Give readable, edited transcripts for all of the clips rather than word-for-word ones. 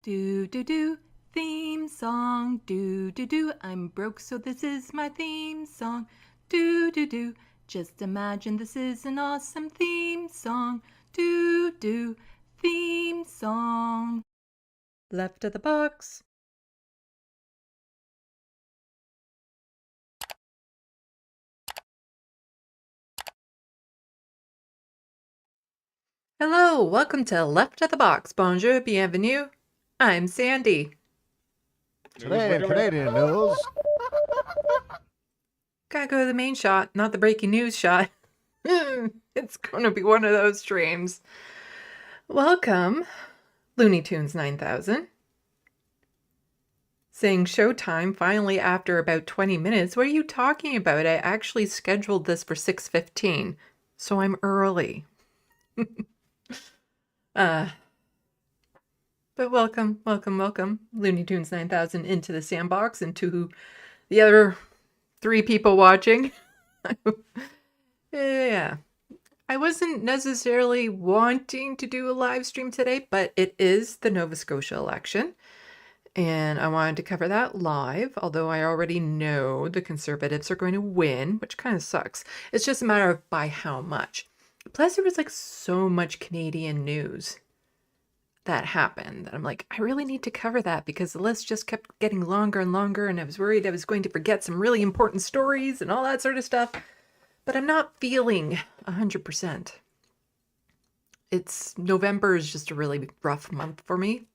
Do do do, theme song. Do do do, I'm broke so this is my theme song. Do do do, just imagine this is an awesome theme song. Do do, theme song. Left of the box. Hello, welcome to Left of the Box. Bonjour, bienvenue. I'm Sandy. Today in Canadian news. Gotta go to the main shot, not the breaking news shot. It's gonna be one of those streams. Welcome, Looney Tunes 9000. Saying showtime finally after about 20 minutes. What are you talking about? I actually scheduled this for 6:15, so I'm early. But welcome, Looney Tunes 9000 into the sandbox and to the other 3 people watching. Yeah. I wasn't necessarily wanting to do a live stream today, but it is the Nova Scotia election. And I wanted to cover that live, although I already know the Conservatives are going to win, which kind of sucks. It's just a matter of by how much. Plus, there was like so much Canadian news that happened that I'm like, I really need to cover that because the list just kept getting longer and longer, and I was worried I was going to forget some really important stories and all that sort of stuff. But I'm not feeling 100%. November is just a really rough month for me.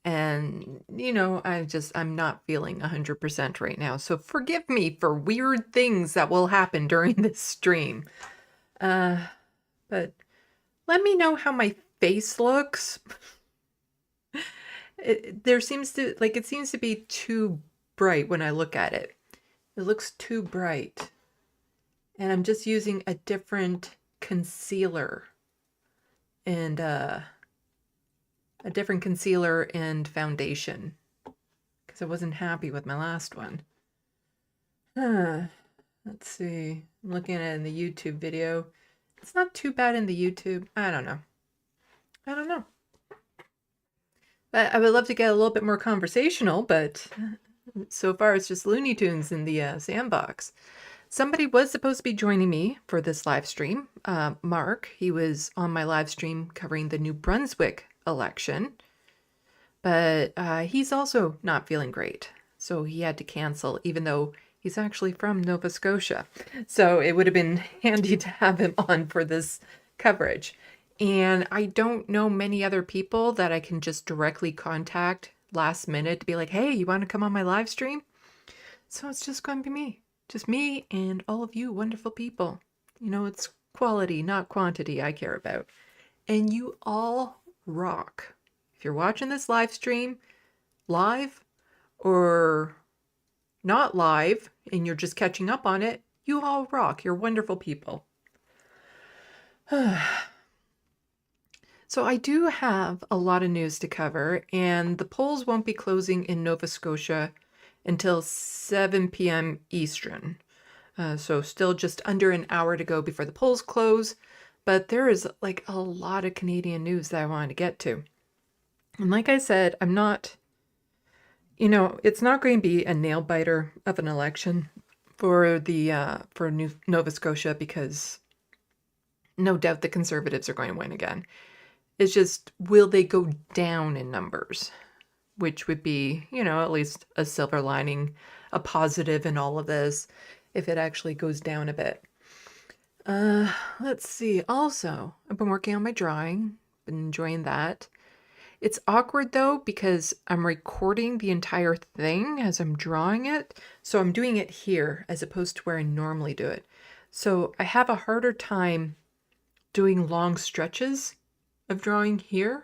And, you know, I'm not feeling 100% right now. So forgive me for weird things that will happen during this stream. But let me know how my face looks. It seems to be too bright when I look at it. It looks too bright. And I'm just using a different concealer and foundation because I wasn't happy with my last one. Let's see. I'm looking at it in the YouTube video. It's not too bad in the YouTube. I don't know. But I would love to get a little bit more conversational, but so far it's just Looney Tunes in the sandbox. Somebody was supposed to be joining me for this live stream. Mark, he was on my live stream covering the New Brunswick election, but he's also not feeling great. So he had to cancel, even though he's actually from Nova Scotia. So it would have been handy to have him on for this coverage. And I don't know many other people that I can just directly contact last minute to be like, hey, you want to come on my live stream? So it's just going to be me. Just me and all of you wonderful people. You know, it's quality, not quantity I care about. And you all rock. If you're watching this live stream, live or not live, and you're just catching up on it, you all rock. You're wonderful people. So I do have a lot of news to cover, and the polls won't be closing in Nova Scotia until 7 p.m. Eastern. So still just under an hour to go before the polls close. But there is like a lot of Canadian news that I wanted to get to. And like I said, I'm not, it's not going to be a nail biter of an election for Nova Scotia because no doubt the Conservatives are going to win again. It's just, will they go down in numbers? Which would be, at least a silver lining, a positive in all of this, if it actually goes down a bit. Let's see. Also, I've been working on my drawing, been enjoying that. It's awkward though, because I'm recording the entire thing as I'm drawing it. So I'm doing it here as opposed to where I normally do it. So I have a harder time doing long stretches of drawing here,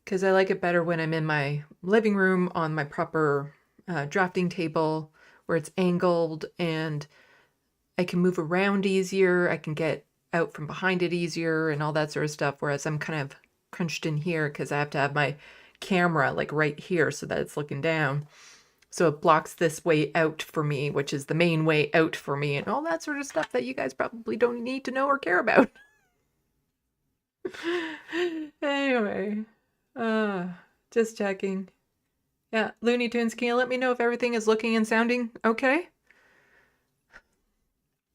because I like it better when I'm in my living room on my proper drafting table where it's angled and I can move around easier. I can get out from behind it easier and all that sort of stuff. Whereas I'm kind of crunched in here because I have to have my camera like right here so that it's looking down. So it blocks this way out for me, which is the main way out for me, and all that sort of stuff that you guys probably don't need to know or care about. Anyway. Just checking. Yeah, Looney Tunes, can you let me know if everything is looking and sounding okay?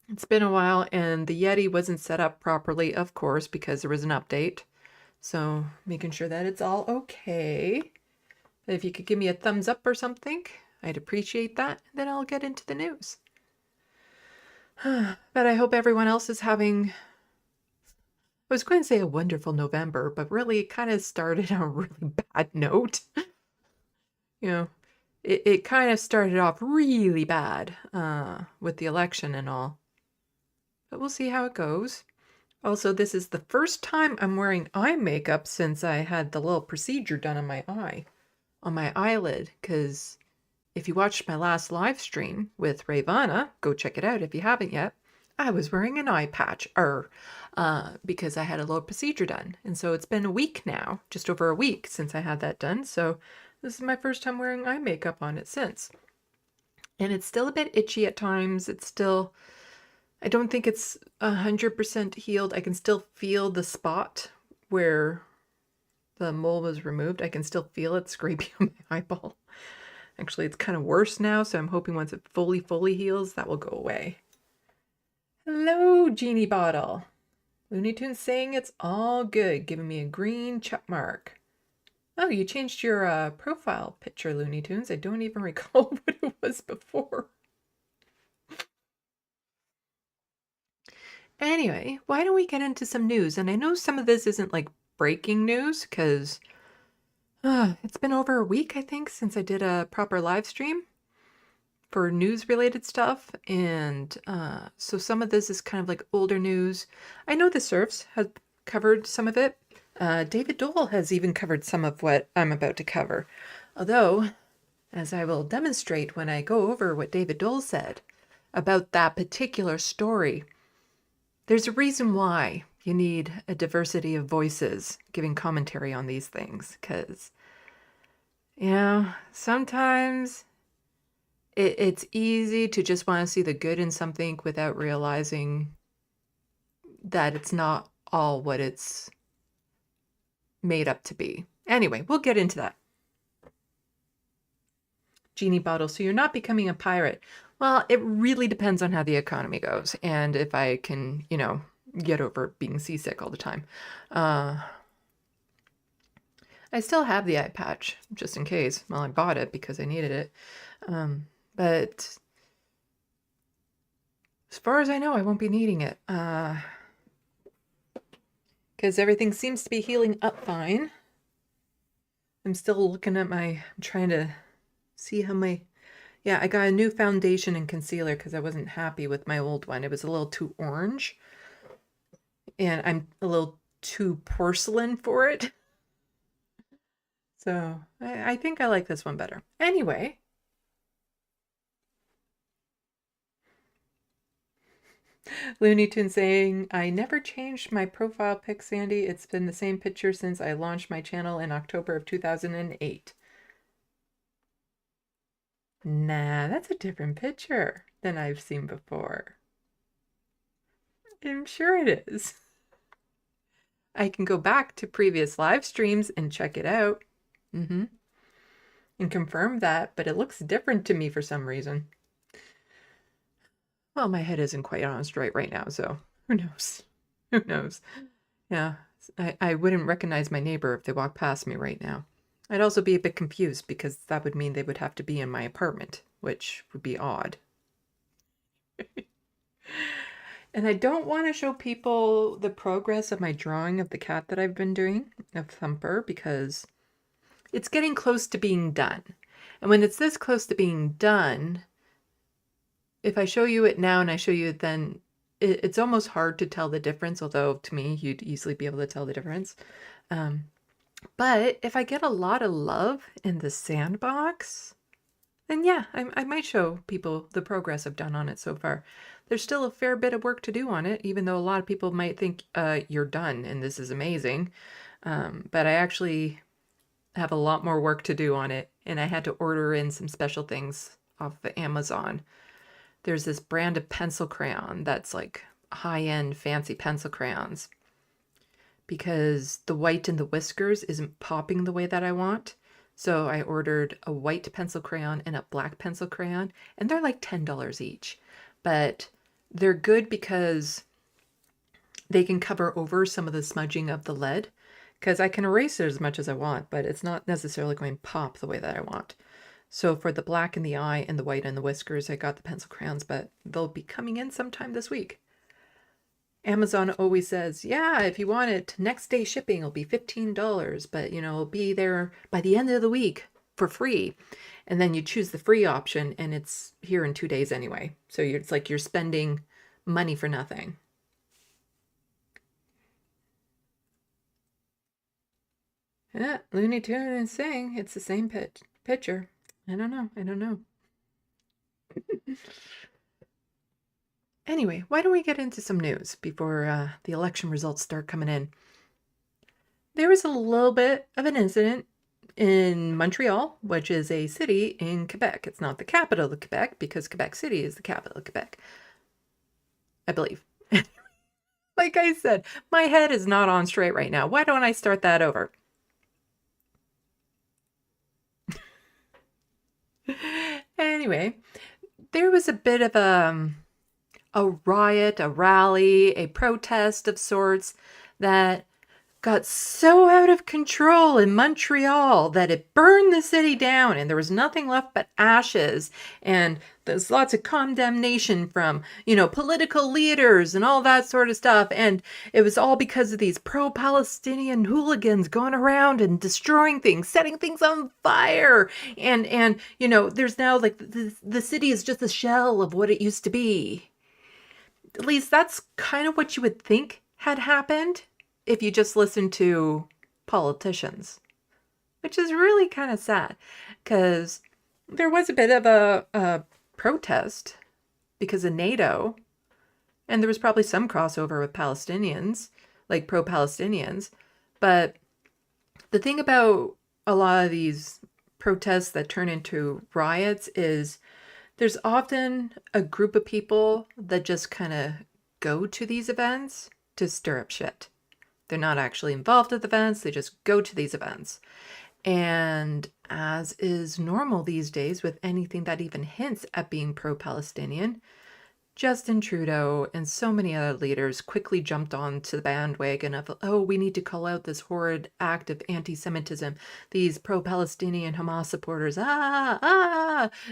It's been a while, and the Yeti wasn't set up properly, of course, because there was an update. So making sure that it's all okay. If you could give me a thumbs up or something, I'd appreciate that. Then I'll get into the news. But I hope everyone else is having, I was going to say a wonderful November, but really it kind of started on a really bad note. You know, it kind of started off really bad with the election and all. But we'll see how it goes. Also, this is the first time I'm wearing eye makeup since I had the little procedure done on my eye, on my eyelid, because if you watched my last live stream with Ravana, go check it out if you haven't yet, I was wearing an eye patch, because I had a little procedure done. And so it's been a week now, just over a week since I had that done. So this is my first time wearing eye makeup on it since. And it's still a bit itchy at times. It's still, I don't think it's 100% healed. I can still feel the spot where the mole was removed. I can still feel it scraping on my eyeball. Actually, it's kind of worse now, so I'm hoping once it fully heals, that will go away. Hello, Genie Bottle. Looney Tunes saying it's all good, giving me a green check mark. Oh, you changed your profile picture, Looney Tunes. I don't even recall what it was before. Anyway, why don't we get into some news? And I know some of this isn't like breaking news, because it's been over a week, I think, since I did a proper live stream for news-related stuff. And so some of this is kind of like older news. I know the Surfs have covered some of it. David Dole has even covered some of what I'm about to cover. Although, as I will demonstrate when I go over what David Dole said about that particular story, there's a reason why you need a diversity of voices giving commentary on these things, because, you know, sometimes it's easy to just want to see the good in something without realizing that it's not all what it's made up to be. Anyway, we'll get into that. Genie Bottle, so you're not becoming a pirate. Well, it really depends on how the economy goes and if I can, you know, get over being seasick all the time. I still have the eye patch, just in case. Well, I bought it because I needed it. But as far as I know, I won't be needing it. Because everything seems to be healing up fine. I'm still looking at I'm trying to see how yeah, I got a new foundation and concealer because I wasn't happy with my old one. It was a little too orange. And I'm a little too porcelain for it. So I think I like this one better. Anyway. Looney Tunes saying, I never changed my profile pic, Sandy. It's been the same picture since I launched my channel in October of 2008. Nah, that's a different picture than I've seen before. I'm sure it is. I can go back to previous live streams and check it out. And confirm that, but it looks different to me for some reason. Well, my head isn't quite on straight right now, so who knows? Who knows? Yeah, I wouldn't recognize my neighbor if they walked past me right now. I'd also be a bit confused because that would mean they would have to be in my apartment, which would be odd. And I don't want to show people the progress of my drawing of the cat that I've been doing, of Thumper, because it's getting close to being done. And when it's this close to being done, if I show you it now and I show you it then, it's almost hard to tell the difference, although to me, you'd easily be able to tell the difference. But if I get a lot of love in the sandbox, then yeah, I might show people the progress I've done on it so far. There's still a fair bit of work to do on it, even though a lot of people might think you're done and this is amazing. But I actually have a lot more work to do on it, and I had to order in some special things off of Amazon. There's this brand of pencil crayon that's like high-end fancy pencil crayons. because the white in the whiskers isn't popping the way that I want. So I ordered a white pencil crayon and a black pencil crayon, and they're like $10 each. But they're good because they can cover over some of the smudging of the lead, because I can erase it as much as I want, but it's not necessarily going to pop the way that I want. So for the black in the eye and the white in the whiskers, I got the pencil crayons, but they'll be coming in sometime this week. Amazon always says, yeah, if you want it, next day shipping will be $15, but it'll be there by the end of the week for free. And then you choose the free option and it's here in 2 days anyway. So it's like you're spending money for nothing. Yeah, Looney Tune is saying it's the same picture. I don't know. Anyway, why don't we get into some news before the election results start coming in? There was a little bit of an incident in Montreal, which is a city in Quebec. It's not the capital of Quebec because Quebec City is the capital of Quebec, I believe. Like I said, my head is not on straight right now. Why don't I start that over? Anyway, there was a bit of a riot, a rally, a protest of sorts that got so out of control in Montreal that it burned the city down and there was nothing left but ashes. And there's lots of condemnation from, political leaders and all that sort of stuff. And it was all because of these pro-Palestinian hooligans going around and destroying things, setting things on fire. And there's now like the city is just a shell of what it used to be. At least that's kind of what you would think had happened if you just listen to politicians, which is really kind of sad because there was a bit of a protest because of NATO, and there was probably some crossover with Palestinians, like pro-Palestinians. But the thing about a lot of these protests that turn into riots is there's often a group of people that just kind of go to these events to stir up shit. They're not actually involved at the events. They just go to these events. And as is normal these days with anything that even hints at being pro-Palestinian, Justin Trudeau and so many other leaders quickly jumped onto the bandwagon of, oh, we need to call out this horrid act of anti-Semitism. These pro-Palestinian Hamas supporters,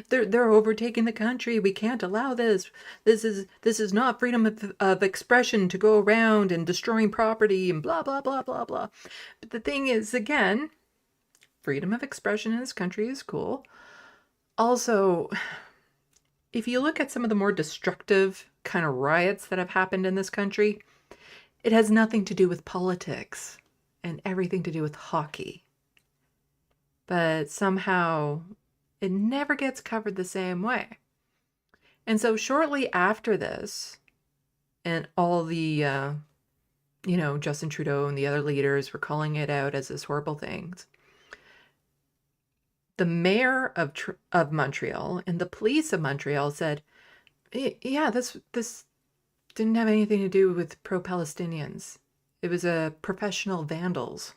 they're overtaking the country. We can't allow this. This is not freedom of expression to go around and destroying property and blah, blah, blah, blah, blah. But the thing is, again, freedom of expression in this country is cool. Also, if you look at some of the more destructive kind of riots that have happened in this country, it has nothing to do with politics and everything to do with hockey. But somehow it never gets covered the same way. And so shortly after this, and all the, Justin Trudeau and the other leaders were calling it out as this horrible thing, the mayor of Montreal and the police of Montreal said, yeah, this didn't have anything to do with pro-Palestinians. It was professional vandals.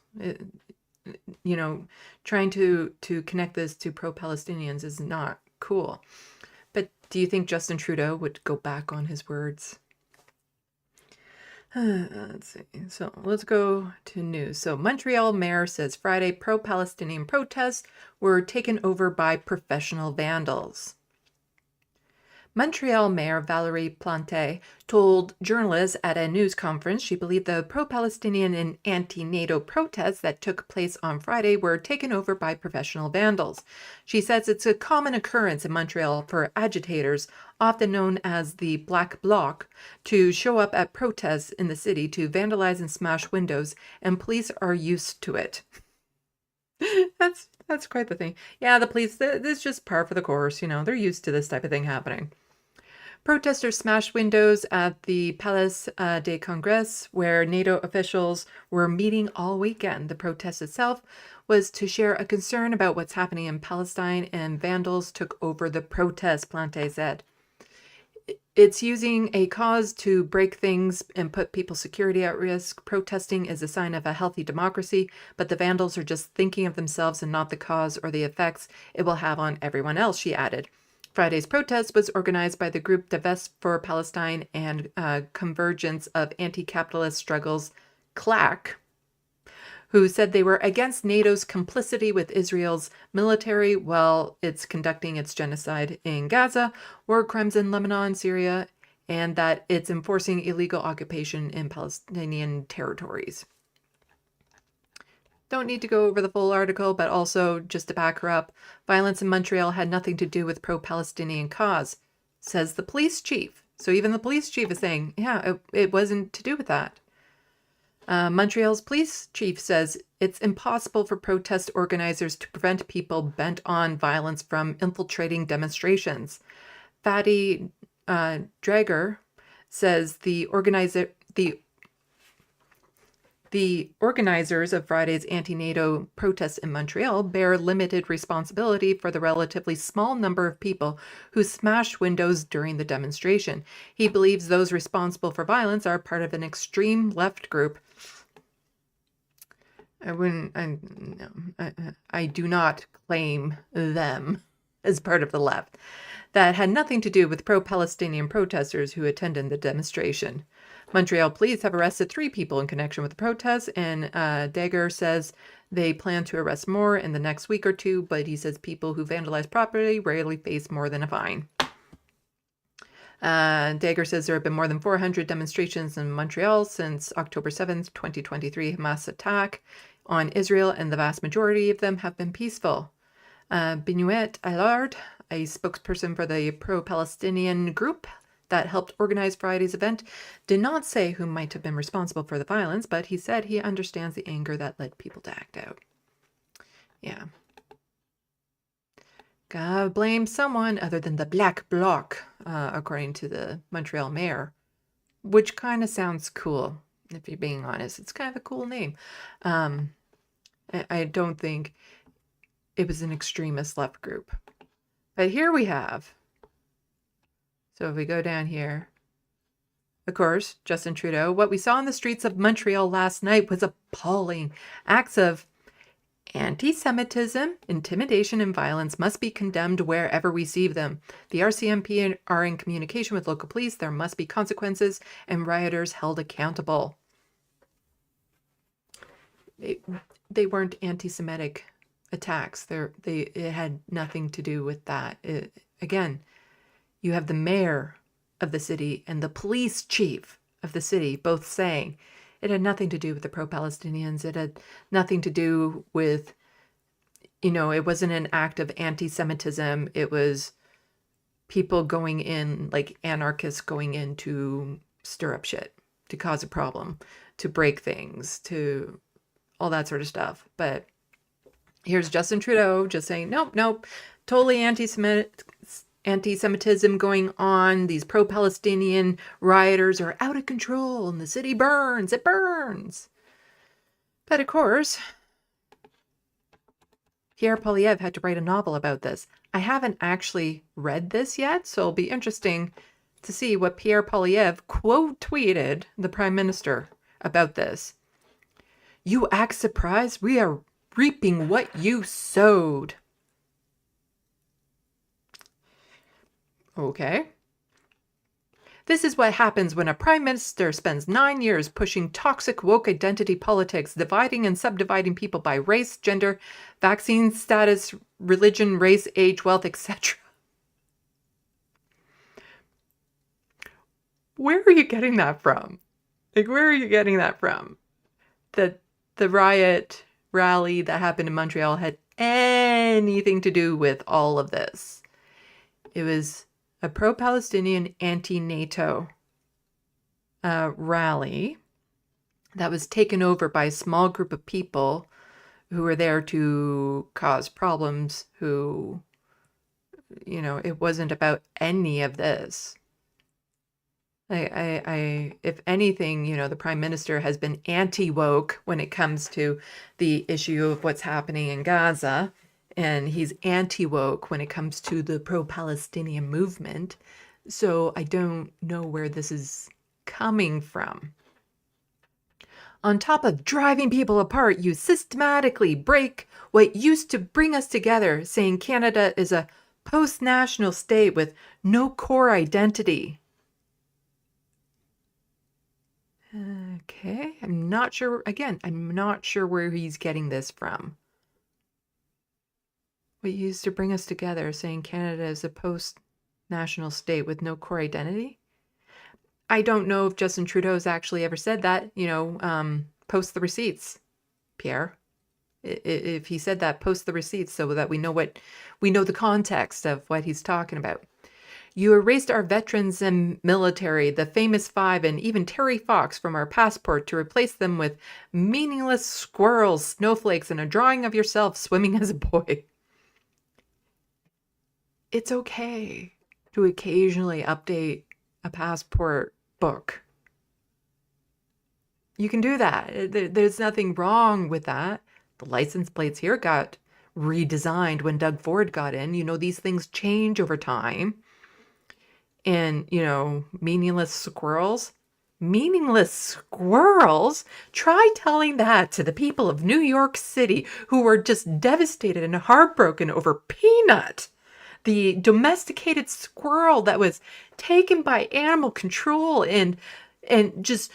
Trying to connect this to pro-Palestinians is not cool. But do you think Justin Trudeau would go back on his words? Let's see. So let's go to news. So Montreal mayor says Friday pro-Palestinian protests were taken over by professional vandals. Montreal Mayor Valérie Plante told journalists at a news conference she believed the pro-Palestinian and anti-NATO protests that took place on Friday were taken over by professional vandals. She says it's a common occurrence in Montreal for agitators, often known as the Black Bloc, to show up at protests in the city to vandalize and smash windows, and police are used to it. That's quite the thing. Yeah, the police, this is just par for the course, they're used to this type of thing happening. Protesters smashed windows at the Place des Congrès, where NATO officials were meeting all weekend. The protest itself was to share a concern about what's happening in Palestine, and vandals took over the protest, Plante said. It's using a cause to break things and put people's security at risk. Protesting is a sign of a healthy democracy, but the vandals are just thinking of themselves and not the cause or the effects it will have on everyone else, she added. Friday's protest was organized by the group Divest for Palestine and Convergence of Anti-Capitalist Struggles, CLAC, who said they were against NATO's complicity with Israel's military while it's conducting its genocide in Gaza, war crimes in Lebanon, Syria, and that it's enforcing illegal occupation in Palestinian territories. Don't need to go over the full article, but also, just to back her up, violence in Montreal had nothing to do with pro-Palestinian cause, says the police chief. So even the police chief is saying, yeah, it wasn't to do with that. Montreal's police chief says it's impossible for protest organizers to prevent people bent on violence from infiltrating demonstrations. Fatty Drager says the organizers of Friday's anti-NATO protests in Montreal bear limited responsibility for the relatively small number of people who smashed windows during the demonstration. He believes those responsible for violence are part of an extreme left group. I do not claim them as part of the left. That had nothing to do with pro-Palestinian protesters who attended the demonstration. Montreal police have arrested 3 people in connection with the protests, and Dager says they plan to arrest more in the next week or 2, but he says people who vandalize property rarely face more than a fine. Dager says there have been more than 400 demonstrations in Montreal since October 7th, 2023 Hamas attack on Israel, and the vast majority of them have been peaceful. Benoit Allard, a spokesperson for the pro-Palestinian group that helped organize Friday's event, did not say who might have been responsible for the violence, but he said he understands the anger that led people to act out. Yeah. Gotta blame someone other than the Black Bloc, according to the Montreal mayor, which kind of sounds cool, if you're being honest. It's kind of a cool name. I don't think it was an extremist left group. But here we have, so if we go down here, of course, Justin Trudeau, what we saw in the streets of Montreal last night was appalling. Acts of anti-Semitism, intimidation, and violence must be condemned wherever we see them. The RCMP are in communication with local police. There must be consequences and rioters held accountable. They weren't anti-Semitic attacks. It had nothing to do with that. Again, you have the mayor of the city and the police chief of the city both saying it had nothing to do with the pro-Palestinians. It had nothing to do with, it wasn't an act of anti-Semitism. It was people going in, like anarchists going in to stir up shit, to cause a problem, to break things, to all that sort of stuff. But here's Justin Trudeau just saying, nope, totally anti-Semitism going on. These pro-Palestinian rioters are out of control and the city burns. It burns. But of course, Pierre Poilievre had to write a novel about this. I haven't actually read this yet, so it'll be interesting to see what Pierre Poilievre quote tweeted the Prime Minister about this. You act surprised? We are reaping what you sowed. Okay. This is what happens when a prime minister spends 9 years pushing toxic woke identity politics, dividing and subdividing people by race, gender, vaccine status, religion, race, age, wealth, etc. Where are you getting that from? Where are you getting that from? That the riot rally that happened in Montreal had anything to do with all of this. It was a pro-Palestinian anti-NATO rally that was taken over by a small group of people who were there to cause problems, who, it wasn't about any of this. If anything, the Prime Minister has been anti-woke when it comes to the issue of what's happening in Gaza, and he's anti-woke when it comes to the pro-Palestinian movement. So I don't know where this is coming from. On top of driving people apart, you systematically break what used to bring us together, saying Canada is a post-national state with no core identity. Okay, I'm not sure, again, I'm not sure where he's getting this from. What used to bring us together, saying Canada is a post-national state with no core identity? I don't know if Justin Trudeau's actually ever said that, post the receipts, Pierre. If he said that, post the receipts so that we know the context of what he's talking about. You erased our veterans and military, the famous five, and even Terry Fox from our passport to replace them with meaningless squirrels, snowflakes, and a drawing of yourself swimming as a boy. It's okay to occasionally update a passport book. You can do that. There's nothing wrong with that. The license plates here got redesigned when Doug Ford got in. These things change over time. And, meaningless squirrels. Meaningless squirrels? Try telling that to the people of New York City who were just devastated and heartbroken over Peanut, the domesticated squirrel that was taken by animal control and just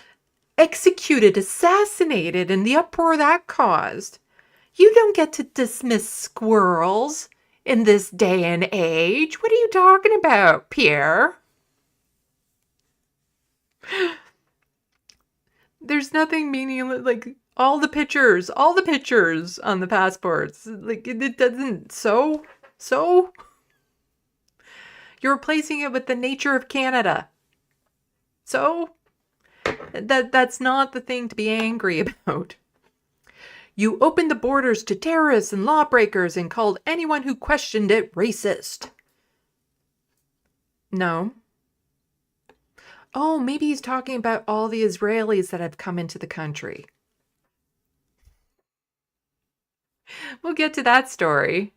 executed, assassinated, and the uproar that caused. You don't get to dismiss squirrels in this day and age. What are you talking about, Pierre? There's nothing meaningless, like all the pictures on the passports. Like it doesn't, so you're replacing it with the nature of Canada. So that's not the thing to be angry about. You opened the borders to terrorists and lawbreakers and called anyone who questioned it racist. No. Oh, maybe he's talking about all the Israelis that have come into the country. We'll get to that story.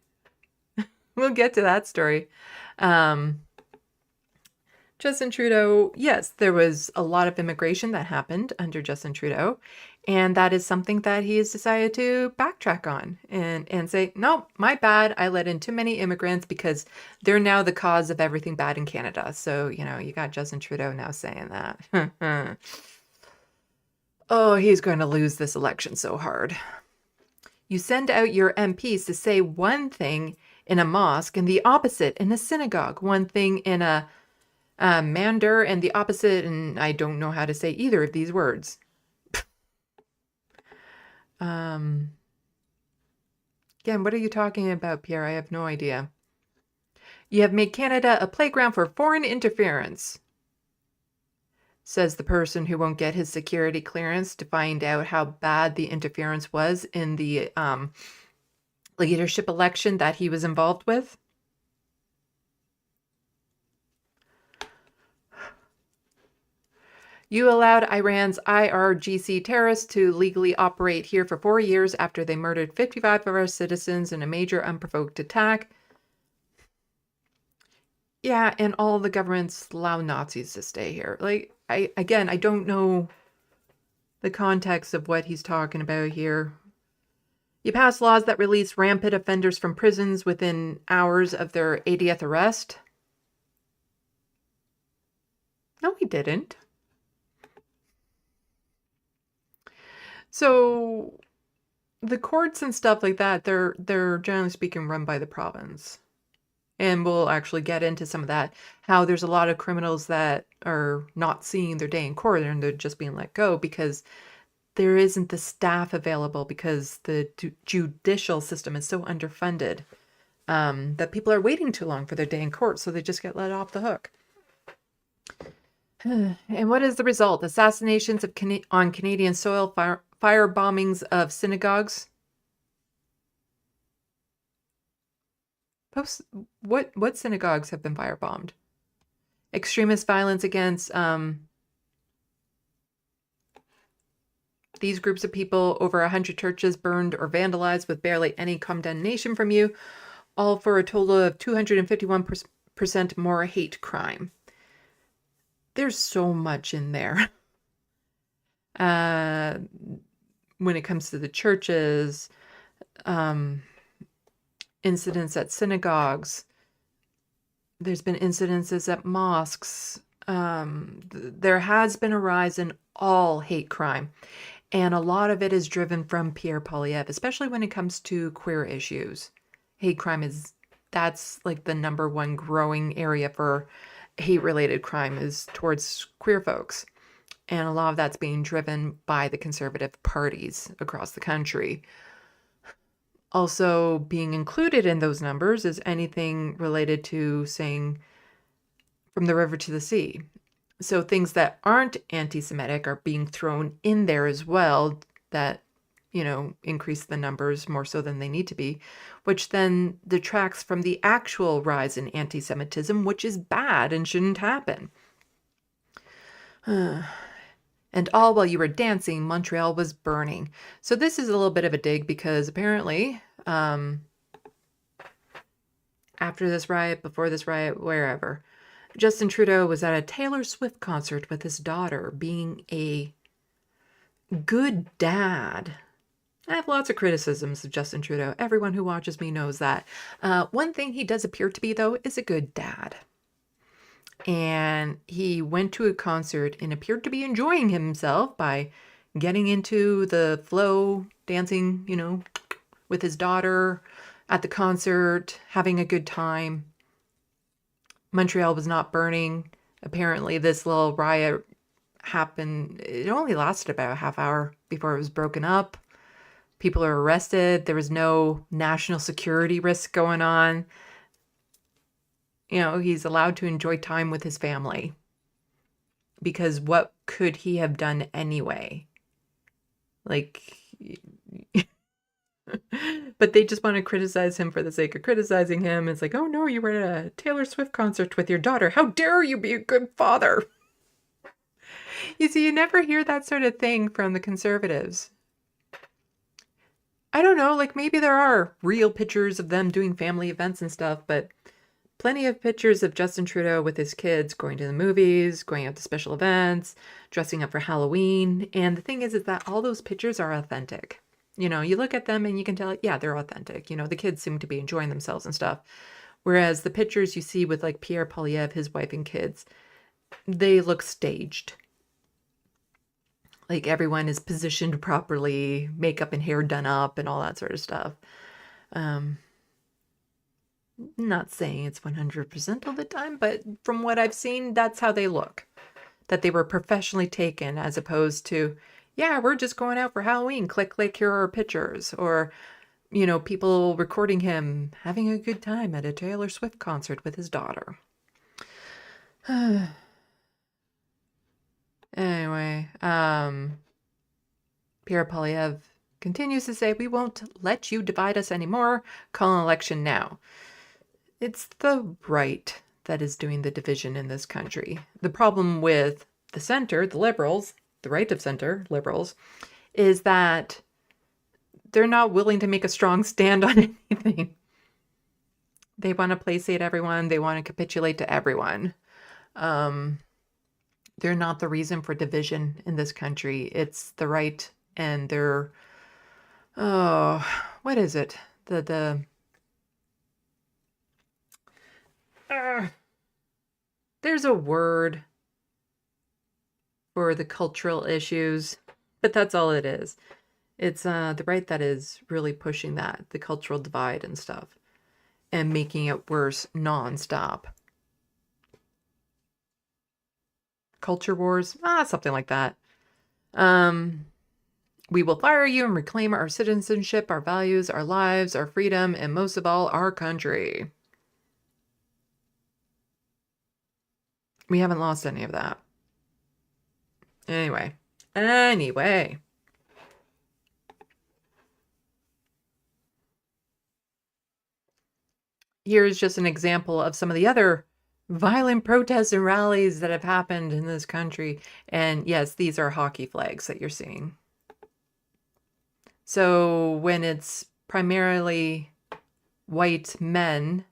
Justin Trudeau, yes, there was a lot of immigration that happened under Justin Trudeau, and that is something that he has decided to backtrack on and say, no, my bad, I let in too many immigrants because they're now the cause of everything bad in Canada. So, you got Justin Trudeau now saying that. Oh, he's going to lose this election so hard. You send out your MPs to say one thing in a mosque and the opposite in a synagogue, one thing in a Mander and the opposite, and I don't know how to say either of these words. Again, what are you talking about, Pierre? I have no idea. You have made Canada a playground for foreign interference, says the person who won't get his security clearance to find out how bad the interference was in the leadership election that he was involved with. You allowed Iran's IRGC terrorists to legally operate here for 4 years after they murdered 55 of our citizens in a major unprovoked attack. Yeah, and all the governments allow Nazis to stay here. Like, I don't know the context of what he's talking about here. You passed laws that release rampant offenders from prisons within hours of their 80th arrest. No, he didn't. So the courts and stuff like that, they're generally speaking run by the province. And we'll actually get into some of that, how there's a lot of criminals that are not seeing their day in court and they're just being let go because there isn't the staff available because the judicial system is so underfunded that people are waiting too long for their day in court, so they just get let off the hook. And what is the result? Assassinations on Canadian soil, fire bombings of synagogues. What synagogues have been firebombed? Extremist violence against these groups of people, over 100 churches burned or vandalized with barely any condemnation from you, all for a total of 251% more hate crime. there's so much in there. When it comes to the churches, um, incidents at synagogues, there's been incidences at mosques. There has been a rise in all hate crime, and a lot of it is driven from Pierre Poilievre, especially when it comes to queer issues. Hate crime that's like the number one growing area for hate-related crime is towards queer folks. And a lot of that's being driven by the conservative parties across the country. Also being included in those numbers is anything related to saying from the river to the sea. So things that aren't anti-Semitic are being thrown in there as well that, increase the numbers more so than they need to be, which then detracts from the actual rise in anti-Semitism, which is bad and shouldn't happen. And all while you were dancing, Montreal was burning. So this is a little bit of a dig because apparently, after this riot, before this riot, wherever, Justin Trudeau was at a Taylor Swift concert with his daughter, being a good dad. I have lots of criticisms of Justin Trudeau. Everyone who watches me knows that. One thing he does appear to be, though, is a good dad. And he went to a concert and appeared to be enjoying himself by getting into the flow, dancing, with his daughter at the concert, having a good time. Montreal was not burning. Apparently, this little riot happened. It only lasted about a half hour before it was broken up. People are arrested. There was no national security risk going on. He's allowed to enjoy time with his family. Because what could he have done anyway? But they just want to criticize him for the sake of criticizing him. It's like, oh no, you were at a Taylor Swift concert with your daughter. How dare you be a good father? You see, you never hear that sort of thing from the conservatives. I don't know, maybe there are real pictures of them doing family events and stuff, but plenty of pictures of Justin Trudeau with his kids going to the movies, going out to special events, dressing up for Halloween. And the thing is that all those pictures are authentic. You look at them and you can tell, yeah, they're authentic. The kids seem to be enjoying themselves and stuff. Whereas the pictures you see with Pierre Poilievre, his wife and kids, they look staged. Everyone is positioned properly, makeup and hair done up and all that sort of stuff. Not saying it's 100% of the time, but from what I've seen, that's how they look. That they were professionally taken as opposed to, yeah, we're just going out for Halloween. Click, here are our pictures. Or, people recording him having a good time at a Taylor Swift concert with his daughter. Anyway, Pierre Poilievre continues to say, we won't let you divide us anymore. Call an election now. It's the right that is doing the division in this country. The problem with the center, the liberals, the right of center, liberals, is that they're not willing to make a strong stand on anything. They want to placate everyone. They want to capitulate to everyone. They're not the reason for division in this country. It's the right and their, what is it? There's a word for the cultural issues, but that's all it is. It's the right that is really pushing the cultural divide and stuff, and making it worse nonstop. Culture wars, something like that. We will fire you and reclaim our citizenship, our values, our lives, our freedom, and most of all, our country. We haven't lost any of that. Anyway. Here's just an example of some of the other violent protests and rallies that have happened in this country. And yes, these are hockey flags that you're seeing. So when it's primarily white men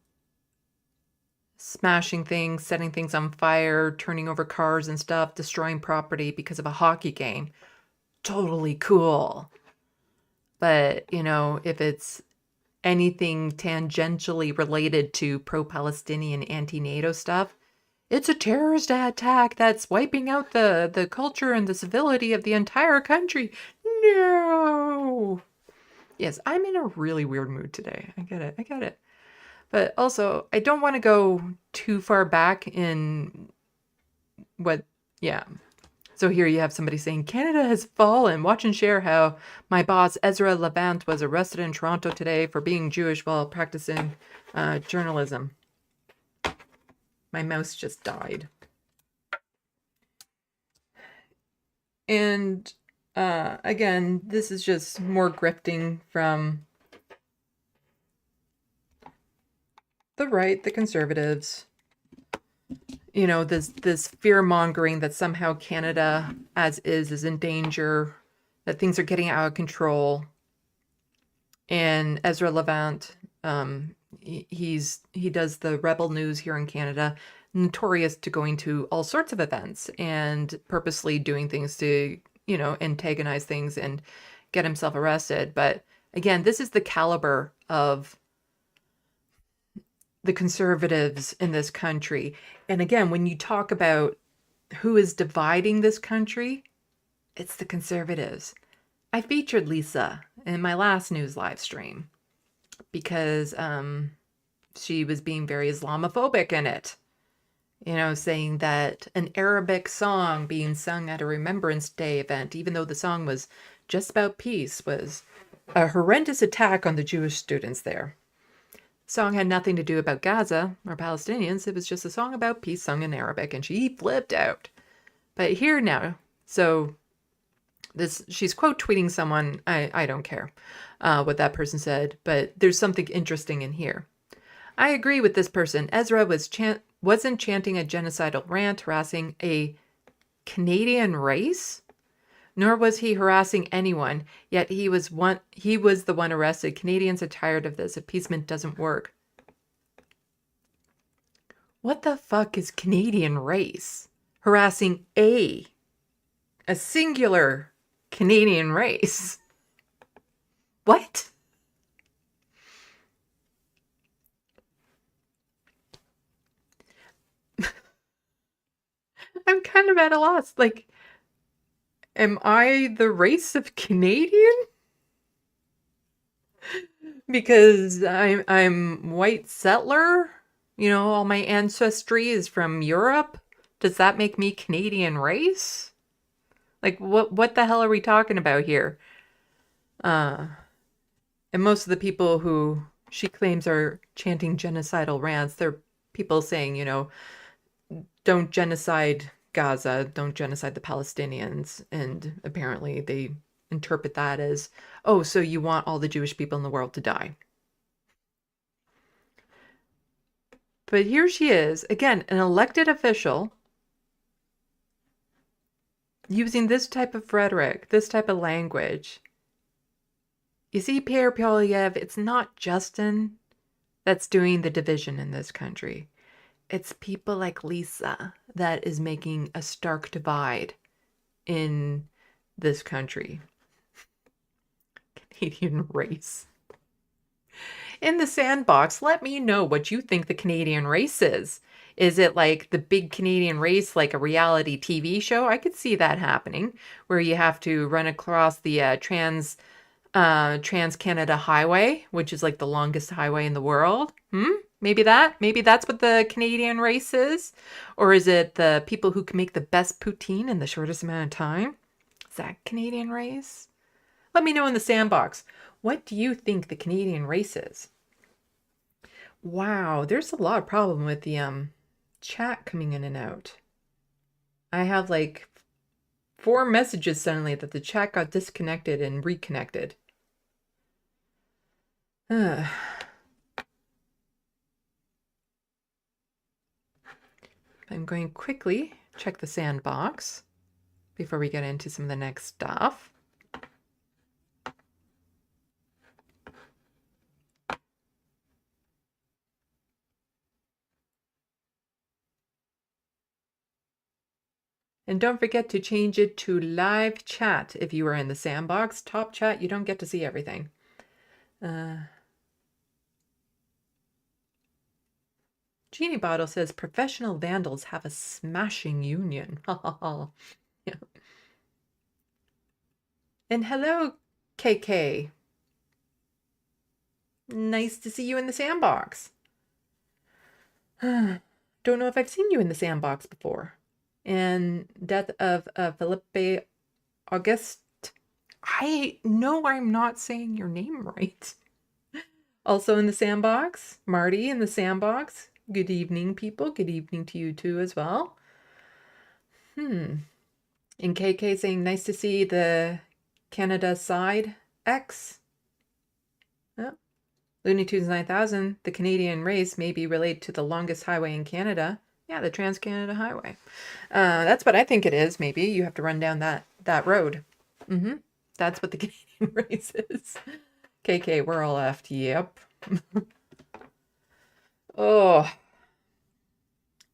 smashing things, setting things on fire, turning over cars and stuff, destroying property because of a hockey game. Totally cool. But, if it's anything tangentially related to pro-Palestinian anti-NATO stuff, it's a terrorist attack that's wiping out the culture and the civility of the entire country. No. Yes, I'm in a really weird mood today. I get it. But also, I don't want to go too far back in yeah. So here you have somebody saying, Canada has fallen. Watch and share how my boss, Ezra Levant, was arrested in Toronto today for being Jewish while practicing journalism. My mouse just died. And again, this is just more grifting from the right, the conservatives. This fear-mongering that somehow Canada, as is in danger, that things are getting out of control. And Ezra Levant, he does the Rebel News here in Canada, notorious to going to all sorts of events and purposely doing things to, antagonize things and get himself arrested. But again, this is the caliber of the conservatives in this country. And again, when you talk about who is dividing this country, it's the conservatives. I featured Lisa in my last news live stream because she was being very Islamophobic in it. Saying that an Arabic song being sung at a Remembrance Day event, even though the song was just about peace, was a horrendous attack on the Jewish students there. The song had nothing to do about Gaza or Palestinians. It was just a song about peace sung in Arabic, and she flipped out. But here now, so she's quote tweeting someone. I don't care what that person said, but there's something interesting in here. I agree with this person. Ezra wasn't chanting a genocidal rant, harassing a Canadian race, nor was he harassing anyone. Yet he was the one arrested. Canadians are tired of this. Appeasement doesn't work. What the fuck is Canadian race? Harassing a singular Canadian race. What? I'm kind of at a loss. Like, am I the race of Canadian? Because I'm white settler? All my ancestry is from Europe. Does that make me Canadian race? Like, what the hell are we talking about here? And most of the people who she claims are chanting genocidal rants, they're people saying, don't genocide Gaza, don't genocide the Palestinians. And apparently they interpret that as, oh, so you want all the Jewish people in the world to die. But here she is, again, an elected official using this type of rhetoric, this type of language. You see, Pierre Poilievre, it's not Justin that's doing the division in this country. It's people like Lisa that is making a stark divide in this country. Canadian race. In the sandbox, let me know what you think the Canadian race is. Is it like the big Canadian race, like a reality TV show? I could see that happening, where you have to run across the Trans-Canada Highway, which is like the longest highway in the world. Maybe that's what the Canadian race is? Or is it the people who can make the best poutine in the shortest amount of time? Is that Canadian race? Let me know in the sandbox. What do you think the Canadian race is? Wow, there's a lot of problem with the chat coming in and out. I have like 4 messages suddenly that the chat got disconnected and reconnected. I'm going to quickly check the sandbox before we get into some of the next stuff. And don't forget to change it to live chat if you are in the sandbox. Top chat, you don't get to see everything. Genie Bottle says professional vandals have a smashing union. Yeah. And hello, KK. Nice to see you in the sandbox. Don't know if I've seen you in the sandbox before. And death of Felipe August. I know I'm not saying your name right. Also in the sandbox, Marty in the sandbox. Good evening, people. Good evening to you too as well. And KK saying, nice to see the Canada side X. Oh. Looney Tunes 9000, the Canadian race may be related to the longest highway in Canada. Yeah, the Trans-Canada Highway. That's what I think it is, maybe. You have to run down that road. That's what the Canadian race is. KK, we're all left. Yep. Oh.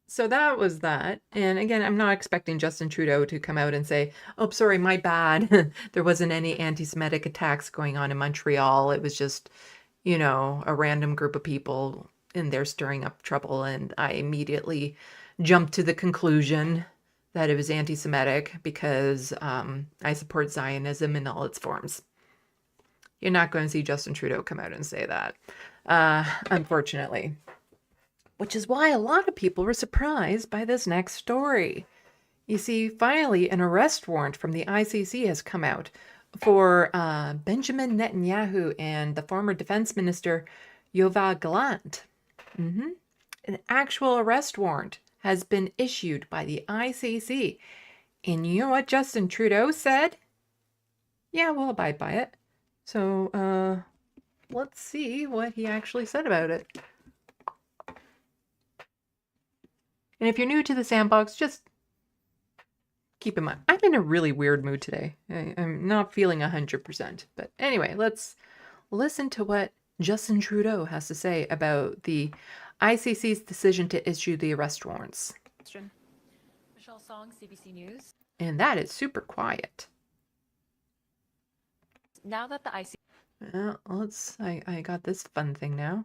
So that was that. And again, I'm not expecting Justin Trudeau to come out and say, oh, sorry, my bad. There wasn't any anti-Semitic attacks going on in Montreal. It was just, you know, a random group of people in there stirring up trouble. And I immediately jumped to the conclusion that it was anti-Semitic because I support Zionism in all its forms. You're not going to see Justin Trudeau come out and say that, unfortunately. Which is why a lot of people were surprised by this next story. You see, finally, an arrest warrant from the ICC has come out for Benjamin Netanyahu and the former defense minister Yoav Gallant. An actual arrest warrant has been issued by the ICC. And you know what Justin Trudeau said? Yeah, we'll abide by it. So, let's see what he actually said about it. And if you're new to the sandbox, just keep in mind, I'm in a really weird mood today. I'm not feeling 100%. But anyway, let's listen to what Justin Trudeau has to say about the ICC's decision to issue the arrest warrants. Michelle Song, CBC News. And that is super quiet. Now that the ICC... I got this fun thing now.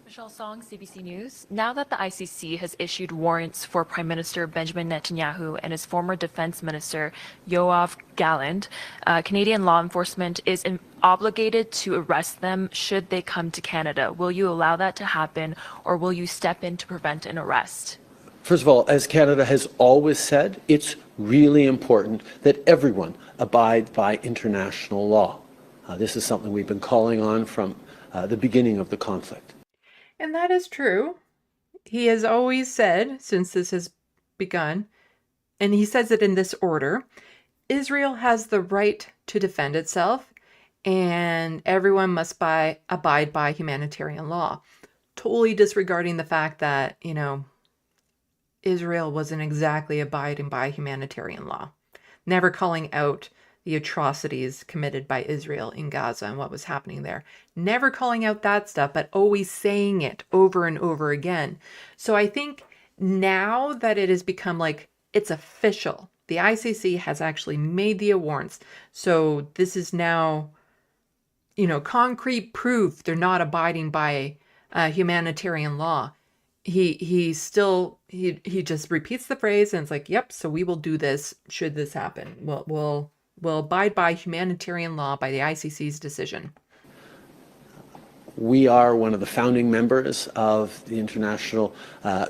Michelle Song, CBC News. Now that the ICC has issued warrants for Prime Minister Benjamin Netanyahu and his former defense minister Yoav Gallant, Canadian law enforcement is obligated to arrest them should they come to Canada. Will you allow that to happen, or will you step in to prevent an arrest? First of all, as Canada has always said, it's really important that everyone abide by international law. This is something we've been calling on from the beginning of the conflict. And that is true. He has always said, since this has begun, and he says it in this order, Israel has the right to defend itself, and everyone must abide by humanitarian law. Totally disregarding the fact that, you know, Israel wasn't exactly abiding by humanitarian law. Never calling out the atrocities committed by Israel in Gaza and what was happening there. Never calling out that stuff, but always saying it over and over again. So I think now that it has become like, it's official. The ICC has actually made the warrants. So this is now, you know, concrete proof they're not abiding by humanitarian law. He just repeats the phrase and it's like, yep, so we will do this should this happen. We'll abide by humanitarian law by the ICC's decision. We are one of the founding members of the International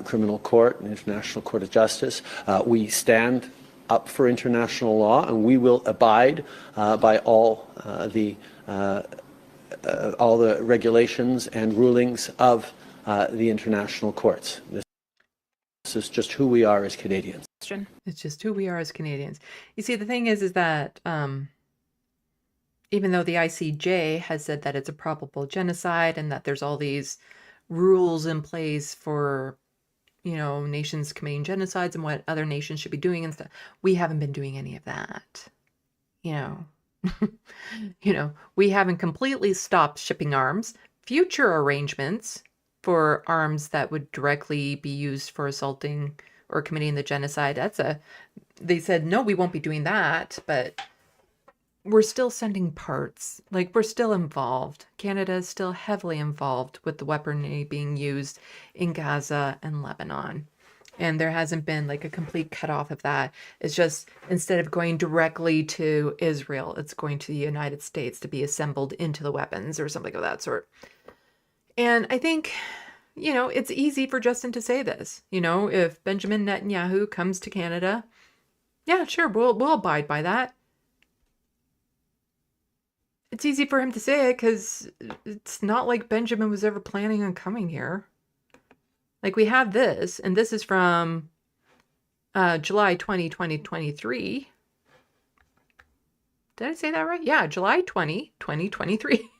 Criminal Court and International Court of Justice. We stand up for international law, and we will abide by all the regulations and rulings of the international courts. This is just who we are as Canadians. It's just who we are as Canadians. You see, the thing is that even though the ICJ has said that it's a probable genocide and that there's all these rules in place for, you know, nations committing genocides and what other nations should be doing and stuff, we haven't been doing any of that. You know, we haven't completely stopped shipping arms. Future arrangements for arms that would directly be used for assaulting or committing the genocide. They said, no, we won't be doing that, but we're still sending parts. Like, we're still involved. Canada is still heavily involved with the weaponry being used in Gaza and Lebanon. And there hasn't been like a complete cutoff of that. It's just instead of going directly to Israel, it's going to the United States to be assembled into the weapons or something of that sort. And I think, it's easy for Justin to say this. If Benjamin Netanyahu comes to Canada, yeah, sure, we'll abide by that. It's easy for him to say it because it's not like Benjamin was ever planning on coming here. Like, we have this, and this is from July 20, 2023. Did I say that right? Yeah, July 20, 2023.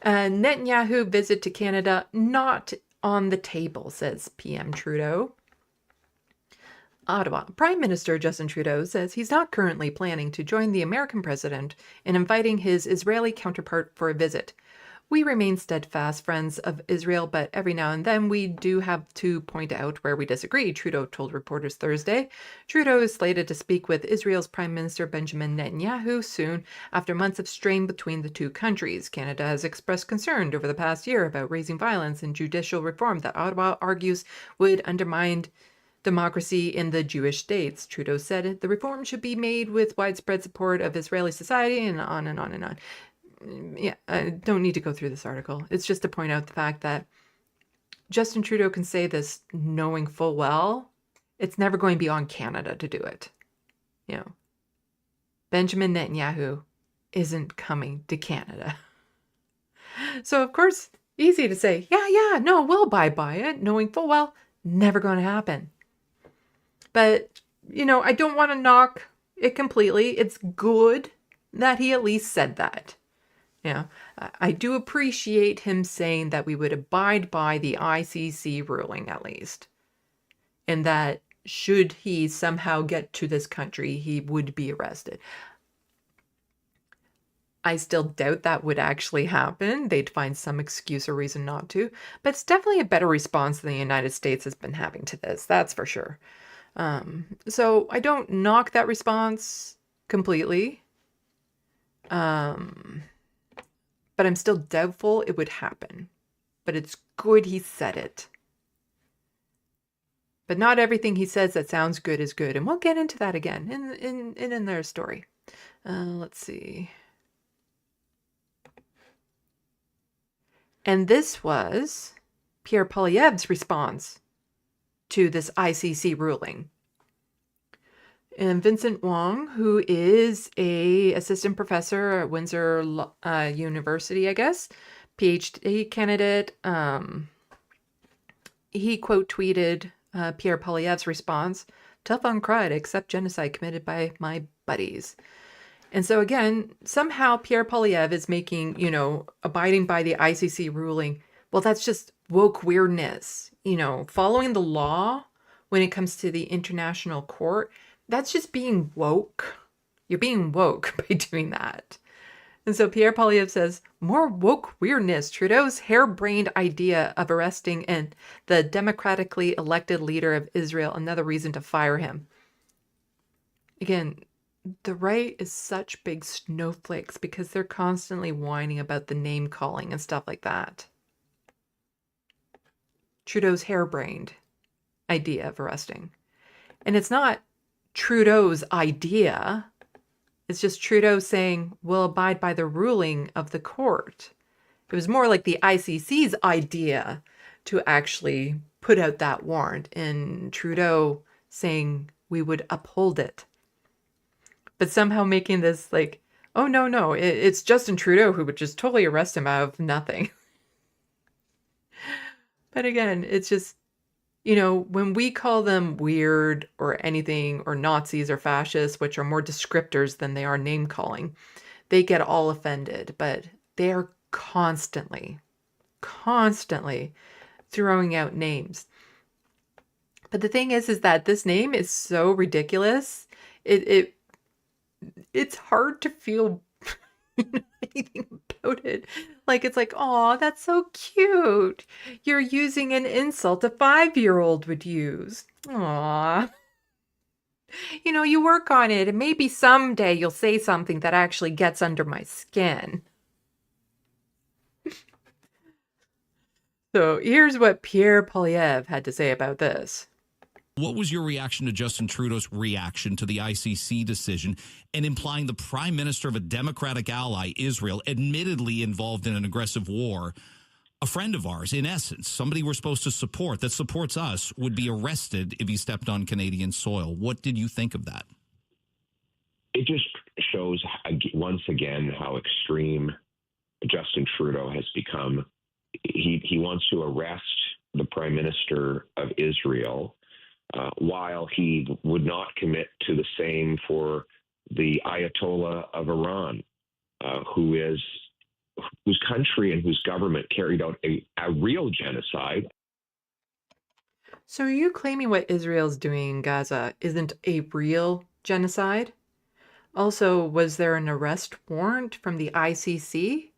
Netanyahu visit to Canada not on the table, says PM Trudeau. Ottawa. Prime Minister Justin Trudeau says he's not currently planning to join the American president in inviting his Israeli counterpart for a visit. We remain steadfast friends of Israel, but every now and then we do have to point out where we disagree, Trudeau told reporters Thursday. Trudeau is slated to speak with Israel's Prime Minister Benjamin Netanyahu soon after months of strain between the two countries. Canada has expressed concern over the past year about raising violence and judicial reform that Ottawa argues would undermine democracy in the Jewish states. Trudeau said the reform should be made with widespread support of Israeli society, and on and on and on. Yeah, I don't need to go through this article. It's just to point out the fact that Justin Trudeau can say this knowing full well it's never going to be on Canada to do it. Benjamin Netanyahu isn't coming to Canada. So, of course, easy to say, yeah, no, we'll abide by it, knowing full well never going to happen. But, I don't want to knock it completely. It's good that he at least said that. I do appreciate him saying that we would abide by the ICC ruling at least. And that should he somehow get to this country, he would be arrested. I still doubt that would actually happen. They'd find some excuse or reason not to. But it's definitely a better response than the United States has been having to this. That's for sure. So I don't knock that response completely. But I'm still doubtful it would happen. But it's good he said it. But not everything he says that sounds good is good. And we'll get into that again in their story. Let's see. And this was Pierre Poilievre's response to this ICC ruling. And Vincent Wong, who is a assistant professor at Windsor University, I guess, PhD candidate, he quote tweeted Pierre Poilievre's response, "Tough on crowd, accept genocide committed by my buddies." And so again, somehow Pierre Poilievre is making, abiding by the ICC ruling. Well, that's just woke weirdness, following the law when it comes to the international court. That's just being woke. You're being woke by doing that. And so Pierre Poilievre says, more woke weirdness. Trudeau's harebrained idea of arresting and the democratically elected leader of Israel, another reason to fire him. Again, the right is such big snowflakes because they're constantly whining about the name calling and stuff like that. Trudeau's harebrained idea of arresting. And it's not Trudeau's idea. It's just Trudeau saying, we'll abide by the ruling of the court. It was more like the ICC's idea to actually put out that warrant, and Trudeau saying we would uphold it. But somehow making this like, oh, no, it's Justin Trudeau who would just totally arrest him out of nothing. But again, it's just, when we call them weird or anything, or Nazis or fascists, which are more descriptors than they are name calling, they get all offended. But they are constantly throwing out names. But the thing is that this name is so ridiculous. It's hard to feel anything about it. Like, it's like, oh, that's so cute. You're using an insult a 5-year-old would use. Aw. You know, you work on it, and maybe someday you'll say something that actually gets under my skin. So here's what Pierre Poilievre had to say about this. What was your reaction to Justin Trudeau's reaction to the ICC decision and implying the prime minister of a Democratic ally, Israel, admittedly involved in an aggressive war, a friend of ours, in essence, somebody we're supposed to support, that supports us, would be arrested if he stepped on Canadian soil? What did you think of that? It just shows once again how extreme Justin Trudeau has become. He wants to arrest the prime minister of Israel, while he would not commit to the same for the Ayatollah of Iran, whose country and whose government carried out a real genocide. So are you claiming what Israel's doing in Gaza isn't a real genocide? Also, was there an arrest warrant from the ICC?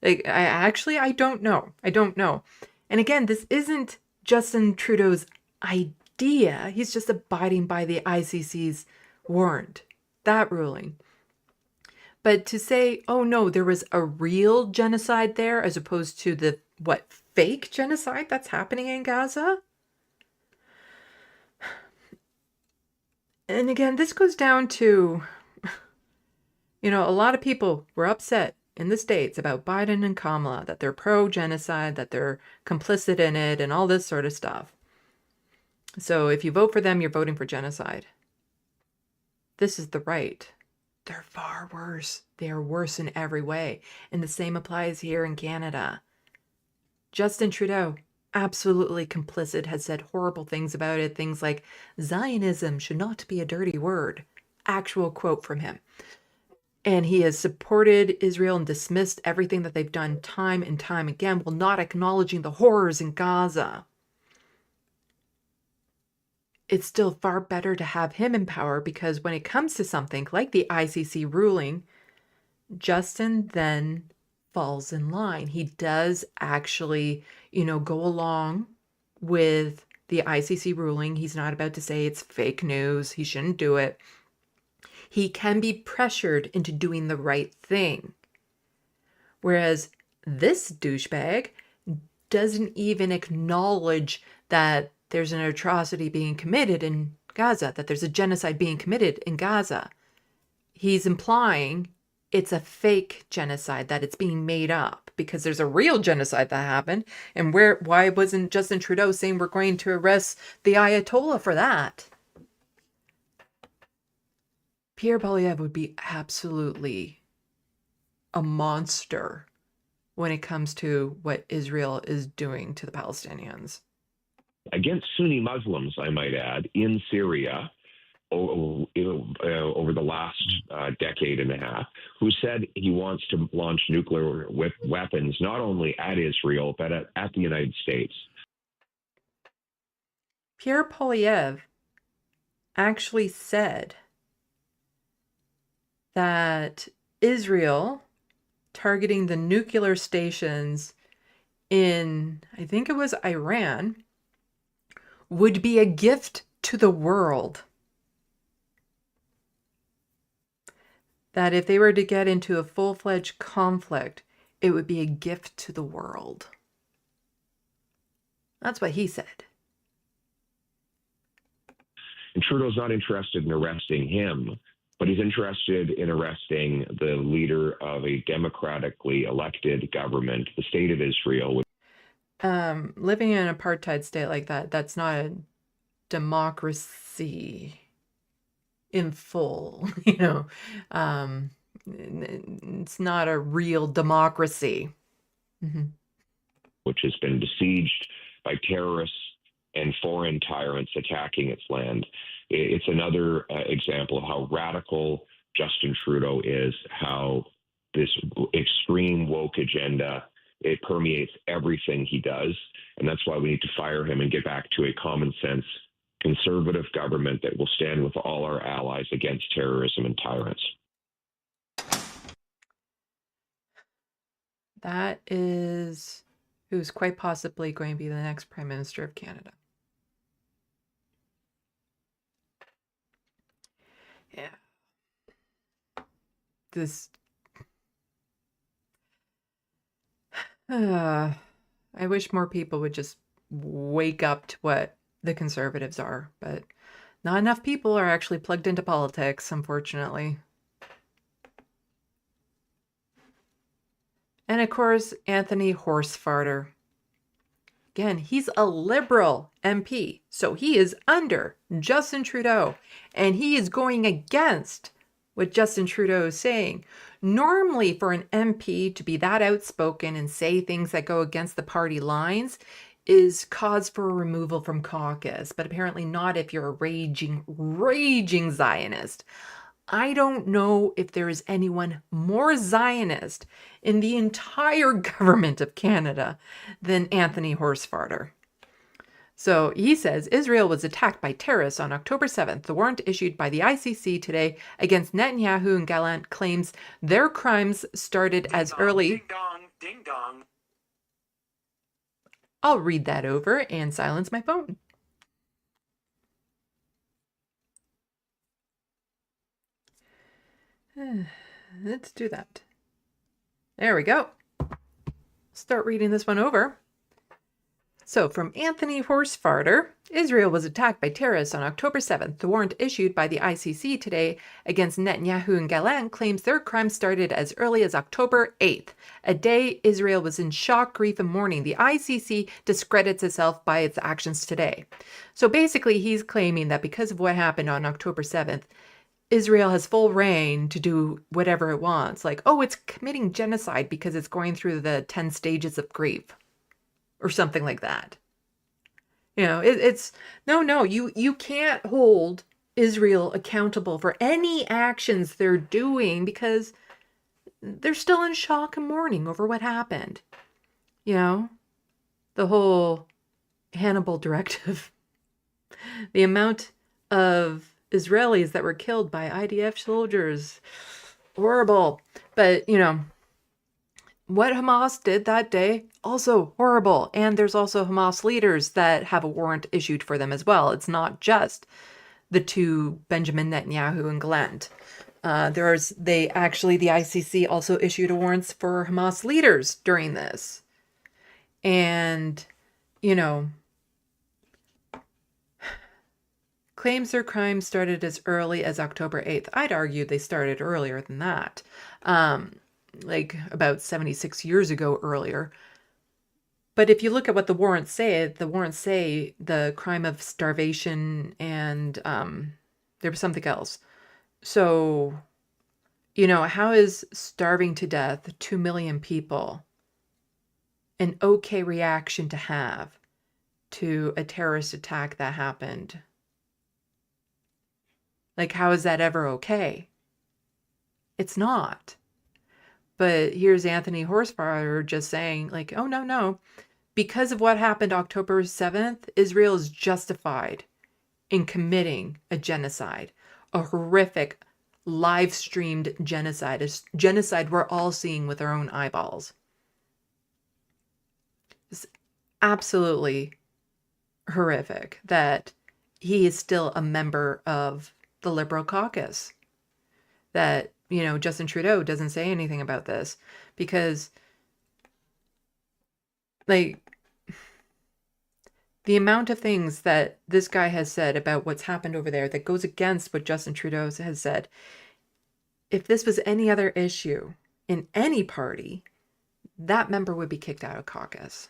Like, I don't know. I don't know. And again, this isn't Justin Trudeau's idea. He's just abiding by the ICC's warrant, that ruling. But to say, oh no, there was a real genocide there as opposed to the, fake genocide that's happening in Gaza? And again, this goes down to, a lot of people were upset in the States about Biden and Kamala, that they're pro-genocide, that they're complicit in it, and all this sort of stuff. So if you vote for them, you're voting for genocide. This is the right. They're far worse. They are worse in every way. And the same applies here in Canada. Justin Trudeau, absolutely complicit, has said horrible things about it. Things like, Zionism should not be a dirty word. Actual quote from him. And he has supported Israel and dismissed everything that they've done time and time again, while not acknowledging the horrors in Gaza. It's still far better to have him in power, because when it comes to something like the ICC ruling, Justin then falls in line. He does actually, go along with the ICC ruling. He's not about to say it's fake news. He shouldn't do it. He can be pressured into doing the right thing. Whereas this douchebag doesn't even acknowledge that there's an atrocity being committed in Gaza, that there's a genocide being committed in Gaza. He's implying it's a fake genocide, that it's being made up, because there's a real genocide that happened. And why wasn't Justin Trudeau saying we're going to arrest the Ayatollah for that? Pierre Poilievre would be absolutely a monster when it comes to what Israel is doing to the Palestinians. Against Sunni Muslims, I might add, in Syria over the last decade and a half, who said he wants to launch nuclear weapons not only at Israel, but at the United States. Pierre Poilievre actually said that Israel targeting the nuclear stations in, I think it was Iran, would be a gift to the world. That if they were to get into a full-fledged conflict, it would be a gift to the world. That's what he said. And Trudeau's not interested in arresting him, but he's interested in arresting the leader of a democratically elected government, the state of Israel. Living in an apartheid state like that, that's not a democracy in full, it's not a real democracy. Mm-hmm. Which has been besieged by terrorists and foreign tyrants attacking its land. It's another example of how radical Justin Trudeau is, how this extreme woke agenda, it permeates everything he does. And that's why we need to fire him and get back to a common sense conservative government that will stand with all our allies against terrorism and tyrants. That is who's quite possibly going to be the next Prime Minister of Canada. Yeah. This. I wish more people would just wake up to what the Conservatives are, but not enough people are actually plugged into politics, unfortunately. And of course, Anthony Horsefarter. Again, he's a Liberal MP, so he is under Justin Trudeau, and he is going against what Justin Trudeau is saying. Normally, for an MP to be that outspoken and say things that go against the party lines is cause for removal from caucus, but apparently not if you're a raging Zionist. I don't know if there is anyone more Zionist in the entire government of Canada than Anthony Horsefarter. So he says Israel was attacked by terrorists on October 7th. The warrant issued by the ICC today against Netanyahu and Gallant claims their crimes started as early. Ding dong, ding dong. I'll read that over and silence my phone. Let's do that. There we go. Start reading this one over. So, from Anthony Horsefarter, Israel was attacked by terrorists on October 7th. The warrant issued by the ICC today against Netanyahu and Gallant claims their crimes started as early as October 8th, a day Israel was in shock, grief, and mourning. The ICC discredits itself by its actions today. So basically, he's claiming that because of what happened on October 7th, Israel has full reign to do whatever it wants. Like, oh, it's committing genocide because it's going through the 10 stages of grief. Or something like that. You know, it's no, you can't hold Israel accountable for any actions they're doing because they're still in shock and mourning over what happened. You know, the whole Hannibal directive, the amount of Israelis that were killed by IDF soldiers, horrible. But, you know, what Hamas did that day, also horrible. And there's also Hamas leaders that have a warrant issued for them as well. It's not just the two, Benjamin Netanyahu and Gallant. The ICC also issued warrants for Hamas leaders during this. And, you know, claims their crimes started as early as October 8th. I'd argue they started earlier than that. Like about 76 years ago earlier. But if you look at what the warrants say the crime of starvation and there was something else. So, you know, how is starving to death 2 million people an okay reaction to have to a terrorist attack that happened? Like, how is that ever okay? It's not. But here's Anthony Horsefarter just saying, like, oh, no. Because of what happened October 7th, Israel is justified in committing a genocide, a horrific live-streamed genocide, a genocide we're all seeing with our own eyeballs. It's absolutely horrific that he is still a member of the Liberal caucus. That, you know, Justin Trudeau doesn't say anything about this because, like, the amount of things that this guy has said about what's happened over there that goes against what Justin Trudeau has said. If this was any other issue in any party, that member would be kicked out of caucus.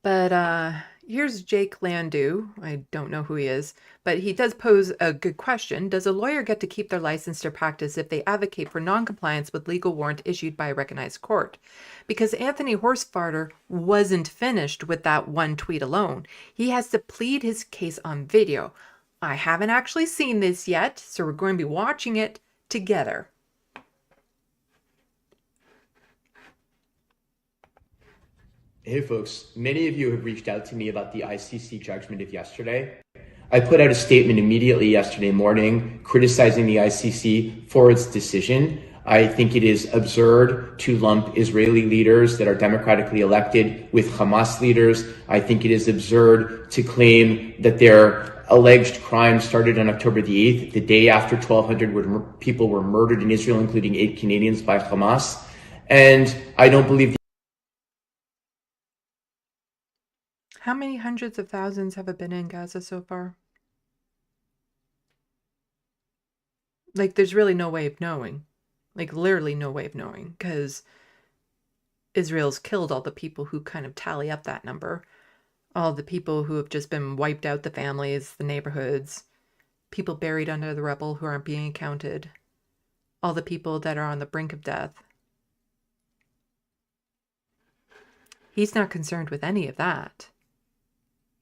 But here's Jake Landau. I don't know who he is, but he does pose a good question. Does a lawyer get to keep their license to practice if they advocate for non-compliance with legal warrant issued by a recognized court? Because Anthony Horsefarter wasn't finished with that one tweet alone. He has to plead his case on video. I haven't actually seen this yet, so we're going to be watching it together. Hey folks, many of you have reached out to me about the ICC judgment of yesterday. I put out a statement immediately yesterday morning criticizing the ICC for its decision. I think it is absurd to lump Israeli leaders that are democratically elected with Hamas leaders. I think it is absurd to claim that their alleged crime started on October the 8th, the day after 1,200 people were murdered in Israel, including 8 Canadians by Hamas. And I don't believe. How many hundreds of thousands have it been in Gaza so far? Like, there's really no way of knowing. Like, literally no way of knowing, because Israel's killed all the people who kind of tally up that number. All the people who have just been wiped out, the families, the neighborhoods, people buried under the rubble who aren't being counted, all the people that are on the brink of death. He's not concerned with any of that.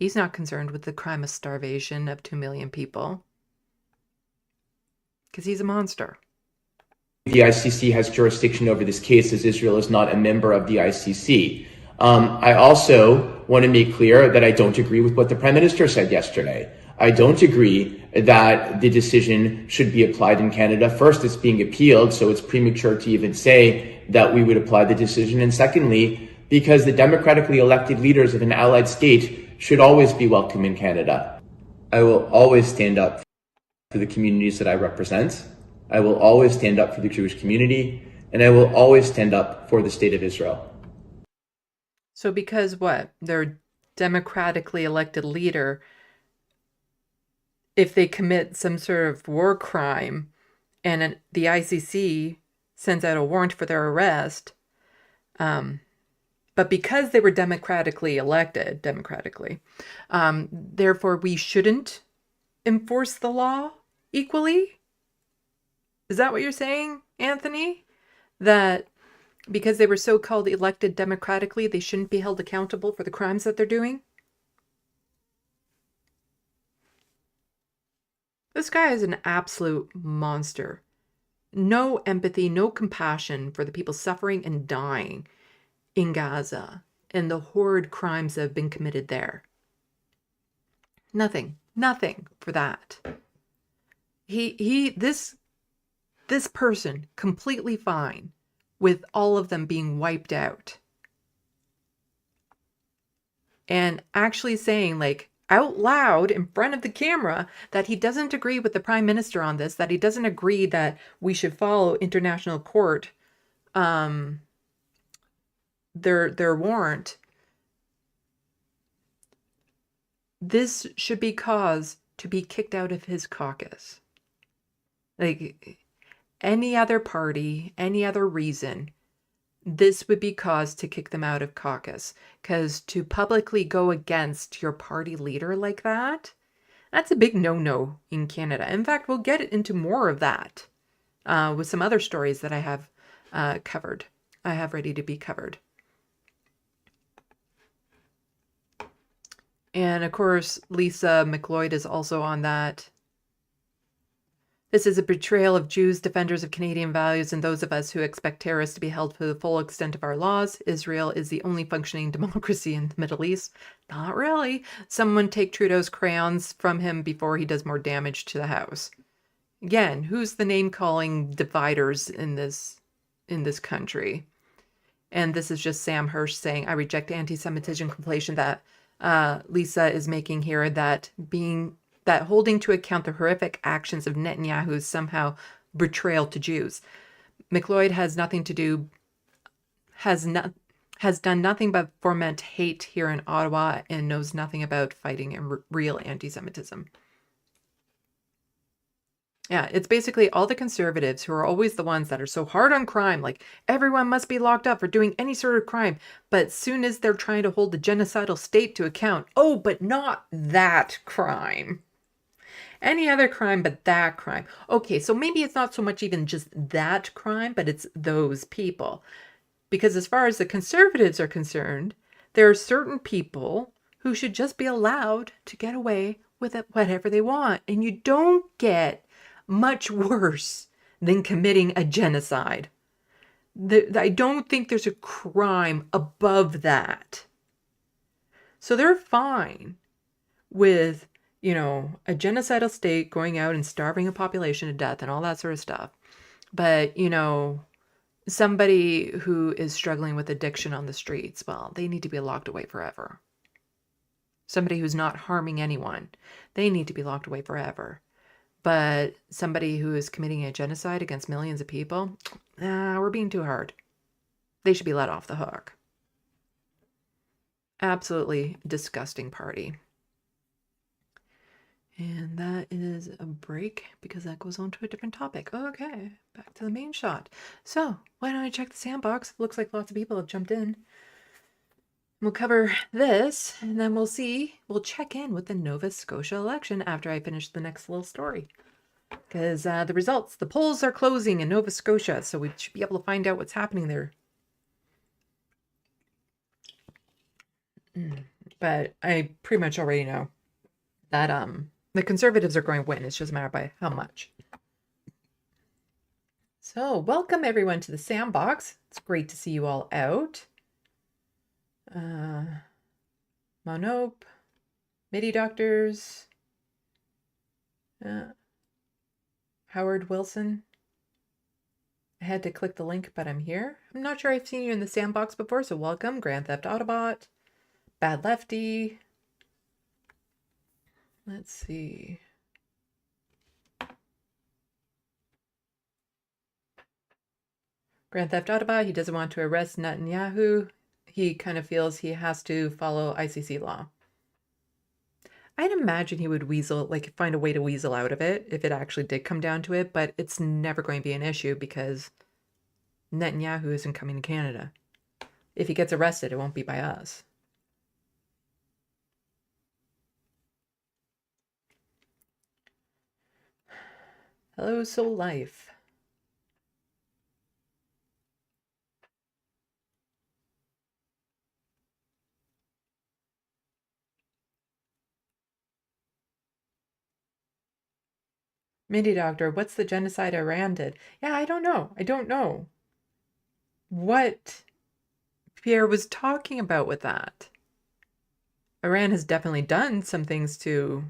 He's not concerned with the crime of starvation of 2 million people, because he's a monster. The ICC has jurisdiction over this case, as Israel is not a member of the ICC. I also want to make clear that I don't agree with what the Prime Minister said yesterday. I don't agree that the decision should be applied in Canada. First, it's being appealed, so it's premature to even say that we would apply the decision. And secondly, because the democratically elected leaders of an allied state should always be welcome in Canada. I will always stand up for the communities that I represent. I will always stand up for the Jewish community, and I will always stand up for the state of Israel. So because what? Their democratically elected leader, if they commit some sort of war crime and the ICC sends out a warrant for their arrest, but because they were democratically elected, therefore we shouldn't enforce the law equally? Is that what you're saying, Anthony? That because they were so-called elected democratically, they shouldn't be held accountable for the crimes that they're doing? This guy is an absolute monster. No empathy, no compassion for the people suffering and dying in Gaza and the horrid crimes that have been committed there. Nothing for that. This person completely fine with all of them being wiped out. And actually saying, like, out loud in front of the camera that he doesn't agree with the Prime Minister on this, that he doesn't agree that we should follow international court, their warrant. This should be cause to be kicked out of his caucus. Like, any other party, any other reason, this would be cause to kick them out of caucus. Because to publicly go against your party leader like that, that's a big no-no in Canada. In fact, we'll get into more of that with some other stories that I have covered. I have ready to be covered. And of course, Lisa McLeod is also on that. This is a betrayal of Jews, defenders of Canadian values, and those of us who expect terrorists to be held to the full extent of our laws. Israel is the only functioning democracy in the Middle East. Not really. Someone take Trudeau's crayons from him before he does more damage to the house. Again, who's the name-calling dividers in this country? And this is just Sam Hirsch saying, I reject anti-Semitism conflation that Lisa is making here, that holding to account the horrific actions of Netanyahu is somehow betrayal to Jews. McLeod has done nothing but foment hate here in Ottawa and knows nothing about fighting real anti-Semitism. Yeah, it's basically all the conservatives who are always the ones that are so hard on crime, like everyone must be locked up for doing any sort of crime. But as soon as they're trying to hold the genocidal state to account, oh, but not that crime. Any other crime but that crime. Okay, so maybe it's not so much even just that crime, but it's those people. Because as far as the conservatives are concerned, there are certain people who should just be allowed to get away with it, whatever they want. And you don't get much worse than committing a genocide. I don't think there's a crime above that. So they're fine with, a genocidal state going out and starving a population to death and all that sort of stuff. But, somebody who is struggling with addiction on the streets, well, they need to be locked away forever. Somebody who's not harming anyone, they need to be locked away forever. But somebody who is committing a genocide against millions of people, we're being too hard. They should be let off the hook. Absolutely disgusting party. And that is a break because that goes on to a different topic. Okay, back to the main shot. So, why don't I check the sandbox? Looks like lots of people have jumped in. We'll cover this, and then we'll check in with the Nova Scotia election after I finish the next little story. Because the polls are closing in Nova Scotia, so we should be able to find out what's happening there. But I pretty much already know that the Conservatives are going to win. It's just a matter by how much. So, welcome everyone to the sandbox. It's great to see you all out. Monope, MIDI doctors, Howard Wilson. I had to click the link, but I'm here. I'm not sure I've seen you in the sandbox before, so welcome. Grand Theft Autobot, Bad Lefty. Let's see. Grand Theft Autobot, he doesn't want to arrest Netanyahu. He kind of feels he has to follow ICC law. I'd imagine he would find a way to weasel out of it if it actually did come down to it, but it's never going to be an issue because Netanyahu isn't coming to Canada. If he gets arrested, it won't be by us. Hello, Soul Life. MIDI Doctor, what's the genocide Iran did? Yeah, I don't know. I don't know what Pierre was talking about with that. Iran has definitely done some things to,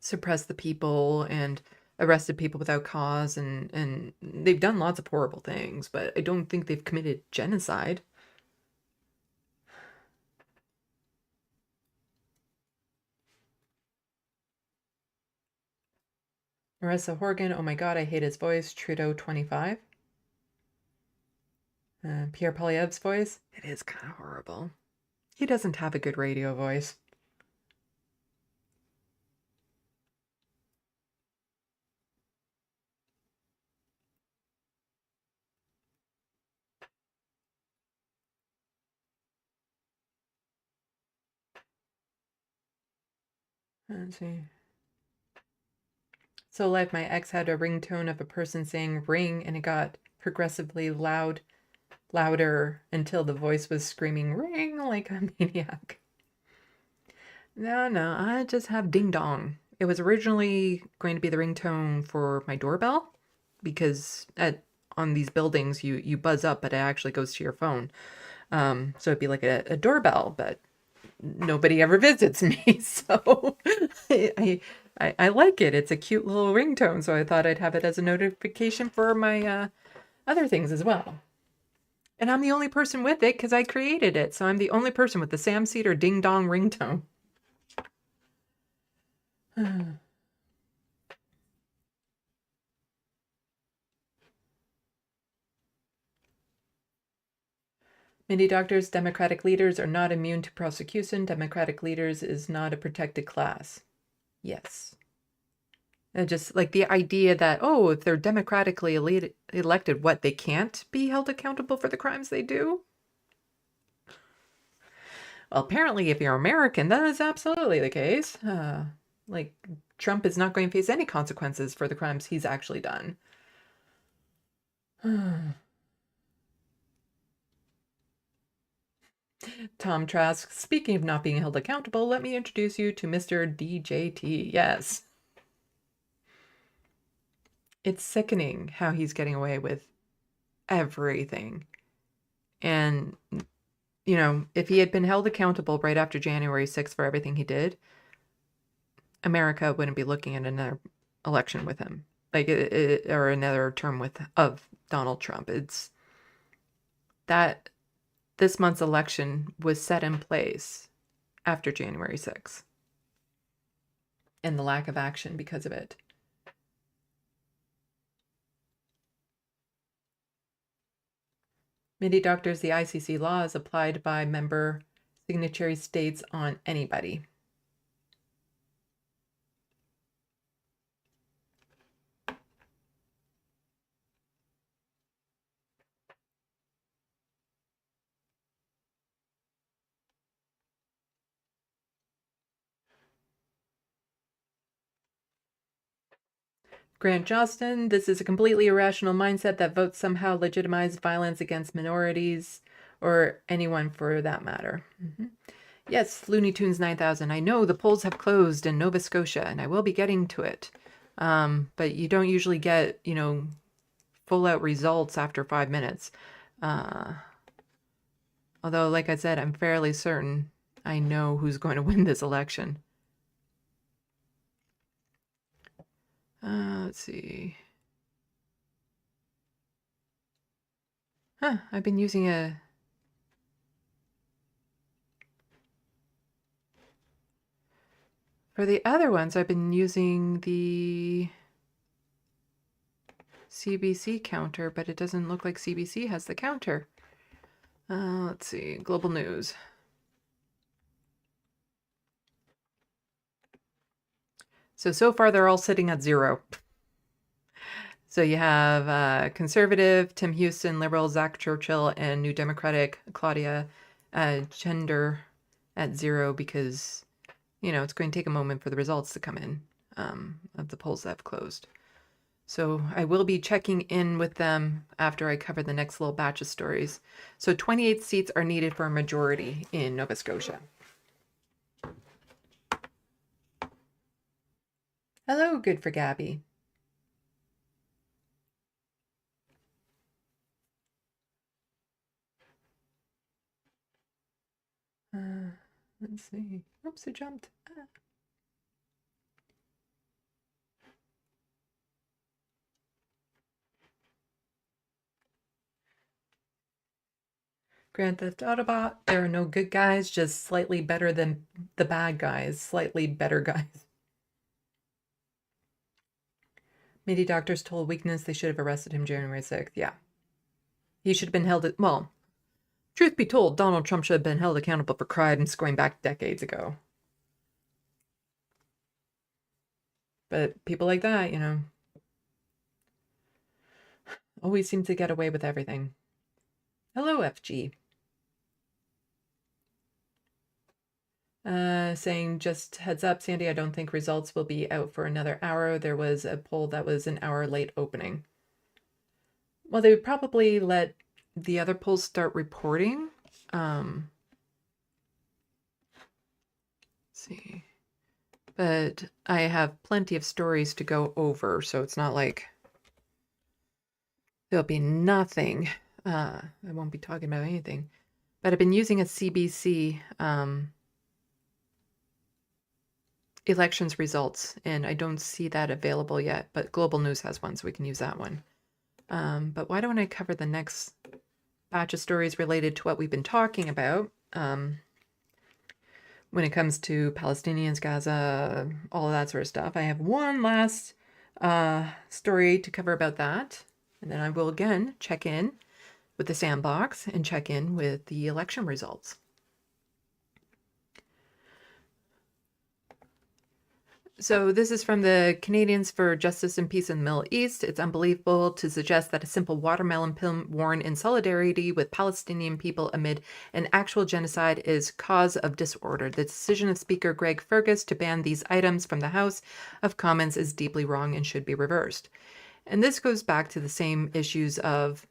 suppress the people and arrested people without cause, and they've done lots of horrible things, but I don't think they've committed genocide. Marissa Horgan, oh my god, I hate his voice. Trudeau 25. Pierre Poilievre's voice, it is kind of horrible. He doesn't have a good radio voice. Let's see. So Life, my ex had a ringtone of a person saying ring, and it got progressively louder until the voice was screaming ring like a maniac. No, I just have ding dong. It was originally going to be the ringtone for my doorbell because on these buildings you buzz up, but it actually goes to your phone. So it'd be like a doorbell, but nobody ever visits me, so I like it. It's a cute little ringtone, so I thought I'd have it as a notification for my other things as well. And I'm the only person with it because I created it, so I'm the only person with the Sam Cedar ding dong ringtone. MIDI doctors, Democratic leaders are not immune to prosecution. Democratic leaders is not a protected class. Yes. And just like the idea that, if they're democratically elected, what, they can't be held accountable for the crimes they do? Well, apparently if you're American, that is absolutely the case. Like, Trump is not going to face any consequences for the crimes he's actually done. Tom Trask, speaking of not being held accountable, let me introduce you to Mr. DJT. Yes. It's sickening how he's getting away with everything. And, if he had been held accountable right after January 6th for everything he did, America wouldn't be looking at another election with him. or another term of Donald Trump. It's that this month's election was set in place after January 6th, and the lack of action because of it. Many doctors, the ICC law is applied by member signatory states on anybody. Grant Johnston, this is a completely irrational mindset that votes somehow legitimize violence against minorities or anyone for that matter. Yes, Looney Tunes 9000. I know the polls have closed in Nova Scotia, and I will be getting to it. But you don't usually get, full out results after 5 minutes. Although, like I said, I'm fairly certain I know who's going to win this election. Let's see. I've been using for the other ones, I've been using the CBC counter, but it doesn't look like CBC has the counter. Let's see, global news. So far they're all sitting at 0. So you have Conservative, Tim Houston, Liberal, Zach Churchill, and New Democratic, Claudia Gender at 0 because, it's going to take a moment for the results to come in of the polls that have closed. So I will be checking in with them after I cover the next little batch of stories. So 28 seats are needed for a majority in Nova Scotia. Hello, good for Gabby. Let's see. Oops, it jumped. Grand Theft Autobot, there are no good guys, just slightly better than the bad guys, slightly better guys. Many doctors told weakness they should have arrested him January 6th. Yeah. He should have been held truth be told, Donald Trump should have been held accountable for crimes going back decades ago. But people like that, always seem to get away with everything. Hello, FG. Saying, just heads up, Sandy, I don't think results will be out for another hour. There was a poll that was an hour late opening. Well, they would probably let the other polls start reporting. Let's see. But I have plenty of stories to go over, so it's not like there'll be nothing. I won't be talking about anything. But I've been using a CBC elections results, and I don't see that available yet, but Global News has one, so we can use that one. But why don't I cover the next batch of stories related to what we've been talking about when it comes to Palestinians, Gaza, all of that sort of stuff. I have one last story to cover about that, and then I will again check in with the sandbox and check in with the election results. So this is from the Canadians for Justice and Peace in the Middle East. It's unbelievable to suggest that a simple watermelon pin worn in solidarity with Palestinian people amid an actual genocide is cause of disorder. The decision of Speaker Greg Fergus to ban these items from the House of Commons is deeply wrong and should be reversed. And this goes back to the same issues of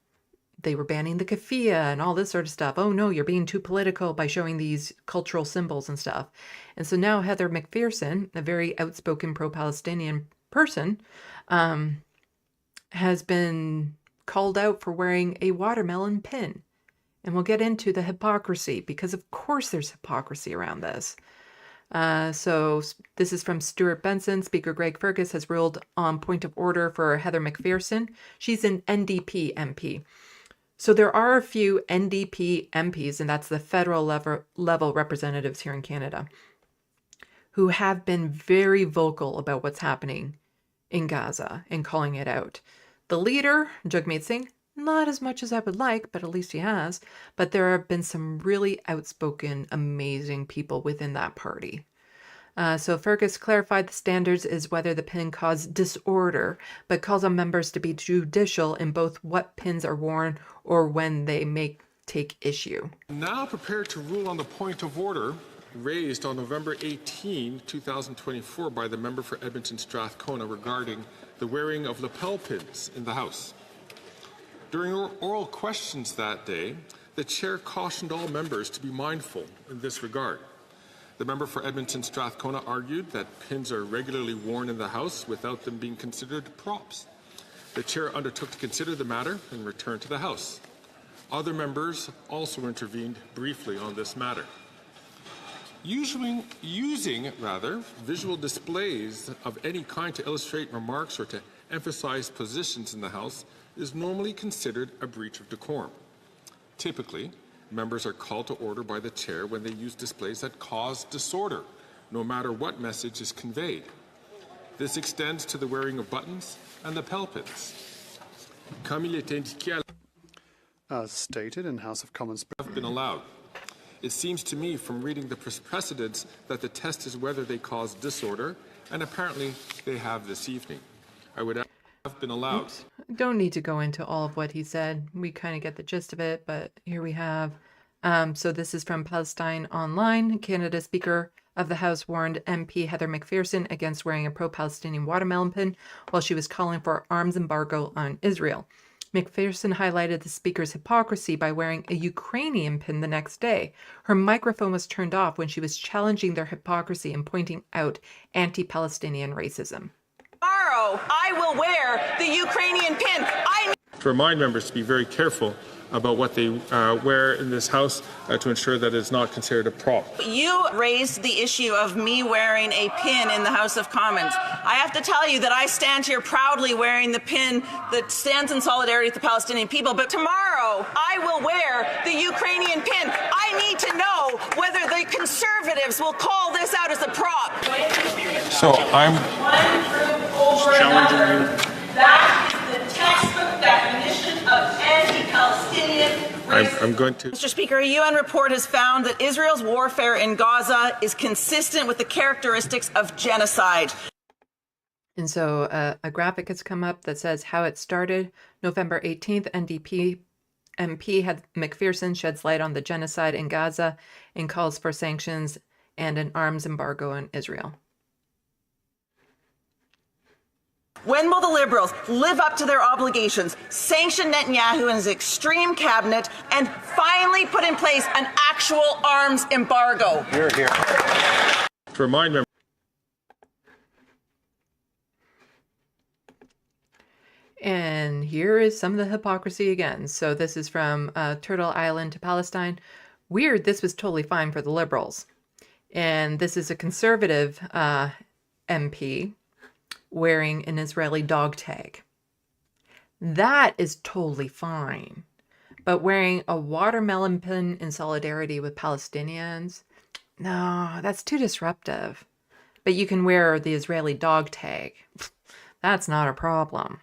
they were banning the keffiyeh and all this sort of stuff. Oh no, you're being too political by showing these cultural symbols and stuff. And so now Heather McPherson, a very outspoken pro-Palestinian person, has been called out for wearing a watermelon pin. And we'll get into the hypocrisy, because of course there's hypocrisy around this. This is from Stuart Benson. Speaker Greg Fergus has ruled on point of order for Heather McPherson. She's an NDP MP. So there are a few NDP MPs, and that's the federal level representatives here in Canada, who have been very vocal about what's happening in Gaza and calling it out. The leader, Jagmeet Singh, not as much as I would like, but at least he has. But there have been some really outspoken, amazing people within that party. So Fergus clarified the standards is whether the pin caused disorder, but calls on members to be judicial in both what pins are worn or when they may take issue. Now prepared to rule on the point of order raised on November 18, 2024 by the member for Edmonton Strathcona regarding the wearing of lapel pins in the House. During oral questions that day, the chair cautioned all members to be mindful in this regard. The member for Edmonton Strathcona argued that pins are regularly worn in the House without them being considered props. The chair undertook to consider the matter and returned to the House. Other members also intervened briefly on this matter. Using visual displays of any kind to illustrate remarks or to emphasize positions in the House is normally considered a breach of decorum. Typically, members are called to order by the chair when they use displays that cause disorder, no matter what message is conveyed. This extends to the wearing of buttons and lapel pins. Comme il est indiqué, as stated in House of Commons, have been allowed. It seems to me from reading the precedents that the test is whether they cause disorder, and apparently they have this evening. I would have been allowed. Oops. Don't need to go into all of what he said. We kind of get the gist of it, but here we have. So this is from Palestine Online. Canada Speaker of the House warned MP Heather McPherson against wearing a pro-Palestinian watermelon pin while she was calling for arms embargo on Israel. McPherson highlighted the speaker's hypocrisy by wearing a Ukrainian pin the next day. Her microphone was turned off when she was challenging their hypocrisy and pointing out anti-Palestinian racism. Tomorrow, I will wear the Ukrainian pin. To remind members to be very careful about what they wear in this House to ensure that it's not considered a prop. You raised the issue of me wearing a pin in the House of Commons. I have to tell you that I stand here proudly wearing the pin that stands in solidarity with the Palestinian people. But tomorrow, I will wear the Ukrainian pin. I need to know whether the Conservatives will call this out as a prop. So I'm challenging you. That is the textbook definition of anti-Palestinian racism. I'm going to. Mr. Speaker, a UN report has found that Israel's warfare in Gaza is consistent with the characteristics of genocide. And so a graphic has come up that says how it started. November 18th, NDP MP had McPherson sheds light on the genocide in Gaza and calls for sanctions and an arms embargo on Israel. When will the Liberals live up to their obligations, sanction Netanyahu and his extreme cabinet, and finally put in place an actual arms embargo? Here. To remind members. And here is some of the hypocrisy again. So this is from Turtle Island to Palestine. Weird, this was totally fine for the Liberals. And this is a conservative MP wearing an Israeli dog tag. That is totally fine. But wearing a watermelon pin in solidarity with Palestinians, no, that's too disruptive. But you can wear the Israeli dog tag. That's not a problem.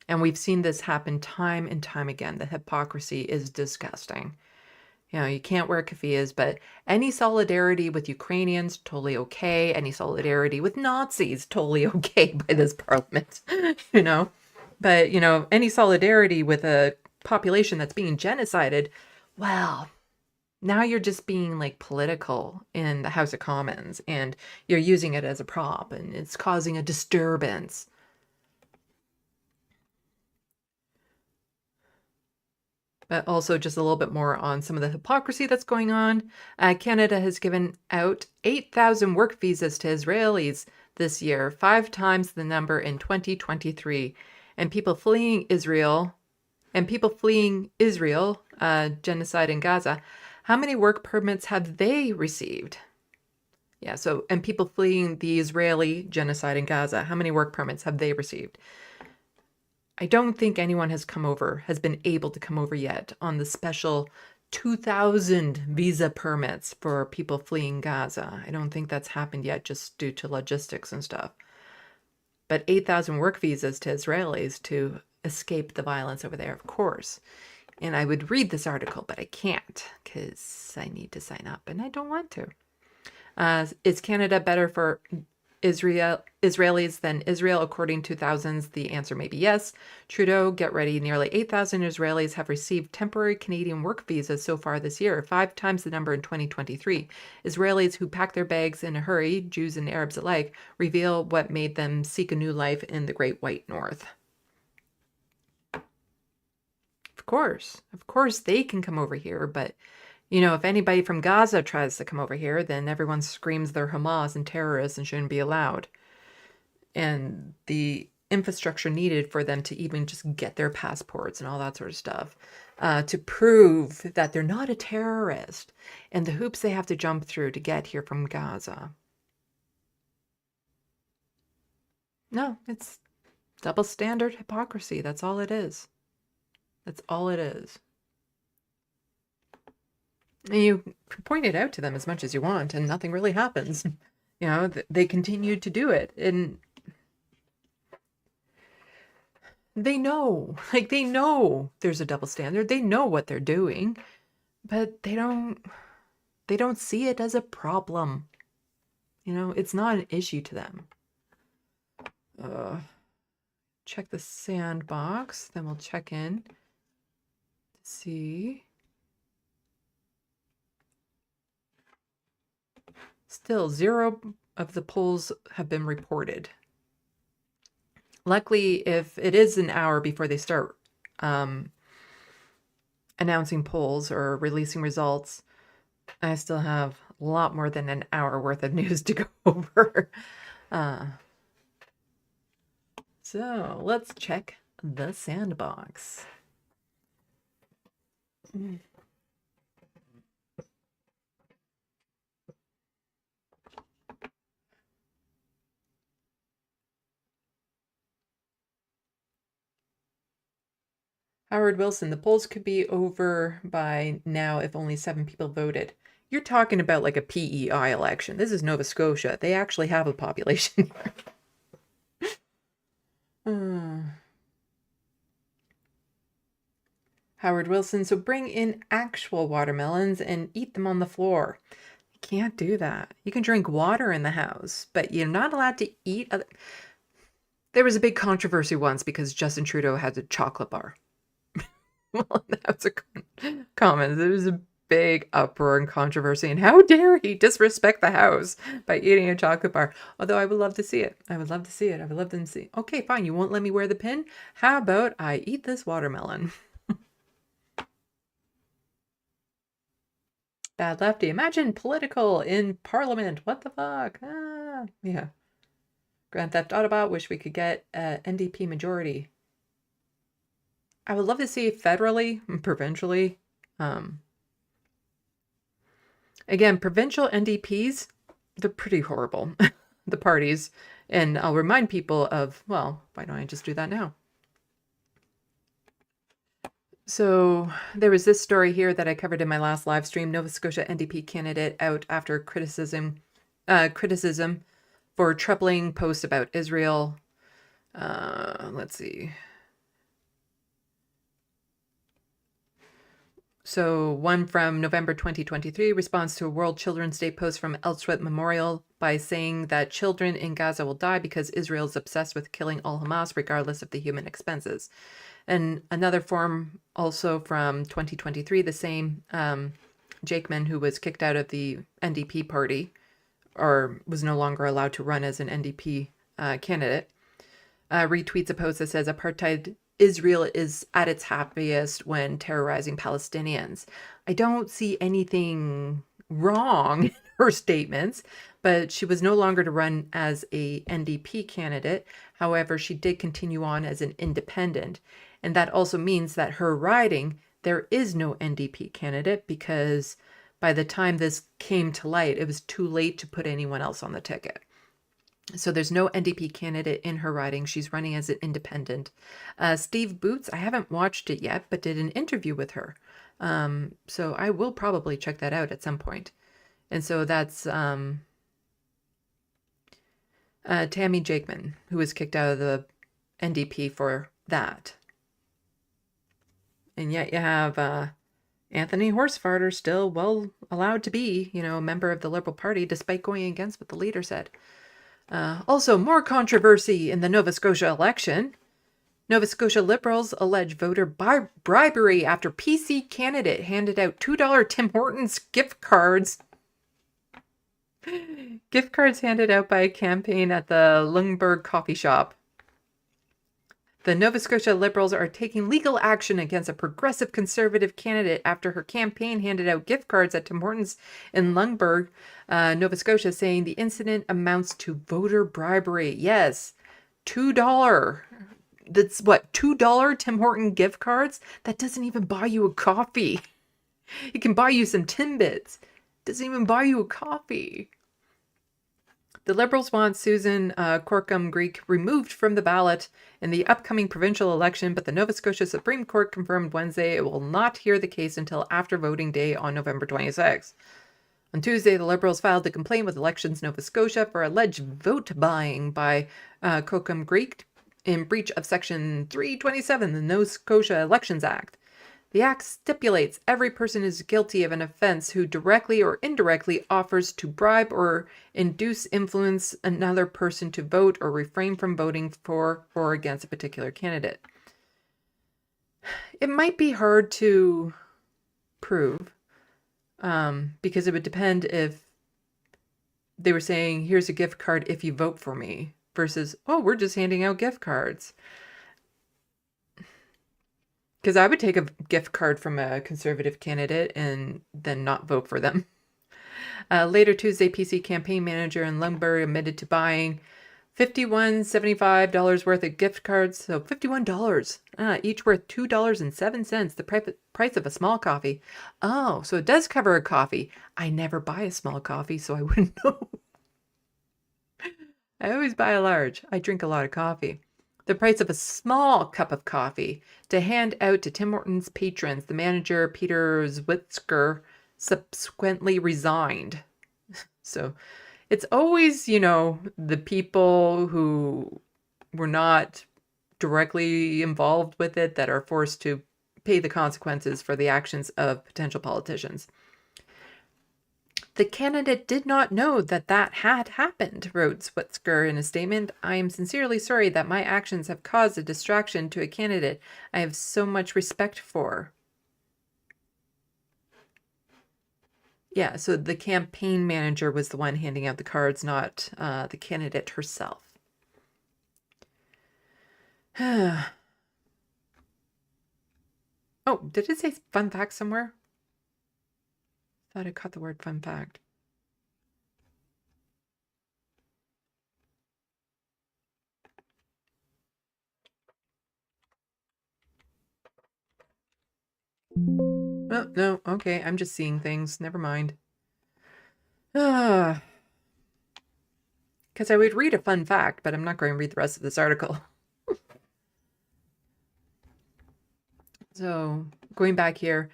And we've seen this happen time and time again. The hypocrisy is disgusting. You know, you can't wear keffiyehs, but any solidarity with Ukrainians, totally okay. Any solidarity with Nazis, totally okay by this parliament, you know. But, you know, any solidarity with a population that's being genocided, well, now you're just being like political in the House of Commons and you're using it as a prop and it's causing a disturbance. But also just a little bit more on some of the hypocrisy that's going on. Canada has given out 8,000 work visas to Israelis this year, 5 times the number in 2023. And people fleeing Israel, genocide in Gaza, how many work permits have they received? Yeah, so, and people fleeing the Israeli genocide in Gaza, how many work permits have they received? I don't think anyone has been able to come over yet on the special 2,000 visa permits for people fleeing Gaza. I don't think that's happened yet just due to logistics and stuff. But 8,000 work visas to Israelis to escape the violence over there, of course. And I would read this article, but I can't because I need to sign up and I don't want to. Is Canada better for Israelis than Israel? According to thousands, the answer may be yes. Trudeau, get ready. Nearly 8,000 Israelis have received temporary Canadian work visas so far this year, 5 times the number in 2023. Israelis who packed their bags in a hurry, Jews and Arabs alike, reveal what made them seek a new life in the Great White North. Of course they can come over here, but if anybody from Gaza tries to come over here, then everyone screams they're Hamas and terrorists and shouldn't be allowed. And the infrastructure needed for them to even just get their passports and all that sort of stuff to prove that they're not a terrorist, and the hoops they have to jump through to get here from Gaza. No, it's double standard hypocrisy. That's all it is. That's all it is. And you point it out to them as much as you want, and nothing really happens. They continue to do it, and they know there's a double standard. They know what they're doing, but they don't see it as a problem. It's not an issue to them. Check the sandbox, then we'll check in to see. Still, 0 of the polls have been reported. Luckily, if it is an hour before they start announcing polls or releasing results, I still have a lot more than an hour worth of news to go over. So let's check the sandbox. Howard Wilson, the polls could be over by now if only 7 people voted. You're talking about like a PEI election. This is Nova Scotia. They actually have a population here. Howard Wilson, so bring in actual watermelons and eat them on the floor. You can't do that. You can drink water in the house, but you're not allowed to eat. There was a big controversy once because Justin Trudeau had a chocolate bar. Well, that was a comment. There was a big uproar and controversy, and how dare he disrespect the house by eating a chocolate bar. Although I would love to see it. I would love to see it. I would love them to see. Okay, fine. You won't let me wear the pin? How about I eat this watermelon? Bad lefty. Imagine political in parliament. What the fuck? Yeah. Grand Theft Autobot. Wish we could get NDP majority. I would love to see federally, provincially. Again, provincial NDPs, they're pretty horrible, the parties. And I'll remind people of, well, why don't I just do that now? So there was this story here that I covered in my last live stream. Nova Scotia NDP candidate out after criticism for troubling posts about Israel. Let's see. So one from November 2023, responds to a World Children's Day post from Auschwitz Memorial by saying that children in Gaza will die because Israel is obsessed with killing all Hamas, regardless of the human expenses. And another form also from 2023, the same Jakeman, who was kicked out of the NDP party or was no longer allowed to run as an NDP candidate, retweets a post that says apartheid Israel is at its happiest when terrorizing Palestinians. I don't see anything wrong in her statements, but she was no longer to run as a NDP candidate. However, she did continue on as an independent. And that also means that her riding, there is no NDP candidate because by the time this came to light, it was too late to put anyone else on the ticket. So there's no NDP candidate in her riding. She's running as an independent. Steve Boots, I haven't watched it yet, but did an interview with her. So I will probably check that out at some point. And so that's Tammy Jakeman, who was kicked out of the NDP for that. And yet you have Anthony Horsefarter still well allowed to be, a member of the Liberal Party, despite going against what the leader said. Also, more controversy in the Nova Scotia election. Nova Scotia Liberals allege voter bribery after PC candidate handed out $2 Tim Hortons gift cards. Gift cards handed out by a campaign at the Lundberg coffee shop. The Nova Scotia Liberals are taking legal action against a progressive conservative candidate after her campaign handed out gift cards at Tim Hortons in Lundberg, Nova Scotia, saying the incident amounts to voter bribery. Yes, $2. That's what, $2 Tim Horton gift cards? That doesn't even buy you a coffee. It can buy you some Timbits. It doesn't even buy you a coffee. The Liberals want Susan Corkum-Greek removed from the ballot in the upcoming provincial election, but the Nova Scotia Supreme Court confirmed Wednesday it will not hear the case until after voting day on November 26. On Tuesday, the Liberals filed a complaint with Elections Nova Scotia for alleged vote buying by Corkum-Greek in breach of Section 327 of the Nova Scotia Elections Act. The Act stipulates every person is guilty of an offense who directly or indirectly offers to bribe or induce influence another person to vote or refrain from voting for or against a particular candidate. It might be hard to prove because it would depend if they were saying, here's a gift card if you vote for me, versus, oh, we're just handing out gift cards. Because I would take a gift card from a conservative candidate and then not vote for them. Later Tuesday, PC campaign manager in Lundberg admitted to buying $51.75 worth of gift cards. So $51, each worth $2.07, the price of a small coffee. Oh, so it does cover a coffee. I never buy a small coffee, so I wouldn't know. I always buy a large. I drink a lot of coffee. The price of a small cup of coffee to hand out to Tim Hortons patrons. The manager, Peter Zwitzker, subsequently resigned. So it's always, the people who were not directly involved with it that are forced to pay the consequences for the actions of potential politicians. The candidate did not know that had happened, wrote Zwitzker in a statement. I am sincerely sorry that my actions have caused a distraction to a candidate I have so much respect for. Yeah, so the campaign manager was the one handing out the cards, not the candidate herself. Oh, did it say fun fact somewhere? I thought I caught the word fun fact. Oh, no, okay, I'm just seeing things. Never mind. Because I would read a fun fact, but I'm not going to read the rest of this article. So, going back here.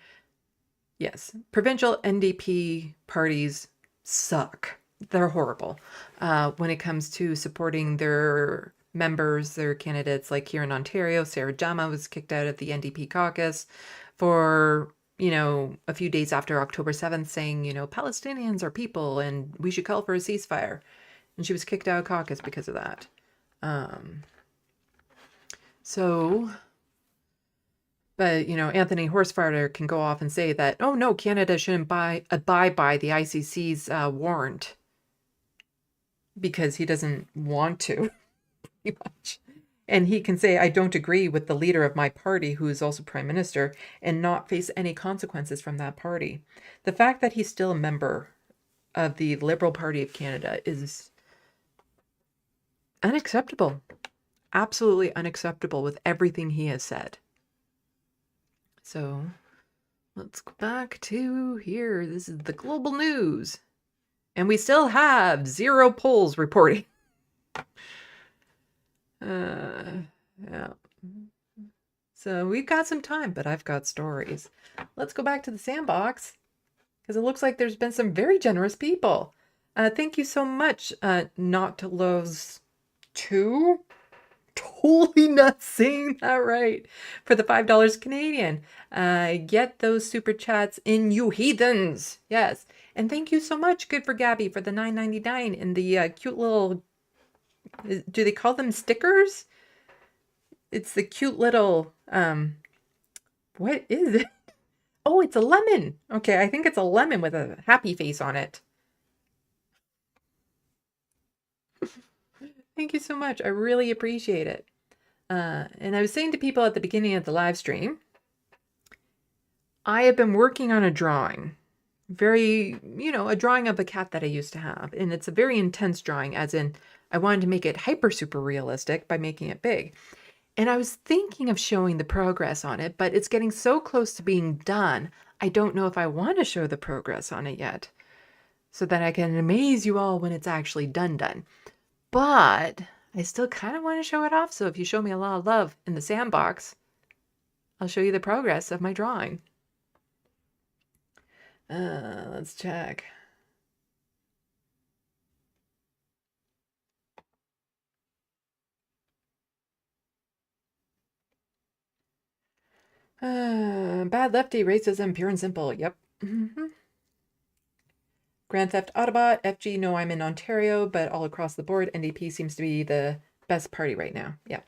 Yes, provincial NDP parties suck. They're horrible when it comes to supporting their members, their candidates. Like here in Ontario, Sarah Jama was kicked out of the NDP caucus for, a few days after October 7th saying, Palestinians are people and we should call for a ceasefire. And she was kicked out of caucus because of that. But, Anthony Horsefarter can go off and say that, oh, no, Canada shouldn't abide by the ICC's warrant because he doesn't want to, pretty much. And he can say, I don't agree with the leader of my party, who is also prime minister, and not face any consequences from that party. The fact that he's still a member of the Liberal Party of Canada is unacceptable. Absolutely unacceptable with everything he has said. So Let's go back to here. This is the global news. And we still have 0 polls reporting. Yeah. So we've got some time, but I've got stories. Let's go back to the sandbox because it looks like there's been some very generous people. Thank you so much, Not to Loves 2. Totally not saying that right. For the $5 Canadian. Get those super chats in, you heathens. Yes. And thank you so much, Good for Gabby, for the $9.99 and the cute little, do they call them stickers? It's the cute little, what is it? Oh, it's a lemon. Okay, I think it's a lemon with a happy face on it. Thank you so much. I really appreciate it. And I was saying to people at the beginning of the live stream, I have been working on a drawing. A drawing of a cat that I used to have. And it's a very intense drawing, as in I wanted to make it hyper super realistic by making it big. And I was thinking of showing the progress on it, but it's getting so close to being done. I don't know if I want to show the progress on it yet, so that I can amaze you all when it's actually done. But I still kind of want to show it off. So if you show me a lot of love in the sandbox, I'll show you the progress of my drawing. Let's check. Bad lefty racism, pure and simple. Yep. Grand Theft Autobot, FG, no, I'm in Ontario, but all across the board, NDP seems to be the best party right now. Yeah.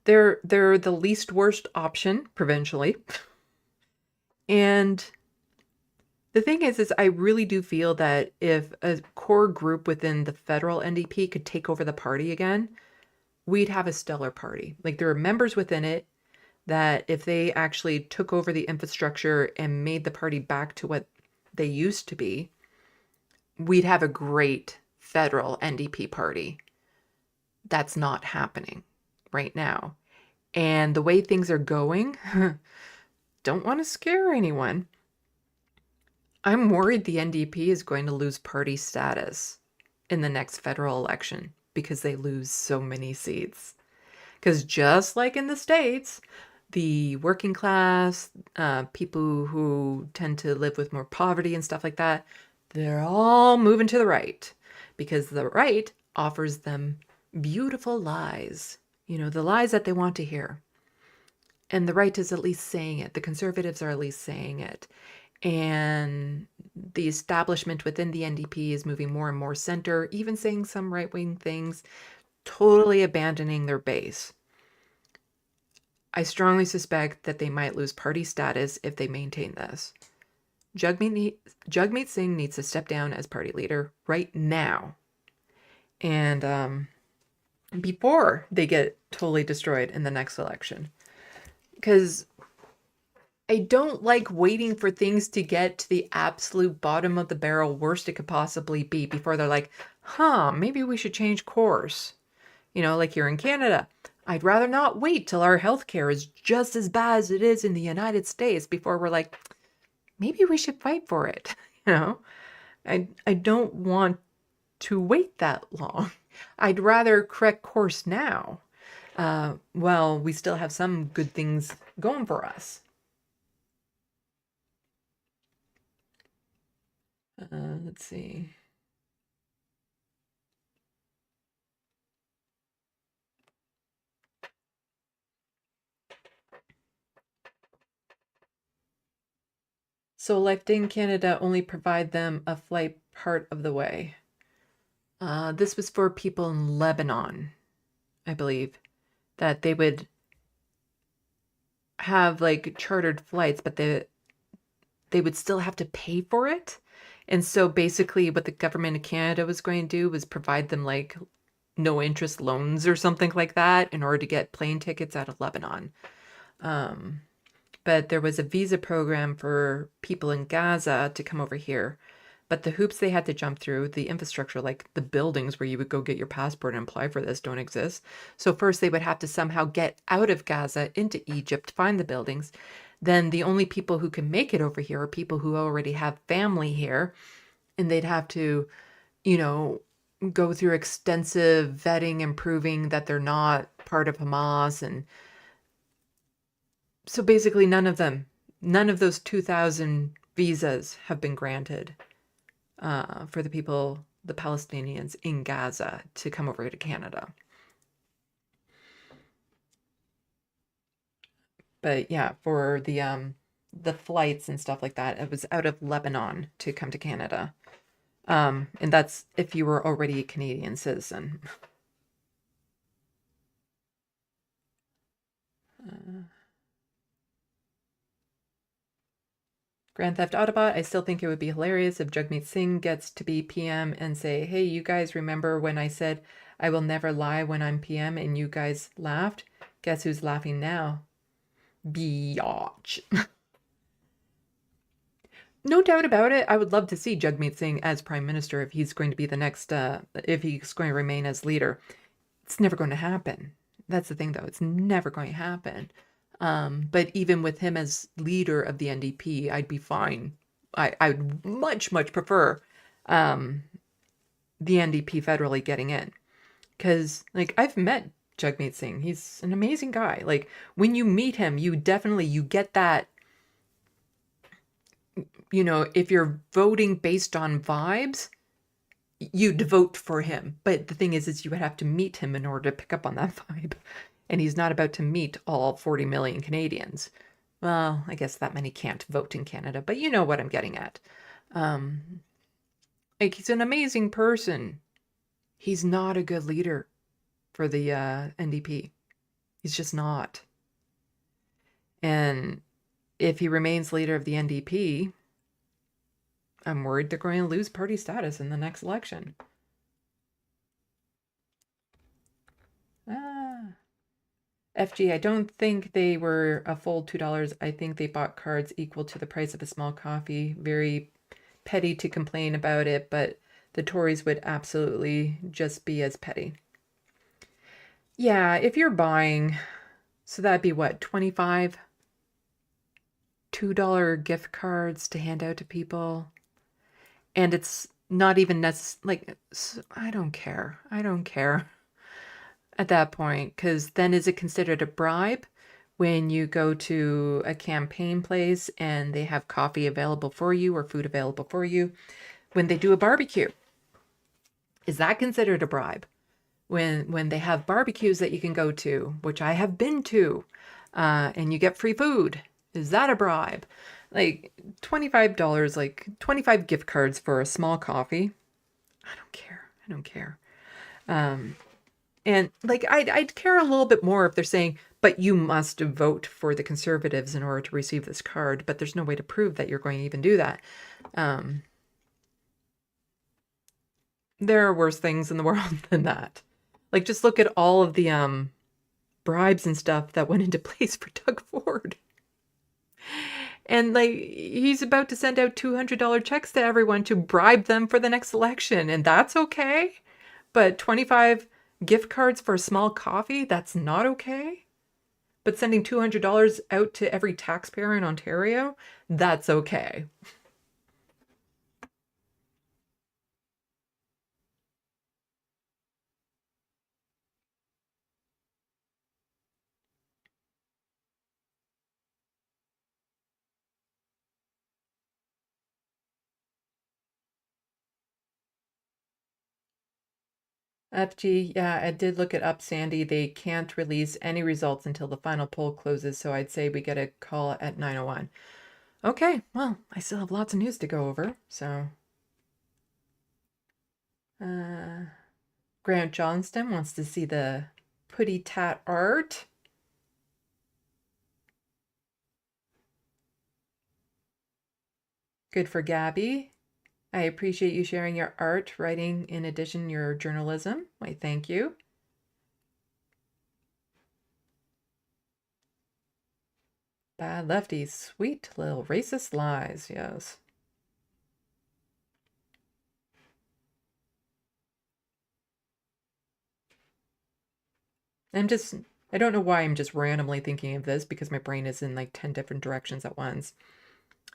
They're the least worst option provincially. And the thing is I really do feel that if a core group within the federal NDP could take over the party again, we'd have a stellar party. Like, there are members within it that if they actually took over the infrastructure and made the party back to what they used to be, we'd have a great federal NDP party. That's not happening right now. And the way things are going, don't want to scare anyone. I'm worried the NDP is going to lose party status in the next federal election because they lose so many seats. Because just like in the States, the working class, people who tend to live with more poverty and stuff like that, they're all moving to the right because the right offers them beautiful lies, the lies that they want to hear. And the right is at least saying it. The conservatives are at least saying it. And the establishment within the NDP is moving more and more center, even saying some right-wing things, totally abandoning their base. I strongly suspect that they might lose party status if they maintain this. Jagmeet Singh needs to step down as party leader right now. And before they get totally destroyed in the next election. Because I don't like waiting for things to get to the absolute bottom of the barrel, worst it could possibly be, before they're like, maybe we should change course. Like here in Canada. I'd rather not wait till our healthcare is just as bad as it is in the United States before we're like, maybe we should fight for it. I don't want to wait that long. I'd rather correct course now. Well, we still have some good things going for us. Let's see. So Lifting Canada only provide them a flight part of the way. This was for people in Lebanon, I believe, that they would have like chartered flights, but they would still have to pay for it. And so basically what the government of Canada was going to do was provide them like no interest loans or something like that in order to get plane tickets out of Lebanon. But there was a visa program for people in Gaza to come over here. But the hoops they had to jump through, the infrastructure, like the buildings where you would go get your passport and apply for this, don't exist. So first they would have to somehow get out of Gaza into Egypt, find the buildings. then the only people who can make it over here are people who already have family here, and they'd have to, you know, go through extensive vetting and proving that they're not part of Hamas. And so basically none of those 2,000 visas have been granted for the people, the Palestinians in Gaza, to come over to Canada. But yeah, for the flights and stuff like that, it was out of Lebanon to come to Canada. And that's if you were already a Canadian citizen. Grand Theft Autobot, I still think it would be hilarious if Jagmeet Singh gets to be PM and say, hey, you guys remember when I said I will never lie when I'm PM and you guys laughed? Guess who's laughing now? Biatch. No doubt about it. I would love to see Jagmeet Singh as Prime Minister if he's going to be the next, if he's going to remain as leader. It's never going to happen. That's the thing, though. It's never going to happen. But even with him as leader of the NDP, I'd be fine. I would much, much prefer the NDP federally getting in. Because, like, I've met Jagmeet Singh. He's an amazing guy. Like, when you meet him, you get that, you know, if you're voting based on vibes, you'd vote for him. But the thing is you would have to meet him in order to pick up on that vibe. And he's not about to meet all 40 million Canadians. Well, I guess that many can't vote in Canada, but you know what I'm getting at. Like, he's an amazing person. He's not a good leader for the NDP. He's just not. And if he remains leader of the NDP, I'm worried they're going to lose party status in the next election. FG, I don't think they were a full $2. I think they bought cards equal to the price of a small coffee. Very petty to complain about it, but the Tories would absolutely just be as petty. Yeah, if you're buying, so that'd be what, 25 $2 gift cards to hand out to people. And it's not even necessary. Like, I don't care. I don't care at that point, because then is it considered a bribe when you go to a campaign place and they have coffee available for you or food available for you? When they do a barbecue, is that considered a bribe? When they have barbecues that you can go to, which I have been to, and you get free food, is that a bribe? Like $25, like 25 gift cards for a small coffee. I don't care. I don't care. And like, I'd care a little bit more if they're saying, but you must vote for the Conservatives in order to receive this card, but there's no way to prove that you're going to even do that. There are worse things in the world than that. Like, just look at all of the bribes and stuff that went into place for Doug Ford. And like, he's about to send out $200 checks to everyone to bribe them for the next election, and that's okay. But 25 gift cards for a small coffee, that's not okay. But sending $200 out to every taxpayer in Ontario, that's okay. FG, yeah, I did look it up, Sandy. They can't release any results until the final poll closes, so I'd say we get a call at 9:01. Okay, well, I still have lots of news to go over, so. Grant Johnston wants to see the putty tat art. Good for Gabby. I appreciate you sharing your art, writing, in addition your journalism. Why, thank you. Bad lefties, sweet little racist lies, yes. I'm just I don't know why I'm just randomly thinking of this because my brain is in like 10 different directions at once.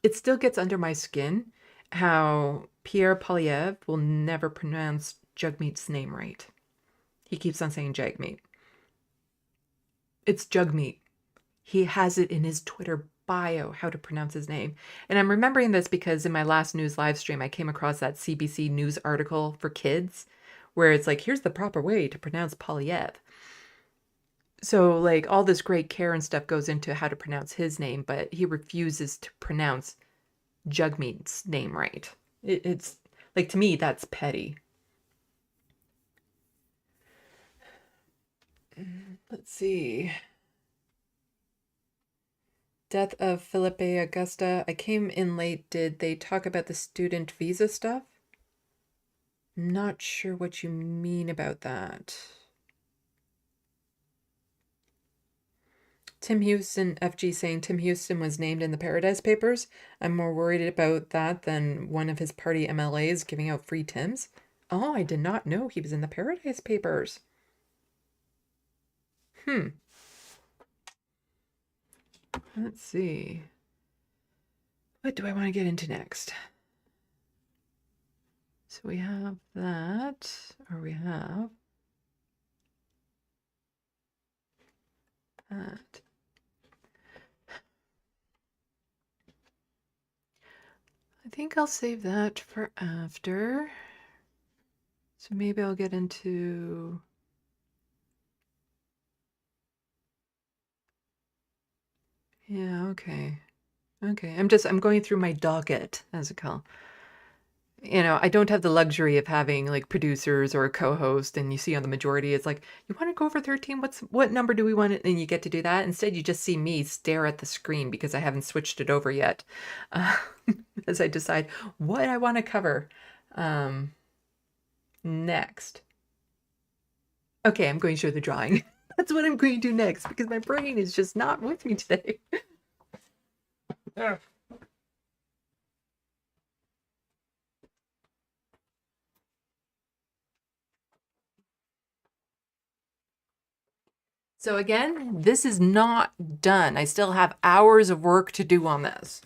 It still gets under my skin how Pierre Polyev will never pronounce Jugmeat's name right. He keeps on saying Jagmeat. It's Jugmeat. He has it in his Twitter bio how to pronounce his name. And I'm remembering this because in my last news live stream, I came across that CBC News article for kids where it's like, here's the proper way to pronounce Polyev. So like all this great care and stuff goes into how to pronounce his name, but he refuses to pronounce Jugmeat's name right. It's like, to me, that's petty. Let's see. Death of Felipe Augusta. I came in late. Did they talk about the student visa stuff? Not sure what you mean about that. Tim Houston, FG saying Tim Houston was named in the Paradise Papers. I'm more worried about that than one of his party MLAs giving out free Tims. Oh, I did not know he was in the Paradise Papers. Let's see. What do I want to get into next? So we have that, or we have that. I think I'll save that for after. So maybe I'll get into... Yeah, okay. Okay, I'm going through my docket, as it call. You know, I don't have the luxury of having like producers or a co-host, and you see on the majority, it's like, you want to go over 13? What number do we want? And you get to do that. Instead, you just see me stare at the screen because I haven't switched it over yet, as I decide what I want to cover next. Okay, I'm going to show the drawing. That's what I'm going to do next because my brain is just not with me today. So again, this is not done. I still have hours of work to do on this.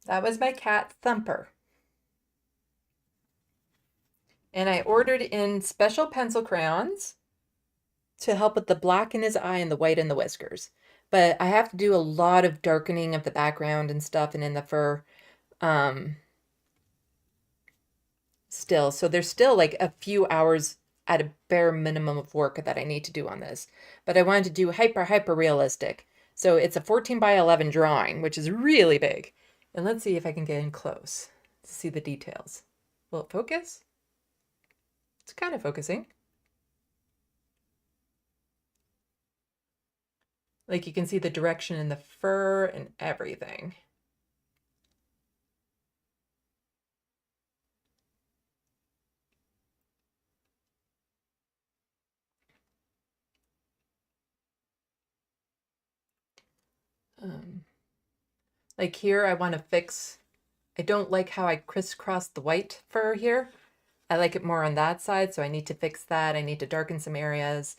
That was my cat Thumper. And I ordered in special pencil crayons to help with the black in his eye and the white in the whiskers. But I have to do a lot of darkening of the background and stuff and in the fur still. So there's still like a few hours at a bare minimum of work that I need to do on this. But I wanted to do hyper realistic. So it's a 14 by 11 drawing, which is really big. And let's see if I can get in close to see the details. Will it focus? It's kind of focusing. Like you can see the direction in the fur and everything. Like here, I want to fix, I don't like how I crisscrossed the white fur here. I like it more on that side, so I need to fix that. I need to darken some areas.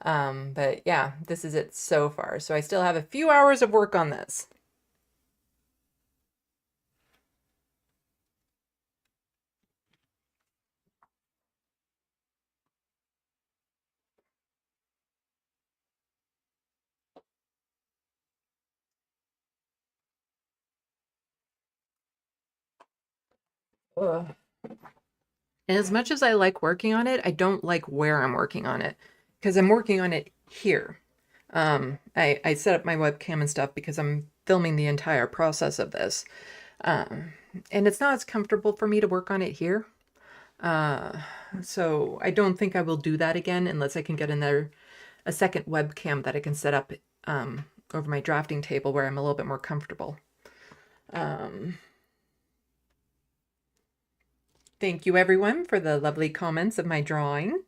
But yeah, this is it so far. So I still have a few hours of work on this. Ugh. And as much as I like working on it, I don't like where I'm working on it because I'm working on it here. I set up my webcam and stuff because I'm filming the entire process of this. And it's not as comfortable for me to work on it here. So I don't think I will do that again unless I can get a second webcam that I can set up over my drafting table where I'm a little bit more comfortable. Thank you everyone for the lovely comments of my drawing.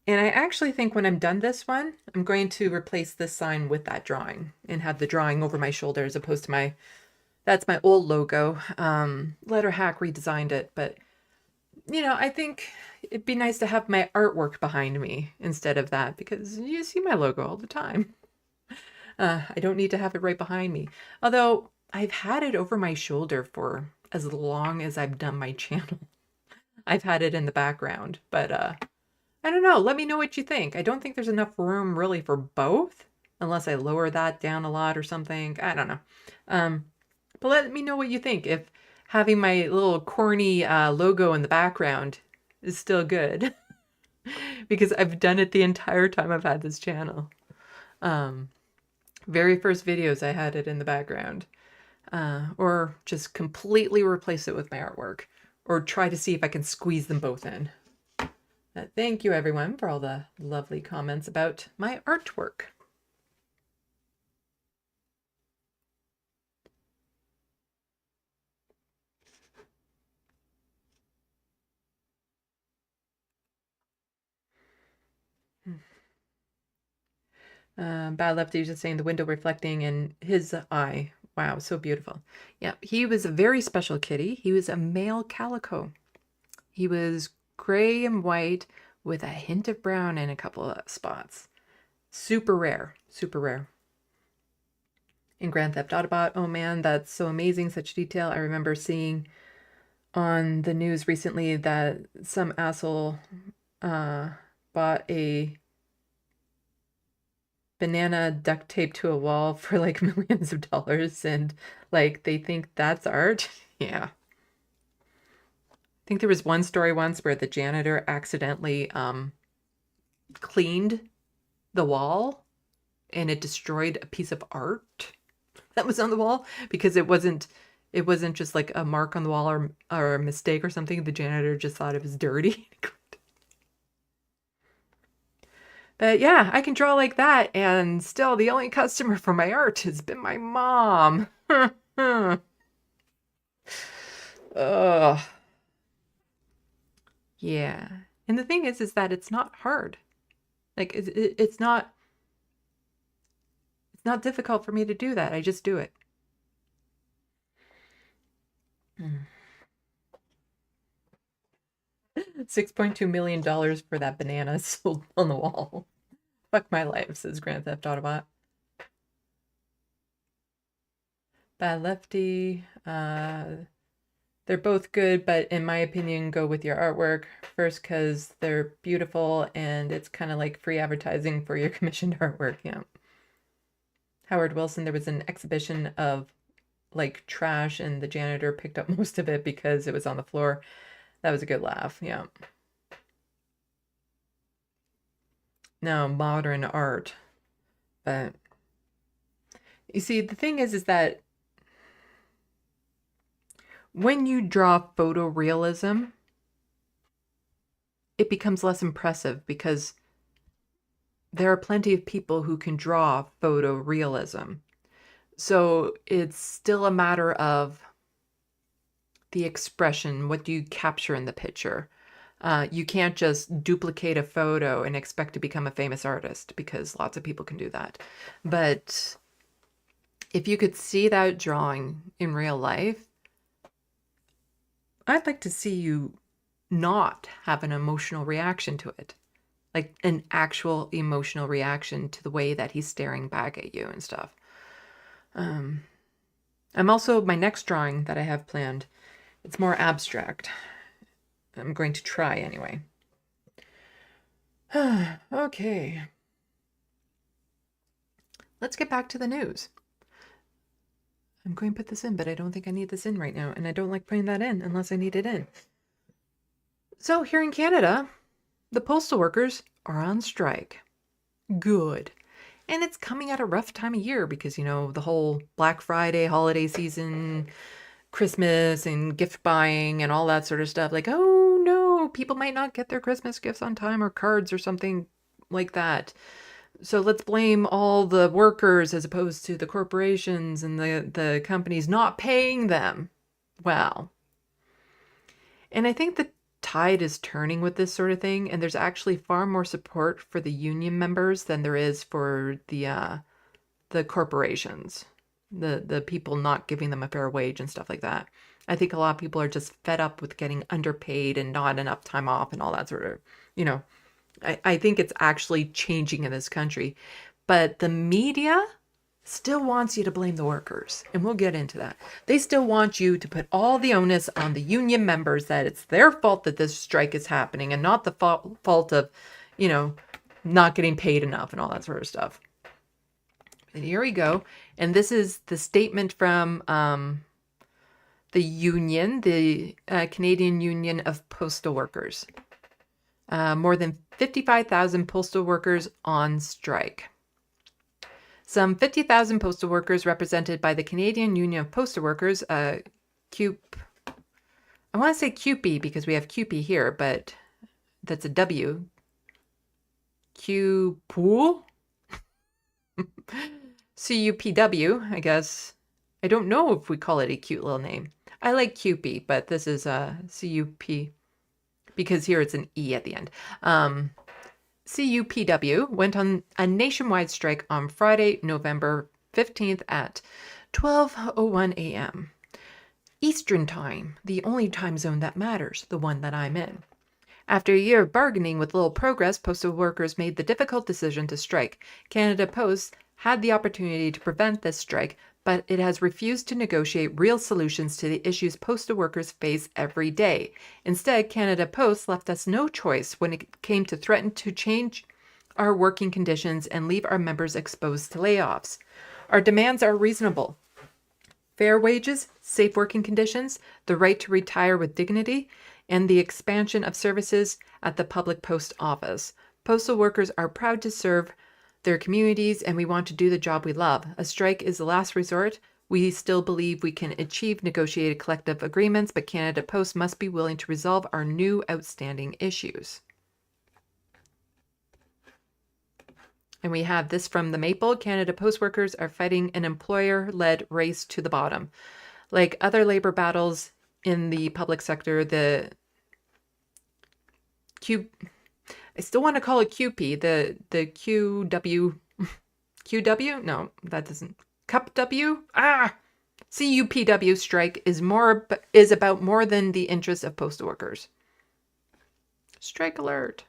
And I actually think when I'm done this one, I'm going to replace this sign with that drawing and have the drawing over my shoulder as opposed to that's my old logo. Letter Hack redesigned it, but I think it'd be nice to have my artwork behind me instead of that because you see my logo all the time. I don't need to have it right behind me. Although I've had it over my shoulder for as long as I've done my channel. I've had it in the background, but I don't know. Let me know what you think. I don't think there's enough room really for both unless I lower that down a lot or something. I don't know. But let me know what you think. If having my little corny logo in the background is still good. Because I've done it the entire time I've had this channel. Very first videos I had it in the background. Or just completely replace it with my artwork. Or try to see if I can squeeze them both in. Thank you everyone for all the lovely comments about my artwork. Bad Lefty was just saying the window reflecting in his eye. Wow, so beautiful. Yeah, he was a very special kitty. He was a male calico. He was gray and white with a hint of brown in a couple of spots. Super rare, super rare. In Grand Theft Autobot, oh man, that's so amazing, such detail. I remember seeing on the news recently that some asshole bought a banana duct taped to a wall for like millions of dollars and like they think that's art. Yeah. I think there was one story once where the janitor accidentally cleaned the wall and it destroyed a piece of art that was on the wall because it wasn't just like a mark on the wall or a mistake or something. The janitor just thought it was dirty. But yeah, I can draw like that, and still the only customer for my art has been my mom. Ugh. Yeah. And the thing is that it's not hard. Like, it's not difficult for me to do that. I just do it. $6.2 million for that banana sold on the wall. Fuck my life, says Grand Theft Autobot. Bad Lefty. They're both good, but in my opinion, go with your artwork first because they're beautiful and it's kind of like free advertising for your commissioned artwork. Yeah. Howard Wilson, there was an exhibition of like trash and the janitor picked up most of it because it was on the floor. That was a good laugh. Yeah. No, modern art. But you see, the thing is that when you draw photorealism, it becomes less impressive because there are plenty of people who can draw photorealism. So it's still a matter of the expression. What do you capture in the picture? You can't just duplicate a photo and expect to become a famous artist because lots of people can do that. But if you could see that drawing in real life, I'd like to see you not have an emotional reaction to it. Like an actual emotional reaction to the way that he's staring back at you and stuff. I'm also, my next drawing that I have planned, it's more abstract. I'm going to try anyway. Okay. Let's get back to the news. I'm going to put this in, but I don't think I need this in right now. And I don't like putting that in unless I need it in. So here in Canada, the postal workers are on strike. Good. And it's coming at a rough time of year because, you know, the whole Black Friday holiday season, Christmas and gift buying and all that sort of stuff. Like, oh no, people might not get their Christmas gifts on time or cards or something like that. So let's blame all the workers as opposed to the corporations and the companies not paying them well. And I think the tide is turning with this sort of thing, and there's actually far more support for the union members than there is for the corporations, the people not giving them a fair wage and stuff like that. I think a lot of people are just fed up with getting underpaid and not enough time off and all that sort of, you know, I think it's actually changing in this country. But the media still wants you to blame the workers, and we'll get into that. They still want you to put all the onus on the union members, that it's their fault that this strike is happening and not the fault of, you know, not getting paid enough and all that sort of stuff. And here we go. And this is the statement from the union, the Canadian Union of Postal Workers. More than 55,000 postal workers on strike. Some 50,000 postal workers represented by the Canadian Union of Postal Workers, I want to say CUPE because we have CUPE here, but that's a W. CUPW, I guess. I don't know if we call it a cute little name. I like CUPE, but this is CUP because here it's an E at the end. CUPW went on a nationwide strike on Friday, November 15th at 12:01 a.m. Eastern Time, the only time zone that matters, the one that I'm in. After a year of bargaining with little progress, postal workers made the difficult decision to strike. Canada Post had the opportunity to prevent this strike, but it has refused to negotiate real solutions to the issues postal workers face every day. Instead, Canada Post left us no choice when it came to threaten to change our working conditions and leave our members exposed to layoffs. Our demands are reasonable. Fair wages, safe working conditions, the right to retire with dignity, and the expansion of services at the public post office. Postal workers are proud to serve their communities, and we want to do the job we love. A strike is the last resort. We still believe we can achieve negotiated collective agreements, but Canada Post must be willing to resolve our new outstanding issues. And we have this from the Maple. Canada Post workers are fighting an employer-led race to the bottom. Like other labor battles in the public sector, I still want to call it QP, the QW, no, that doesn't, CUPW strike is about more than the interests of postal workers. Strike alert.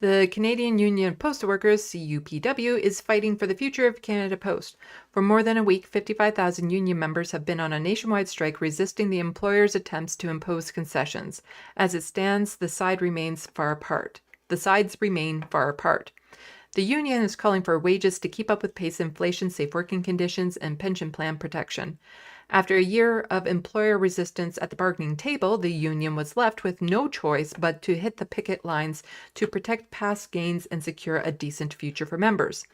The Canadian Union of Postal Workers, CUPW, is fighting for the future of Canada Post. For more than a week, 55,000 union members have been on a nationwide strike resisting the employer's attempts to impose concessions. As it stands, the sides remain far apart. The union is calling for wages to keep up with pace inflation, safe working conditions, and pension plan protection. After a year of employer resistance at the bargaining table, the union was left with no choice but to hit the picket lines to protect past gains and secure a decent future for members.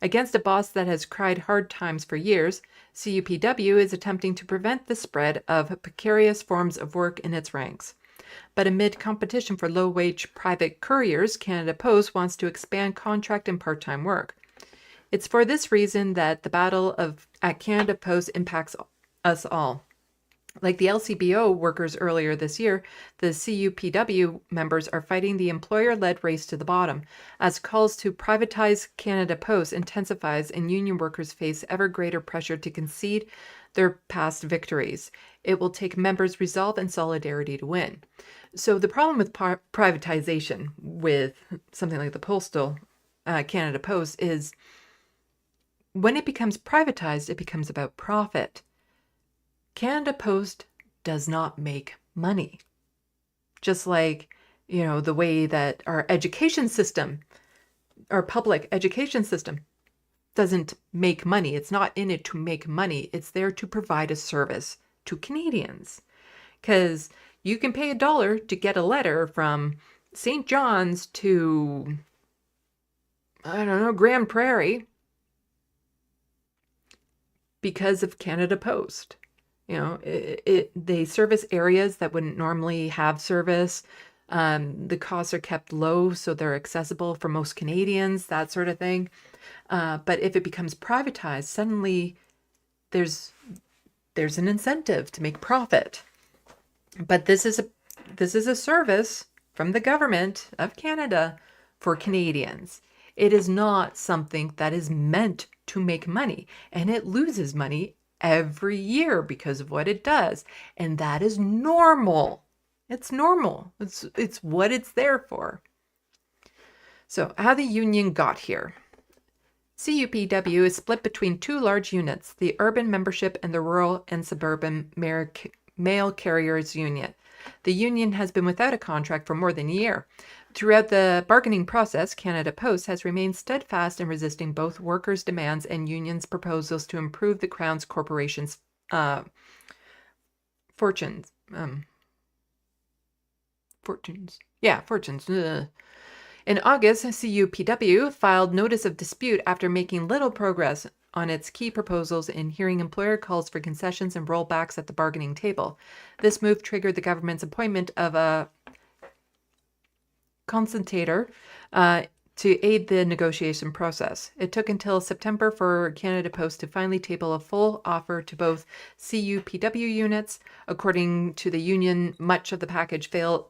Against a boss that has cried hard times for years, CUPW is attempting to prevent the spread of precarious forms of work in its ranks. But amid competition for low-wage private couriers, Canada Post wants to expand contract and part-time work. It's for this reason that the battle at Canada Post impacts us all. Like the LCBO workers earlier this year, the CUPW members are fighting the employer-led race to the bottom. As calls to privatize Canada Post intensifies and union workers face ever greater pressure to concede their past victories. It will take members' resolve and solidarity to win. So the problem with privatization with something like the Postal Canada Post is when it becomes privatized, it becomes about profit. Canada Post does not make money. Just like, the way that our education system, our public education system, doesn't make money. It's not in it to make money. It's there to provide a service to Canadians. Because you can pay $1 to get a letter from St. John's to, Grand Prairie because of Canada Post. They service areas that wouldn't normally have service. The costs are kept low, so they're accessible for most Canadians, that sort of thing. But if it becomes privatized, suddenly there's there's an incentive to make profit. But this is a service from the government of Canada for Canadians. It is not something that is meant to make money, and it loses money every year because of what it does, and that is normal. It's normal. It's what it's there for. So, how the union got here. CUPW is split between two large units, the urban membership and the rural and suburban mail carriers union. The union has been without a contract for more than a year. Throughout the bargaining process, Canada Post has remained steadfast in resisting both workers' demands and unions' proposals to improve the Crown's corporation's fortunes. Fortunes. In August, CUPW filed notice of dispute after making little progress on its key proposals in hearing employer calls for concessions and rollbacks at the bargaining table. This move triggered the government's appointment of a consultator to aid the negotiation process. It took until September for Canada Post to finally table a full offer to both CUPW units. According to the union, much of the package failed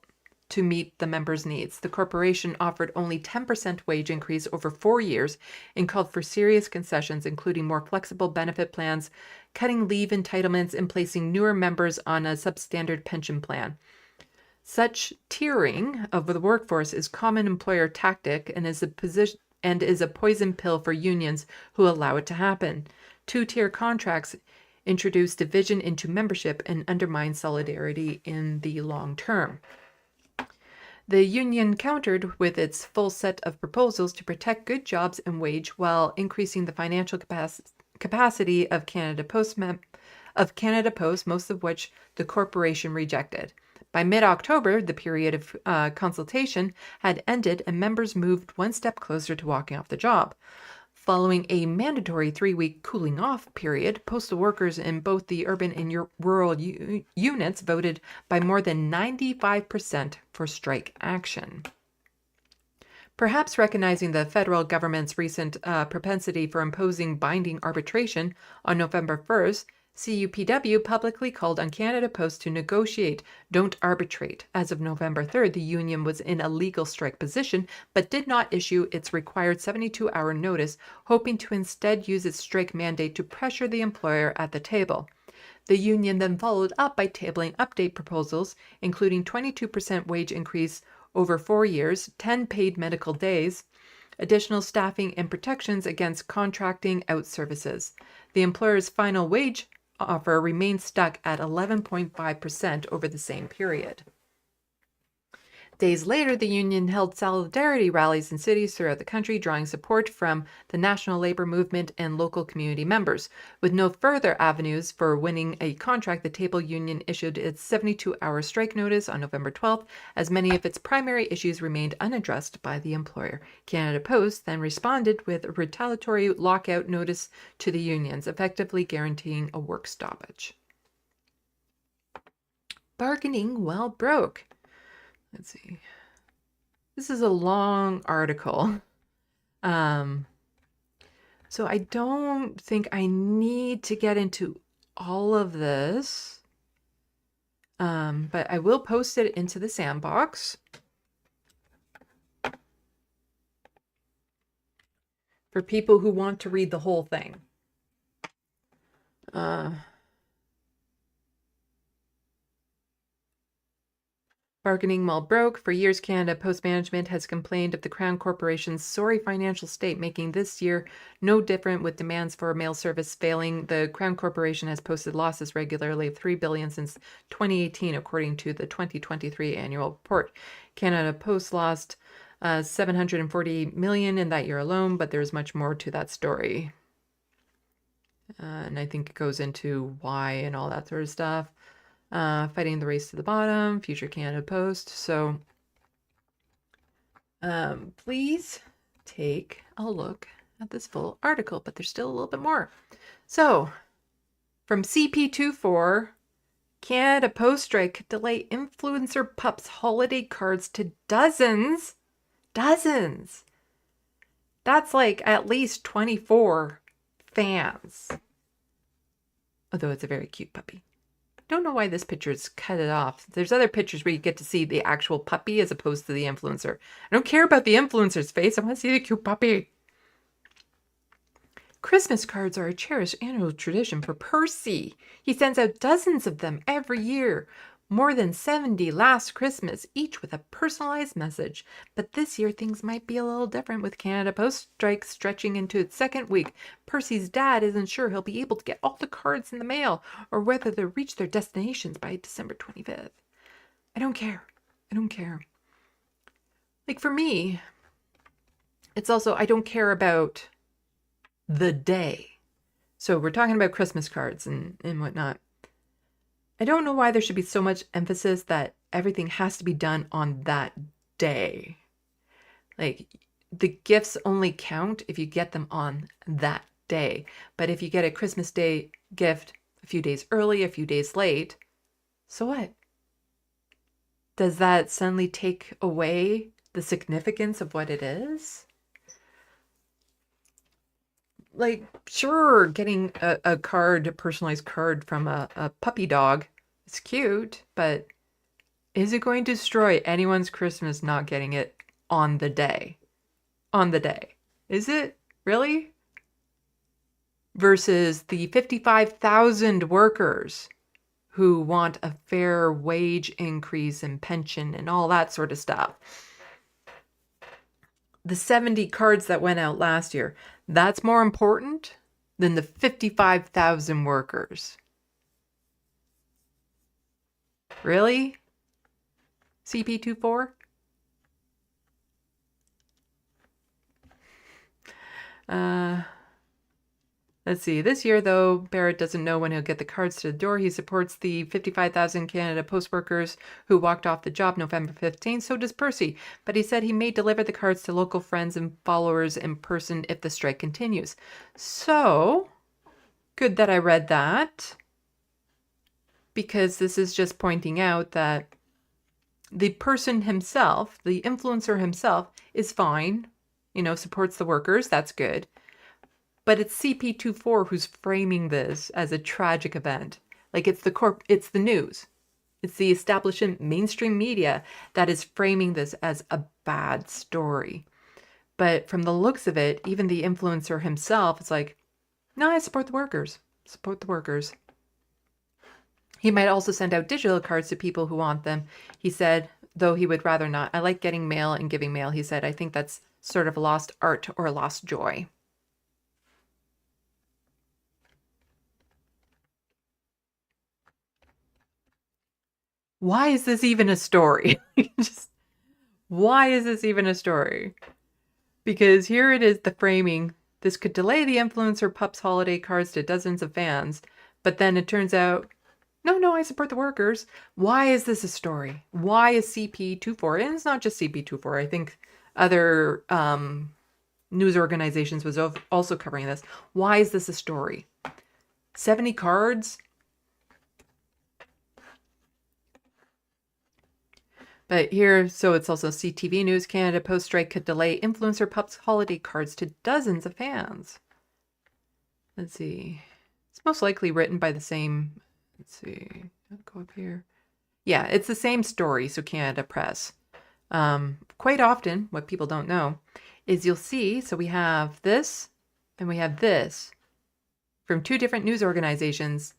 to meet the members' needs. The corporation offered only 10% wage increase over 4 years and called for serious concessions, including more flexible benefit plans, cutting leave entitlements, and placing newer members on a substandard pension plan. Such tiering of the workforce is common employer tactic and is a poison pill for unions who allow it to happen. Two-tier contracts introduce division into membership and undermine solidarity in the long term. The union countered with its full set of proposals to protect good jobs and wage while increasing the financial capacity of Canada Post, most of which the corporation rejected. By mid-October, the period of consultation had ended and members moved one step closer to walking off the job. Following a mandatory 3-week cooling off period, postal workers in both the urban and rural units voted by more than 95% for strike action. Perhaps recognizing the federal government's recent propensity for imposing binding arbitration, on November 1st, CUPW publicly called on Canada Post to negotiate, don't arbitrate. As of November 3rd, the union was in a legal strike position, but did not issue its required 72-hour notice, hoping to instead use its strike mandate to pressure the employer at the table. The union then followed up by tabling update proposals, including 22% wage increase over 4 years, 10 paid medical days, additional staffing and protections against contracting out services. The employer's final wage offer remained stuck at 11.5% over the same period. Days later, the union held solidarity rallies in cities throughout the country, drawing support from the national labor movement and local community members. With no further avenues for winning a contract, the Table Union issued its 72-hour strike notice on November 12th, as many of its primary issues remained unaddressed by the employer. Canada Post then responded with a retaliatory lockout notice to the unions, effectively guaranteeing a work stoppage. Bargaining while broke. Let's see. This is a long article. So I don't think I need to get into all of this. But I will post it into the sandbox. For people who want to read the whole thing. Bargaining while broke. For years, Canada Post management has complained of the Crown Corporation's sorry financial state, making this year no different with demands for mail service failing. The Crown Corporation has posted losses regularly of $3 billion since 2018, according to the 2023 annual report. Canada Post lost $740 million in that year alone, but there's much more to that story. And I think it goes into why and all that sort of stuff. Fighting the race to the bottom, future Canada Post. So please take a look at this full article, but there's still a little bit more. So from CP24, Canada Post strike could delay influencer pups holiday cards to dozens. Dozens. That's like at least 24 fans. although it's a very cute puppy. Don't know why this picture's cut it off. There's other pictures where you get to see the actual puppy as opposed to the influencer. I don't care about the influencer's face. I want to see the cute puppy. Christmas cards are a cherished annual tradition for Percy. He sends out dozens of them every year. More than 70 last Christmas, each with a personalized message. But this year things might be a little different with Canada Post strike stretching into its second week. Percy's dad isn't sure he'll be able to get all the cards in the mail or whether they'll reach their destinations by December 25th. I don't care. I don't care. Like for me, it's also, I don't care about the day. So we're talking about Christmas cards and whatnot. I don't know why there should be so much emphasis that everything has to be done on that day. Like, the gifts only count if you get them on that day. But if you get a Christmas Day gift a few days early, a few days late, so what? Does that suddenly take away the significance of what it is? Like, sure, getting a card, a personalized card from a puppy dog, it's cute, but is it going to destroy anyone's Christmas not getting it on the day? On the day. Is it? Really? Versus the 55,000 workers who want a fair wage increase and pension and all that sort of stuff. The 70 cards that went out last year, that's more important than the 55,000 workers. Really? CP24? Let's see. This year, though, Barrett doesn't know when he'll get the cards to the door. He supports the 55,000 Canada Post workers who walked off the job November 15th. So does Percy. But he said he may deliver the cards to local friends and followers in person if the strike continues. So, good that I read that. Because this is just pointing out that the person himself, the influencer himself, is fine. You know, supports the workers. That's good. But it's CP24 who's framing this as a tragic event. Like it's the news. It's the establishment mainstream media that is framing this as a bad story. But from the looks of it, even the influencer himself is like, no, I support the workers. Support the workers. He might also send out digital cards to people who want them. He said, though he would rather not. I like getting mail and giving mail. He said, I think that's sort of a lost art or a lost joy. Why is this even a story? Why is this even a story? Because here it is, the framing. This could delay the influencer pup's holiday cards to dozens of fans. But then it turns out, no, I support the workers. Why is this a story? Why is CP24? And it's not just CP24. I think other news organizations was also covering this. Why is this a story? 70 cards? But here, so it's also CTV News. Canada Post strike could delay influencer pups holiday cards to dozens of fans. Let's see. It's most likely written by the same. Let's see. I'll go up here. Yeah, it's the same story. So Canada Press. Quite often, what people don't know is you'll see. So we have this and we have this from two different news organizations,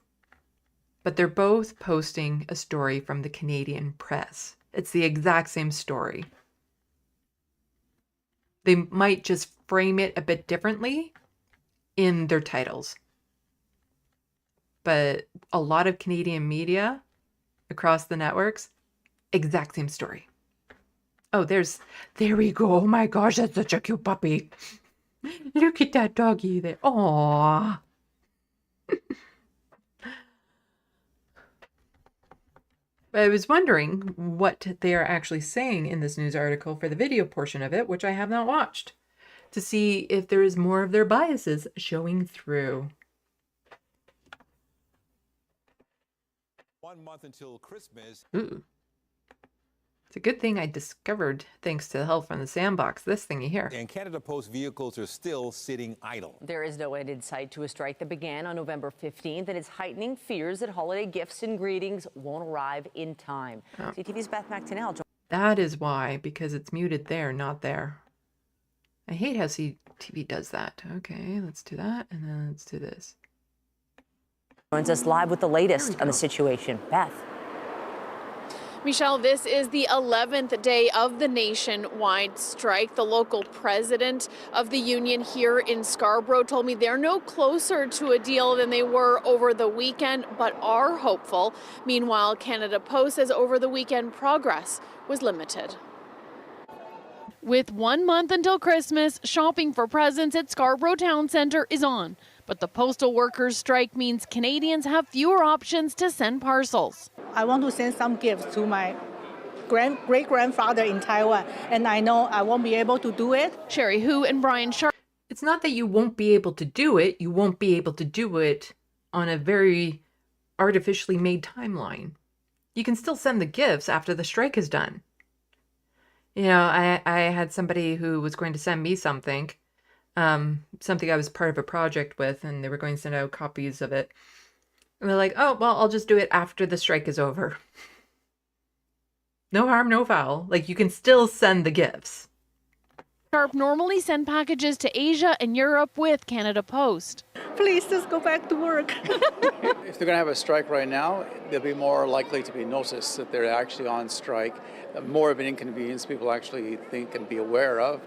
but they're both posting a story from the Canadian Press. It's the exact same story. They might just frame it a bit differently in their titles. But a lot of Canadian media across the networks, exact same story. Oh, there we go. Oh my gosh, that's such a cute puppy. Look at that doggy there. Aww. I was wondering what they are actually saying in this news article for the video portion of it, which I have not watched, to see if there is more of their biases showing through. 1 month until Christmas. Ooh. It's a good thing I discovered, thanks to the help from the Sandbox, this thingy here. And Canada Post vehicles are still sitting idle. There is no end in sight to a strike that began on November 15th, and it's heightening fears that holiday gifts and greetings won't arrive in time. CTV's Beth McTinnell. That is why, because it's muted there, not there. I hate how CTV does that. Okay, let's do that, and then let's do this. Joins us live with the latest on the situation. Beth. Michelle, this is the 11th day of the nationwide strike. The local president of the union here in Scarborough told me they're no closer to a deal than they were over the weekend, but are hopeful. Meanwhile, Canada Post says over the weekend progress was limited. With 1 month until Christmas, shopping for presents at Scarborough Town Centre is on. But the postal workers' strike means Canadians have fewer options to send parcels. I want to send some gifts to my great-grandfather in Taiwan, and I know I won't be able to do it. Sherry Hu and Brian Sharp. It's not that you won't be able to do it. You won't be able to do it on a very artificially made timeline. You can still send the gifts after the strike is done. You know, I had somebody who was going to send me something I was part of a project with, and they were going to send out copies of it. And they're like, oh, well, I'll just do it after the strike is over. No harm, no foul. Like, you can still send the gifts. Sharp normally send packages to Asia and Europe with Canada Post. Please just go back to work. If they're going to have a strike right now, they'll be more likely to be noticed that they're actually on strike. More of an inconvenience people actually think and be aware of.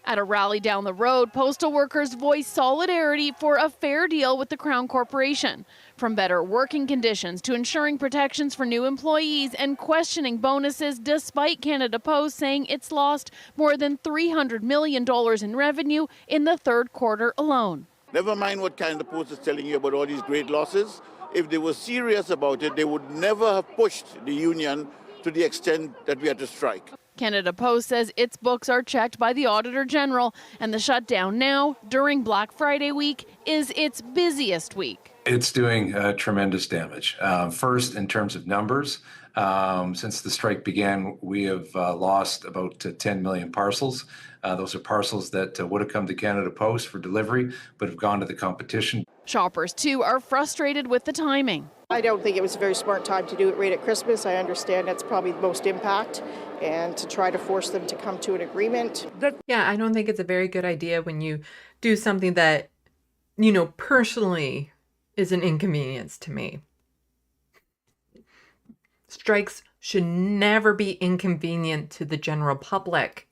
At a rally down the road, postal workers voiced solidarity for a fair deal with the Crown Corporation. From better working conditions to ensuring protections for new employees and questioning bonuses, despite Canada Post saying it's lost more than $300 million in revenue in the third quarter alone. Never mind what Canada Post is telling you about all these great losses. If they were serious about it, they would never have pushed the union to the extent that we had to strike. Canada Post says its books are checked by the Auditor General, and the shutdown now, during Black Friday week, is its busiest week. It's doing tremendous damage. First, in terms of numbers, since the strike began, we have lost about 10 million parcels. Those are parcels that would have come to Canada Post for delivery, but have gone to the competition. Shoppers, too, are frustrated with the timing. I don't think it was a very smart time to do it right at Christmas. I understand that's probably the most impact, and to try to force them to come to an agreement. Yeah, I don't think it's a very good idea when you do something that, you know, personally is an inconvenience to me. Strikes should never be inconvenient to the general public.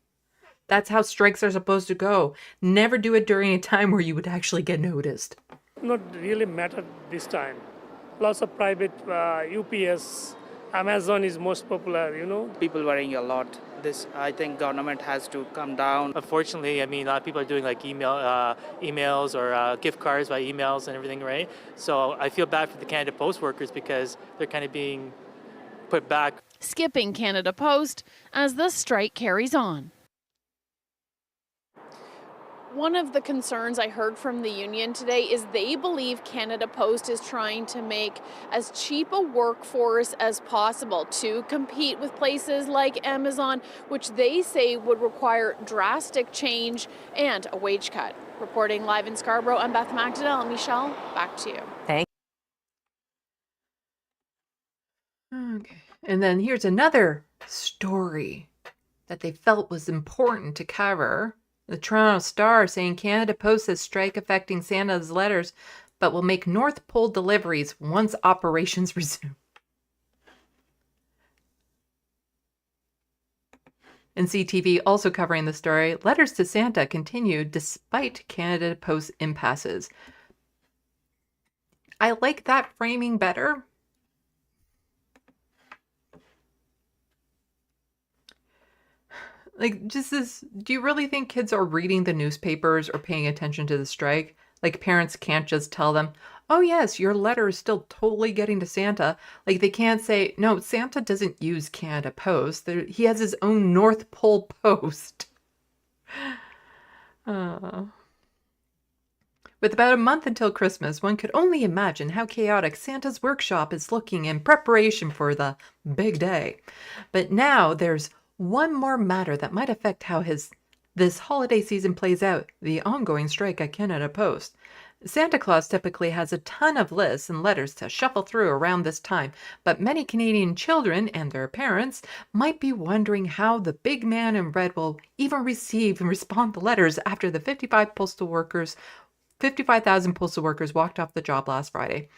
That's how strikes are supposed to go. Never do it during a time where you would actually get noticed. Not really matter this time. Lots of private UPS, Amazon is most popular, you know. People worrying a lot. This, I think government has to come down. Unfortunately, I mean, a lot of people are doing like emails or gift cards by emails and everything, right? So I feel bad for the Canada Post workers because they're kind of being put back. Skipping Canada Post as the strike carries on. One of the concerns I heard from the union today is they believe Canada Post is trying to make as cheap a workforce as possible to compete with places like Amazon, which they say would require drastic change and a wage cut. Reporting live in Scarborough, I'm Beth McDonnell. Michelle, back to you. Thank you. Okay. And then here's another story that they felt was important to cover. The Toronto Star saying Canada Post says strike affecting Santa's letters, but will make North Pole deliveries once operations resume. And CTV also covering the story, letters to Santa continue despite Canada Post impasses. I like that framing better. Like, just this, do you really think kids are reading the newspapers or paying attention to the strike? Like, parents can't just tell them, oh yes, your letter is still totally getting to Santa. Like, they can't say, no, Santa doesn't use Canada Post. He has his own North Pole Post. With about a month until Christmas, one could only imagine how chaotic Santa's workshop is looking in preparation for the big day. But now there's one more matter that might affect how this holiday season plays out, the ongoing strike at Canada Post. Santa Claus typically has a ton of lists and letters to shuffle through around this time, but many Canadian children and their parents might be wondering how the big man in red will even receive and respond to letters after the 55,000 postal workers walked off the job last Friday.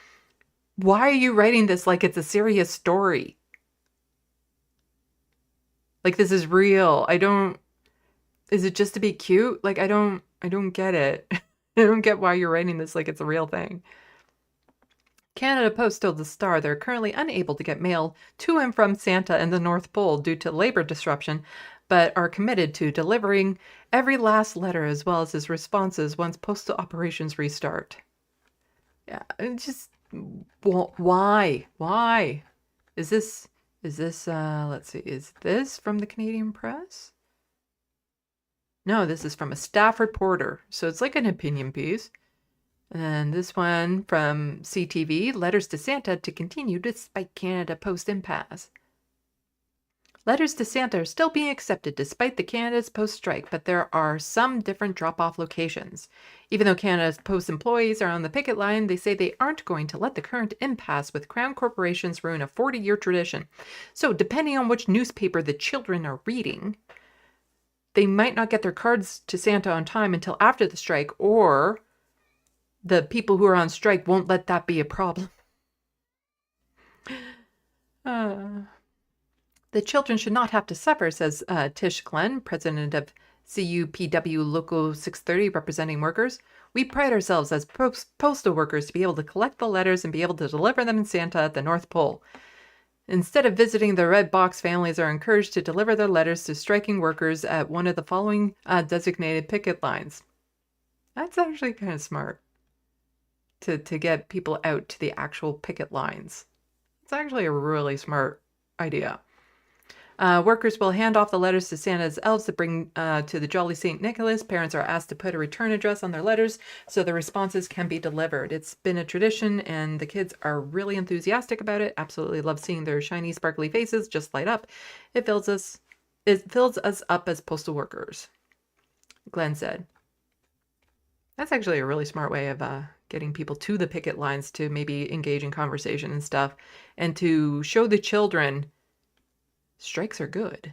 Why are you writing this like it's a serious story? Like this is real. Is it just to be cute? Like I don't get it. I don't get why you're writing this like it's a real thing. Canada Post told the Star they're currently unable to get mail to and from Santa and the North Pole due to labor disruption, but are committed to delivering every last letter as well as his responses once postal operations restart. Yeah, just why? Why? Is this let's see, is this from the Canadian Press? No, this is from a staff reporter, so it's like an opinion piece. And this one from CTV, letters to Santa to continue despite Canada Post impasse. Letters to Santa are still being accepted despite the Canada's Post strike, but there are some different drop-off locations. Even though Canada's Post employees are on the picket line, they say they aren't going to let the current impasse with Crown corporations ruin a 40-year tradition. So depending on which newspaper the children are reading, they might not get their cards to Santa on time until after the strike, or the people who are on strike won't let that be a problem. The children should not have to suffer, says Tish Glenn, president of CUPW Local 630, representing workers. We pride ourselves as postal workers to be able to collect the letters and be able to deliver them in Santa at the North Pole. Instead of visiting the red box, families are encouraged to deliver their letters to striking workers at one of the following designated picket lines. That's actually kind of smart to get people out to the actual picket lines. It's actually a really smart idea. Workers will hand off the letters to Santa's elves to bring to the Jolly St. Nicholas. Parents are asked to put a return address on their letters so the responses can be delivered. It's been a tradition and the kids are really enthusiastic about it. Absolutely love seeing their shiny, sparkly faces just light up. It fills us up as postal workers, Glenn said. That's actually a really smart way of getting people to the picket lines to maybe engage in conversation and stuff, and to show the children strikes are good.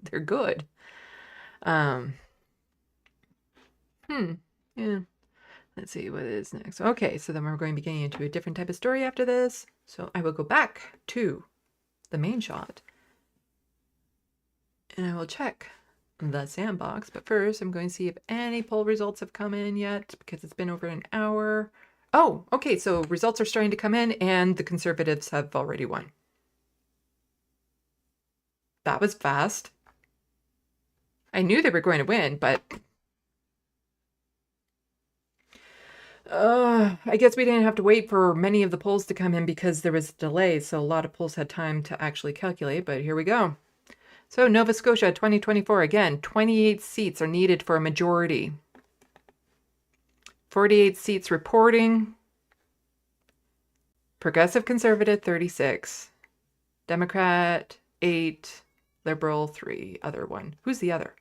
They're good. Yeah. Let's see what is next. Okay, so then we're going to be getting into a different type of story after this. So I will go back to the main shot and I will check the sandbox. But first, I'm going to see if any poll results have come in yet because it's been over an hour. Oh, okay. So results are starting to come in and the Conservatives have already won. That was fast. I knew they were going to win, but I guess we didn't have to wait for many of the polls to come in because there was a delay, so a lot of polls had time to actually calculate, but here we go. So Nova Scotia 2024, again, 28 seats are needed for a majority. 48 seats reporting. Progressive Conservative, 36. Democrat, 8. Liberal, 3. Other 1. Who's the other?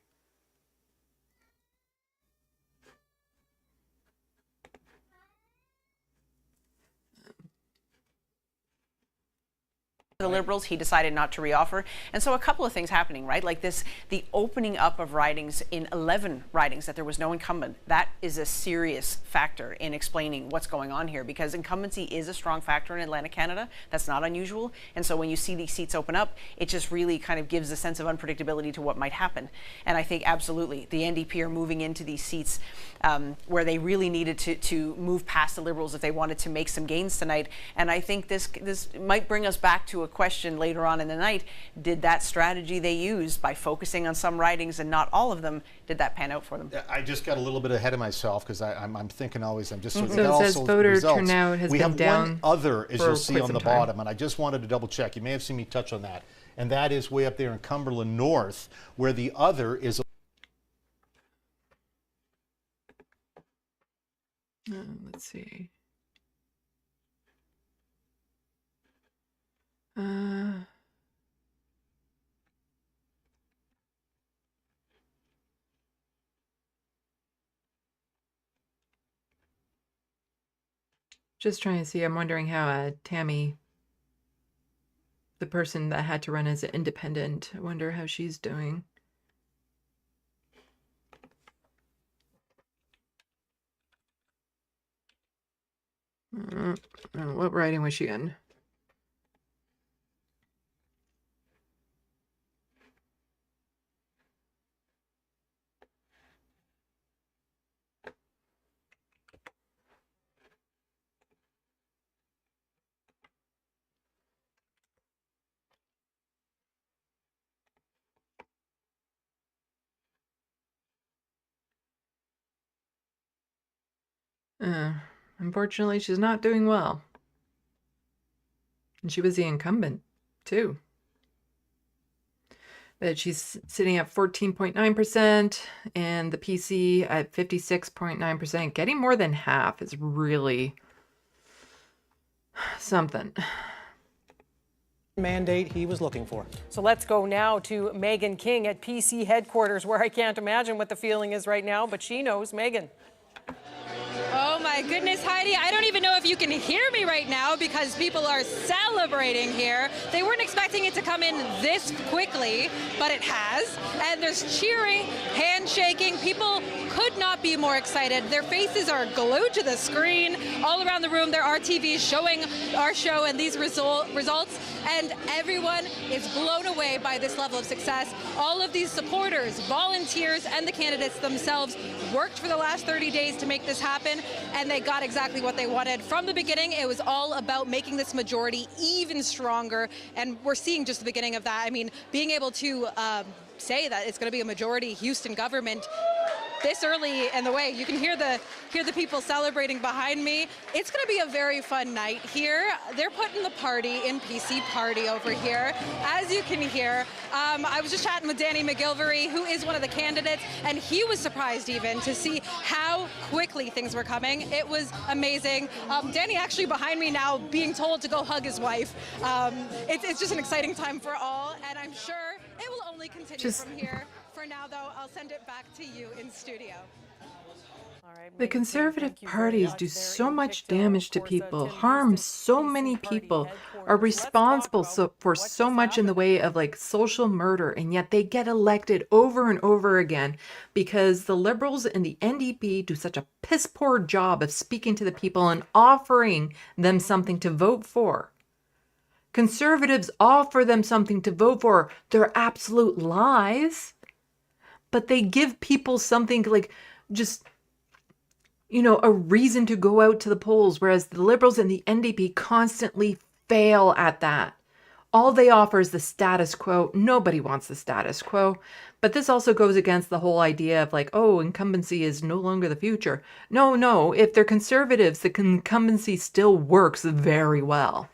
The Liberals, he decided not to reoffer. And so a couple of things happening, right? Like this, the opening up of ridings in 11 ridings that there was no incumbent. That is a serious factor in explaining what's going on here, because incumbency is a strong factor in Atlantic Canada. That's not unusual. And so when you see these seats open up, it just really kind of gives a sense of unpredictability to what might happen. And I think absolutely the NDP are moving into these seats where they really needed to move past the Liberals if they wanted to make some gains tonight. And I think this might bring us back to a question later on in the night. Did that strategy they used by focusing on some ridings and not all of them, did that pan out for them? I just got a little bit ahead of myself because I'm thinking always, I'm just so it says voter turnout has been down. We have one other, as you'll see on the bottom, and I just wanted to double check. You may have seen me touch on that, and that is way up there in Cumberland North, where the other is Let's see. Just trying to see. I'm wondering how Tammy, the person that had to run as an independent, I wonder how she's doing. What riding was she in? Unfortunately, she's not doing well. And she was the incumbent, too. But she's sitting at 14.9%, and the PC at 56.9%. Getting more than half is really something. Mandate he was looking for. So let's go now to Megan King at PC headquarters, where I can't imagine what the feeling is right now, but she knows. Megan. Oh my goodness, Heidi, I don't even know if you can hear me right now because people are celebrating here. They weren't expecting it to come in this quickly, but it has. And there's cheering, handshaking. People could not be more excited. Their faces are glued to the screen. All around the room, there are TVs showing our show and these results. And everyone is blown away by this level of success. All of these supporters, volunteers, and the candidates themselves worked for the last 30 days to make this happen, and they got exactly what they wanted. From the beginning, it was all about making this majority even stronger, and we're seeing just the beginning of that. I mean, being able to say that it's going to be a majority Houston government this early in the way. You can hear the people celebrating behind me. It's going to be a very fun night here. They're putting the party in PC Party over here, as you can hear. I was just chatting with Danny McGilvery, who is one of the candidates, and he was surprised even to see how quickly things were coming. It was amazing. Danny actually behind me now being told to go hug his wife. It's just an exciting time for all, and I'm sure it will only continue from here. For now, though, I'll send it back to you in studio. The conservative parties do so much damage to people, harm so many people, are responsible for so much in the way of like social murder, and yet they get elected over and over again because the Liberals and the NDP do such a piss poor job of speaking to the people and offering them something to vote for. Conservatives offer them something to vote for. They're absolute lies. But they give people something like just, you know, a reason to go out to the polls, whereas the Liberals and the NDP constantly fail at that. All they offer is the status quo. Nobody wants the status quo. But this also goes against the whole idea of like, oh, incumbency is no longer the future. No. If they're conservatives, the incumbency still works very well.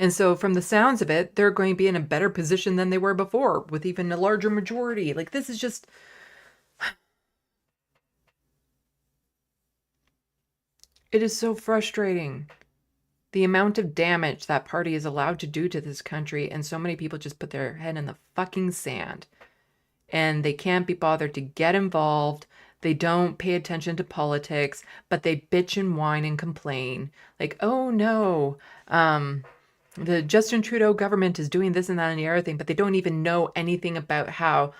And so from the sounds of it, they're going to be in a better position than they were before with even a larger majority. Like this is just... It is so frustrating. The amount of damage that party is allowed to do to this country, and so many people just put their head in the fucking sand. And they can't be bothered to get involved. They don't pay attention to politics, but they bitch and whine and complain. Like, oh no, the Justin Trudeau government is doing this and that and the other thing, but they don't even know anything about how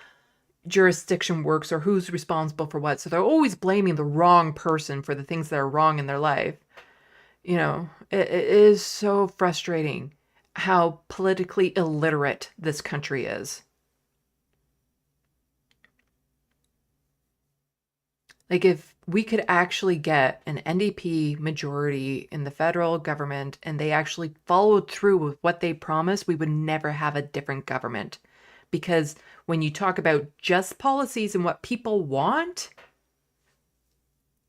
jurisdiction works or who's responsible for what. So they're always blaming the wrong person for the things that are wrong in their life. You know, it is so frustrating how politically illiterate this country is. Like if we could actually get an NDP majority in the federal government and they actually followed through with what they promised, we would never have a different government. Because when you talk about just policies and what people want,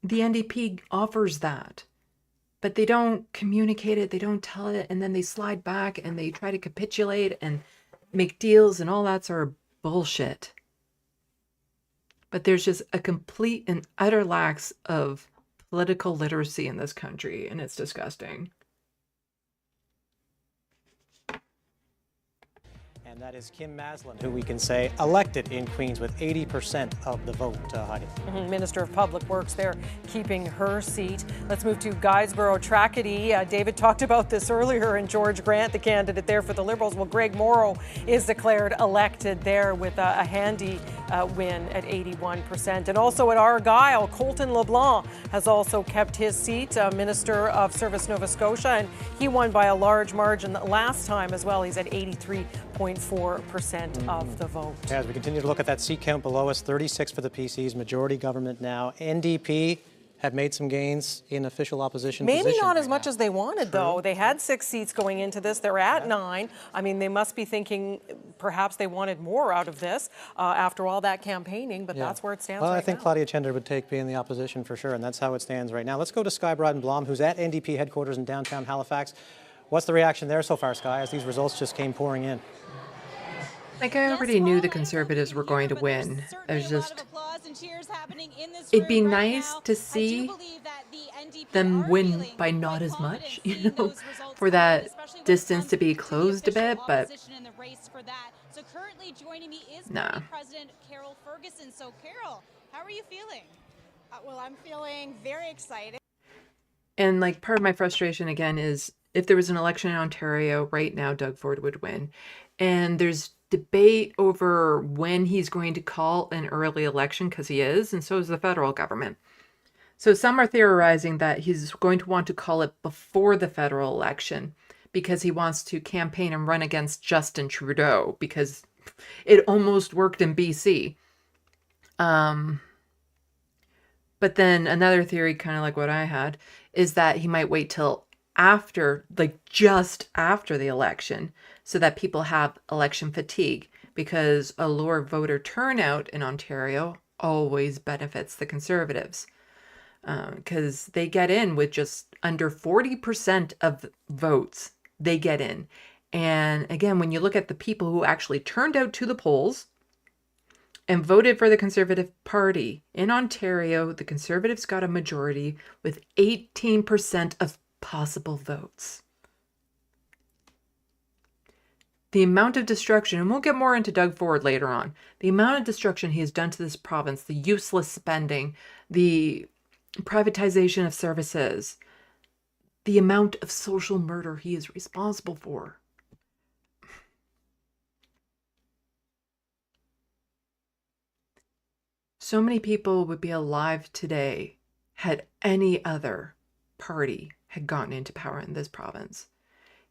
the NDP offers that. But they don't communicate it, they don't tell it, and then they slide back and they try to capitulate and make deals and all that sort of bullshit. But there's just a complete and utter lack of political literacy in this country, and it's disgusting. And that is Kim Maslin, who we can say elected in Queens with 80% of the vote, Heidi. Minister of Public Works there, keeping her seat. Let's move to Guysborough Tracadie. David talked about this earlier, and George Grant, the candidate there for the Liberals. Well, Greg Morrow is declared elected there with a handy win at 81%. And also at Argyle, Colton LeBlanc has also kept his seat, Minister of Service Nova Scotia, and he won by a large margin last time as well. He's at 83.4% of the vote. As we continue to look at that seat count below us, 36 for the PCs, majority government now. NDP have made some gains in official opposition Maybe position not right as much as they wanted, though. They had 6 seats going into this. They're at 9. I mean, they must be thinking perhaps they wanted more out of this after all that campaigning, but that's where it stands Well, right I think now. Claudia Chender would take being the opposition for sure, and that's how it stands right now. Let's go to Sky Broaden-Blom, who's at NDP headquarters in downtown Halifax. What's the reaction there so far, Sky, as these results just came pouring in? Like, I already knew the Conservatives were going to win. There's just, it'd be nice to see them win by not as much, you know, for that distance to be closed a bit, but So currently joining me is nah. President Carol Ferguson. So Carol, how are you feeling? Well, I'm feeling very excited. And like part of my frustration again is if there was an election in Ontario right now, Doug Ford would win. And there's debate over when he's going to call an early election, because he is, and so is the federal government. So some are theorizing that he's going to want to call it before the federal election because he wants to campaign and run against Justin Trudeau, because it almost worked in BC. But then another theory, kind of like what I had, is that he might wait till after, like just after the election, so that people have election fatigue, because a lower voter turnout in Ontario always benefits the Conservatives, because they get in with just under 40% of votes. They get in. And again, when you look at the people who actually turned out to the polls and voted for the Conservative Party in Ontario, the Conservatives got a majority with 18% of possible votes. The amount of destruction, and we'll get more into Doug Ford later on, the amount of destruction he has done to this province, the useless spending, the privatization of services, the amount of social murder he is responsible for. So many people would be alive today had any other party had gotten into power in this province.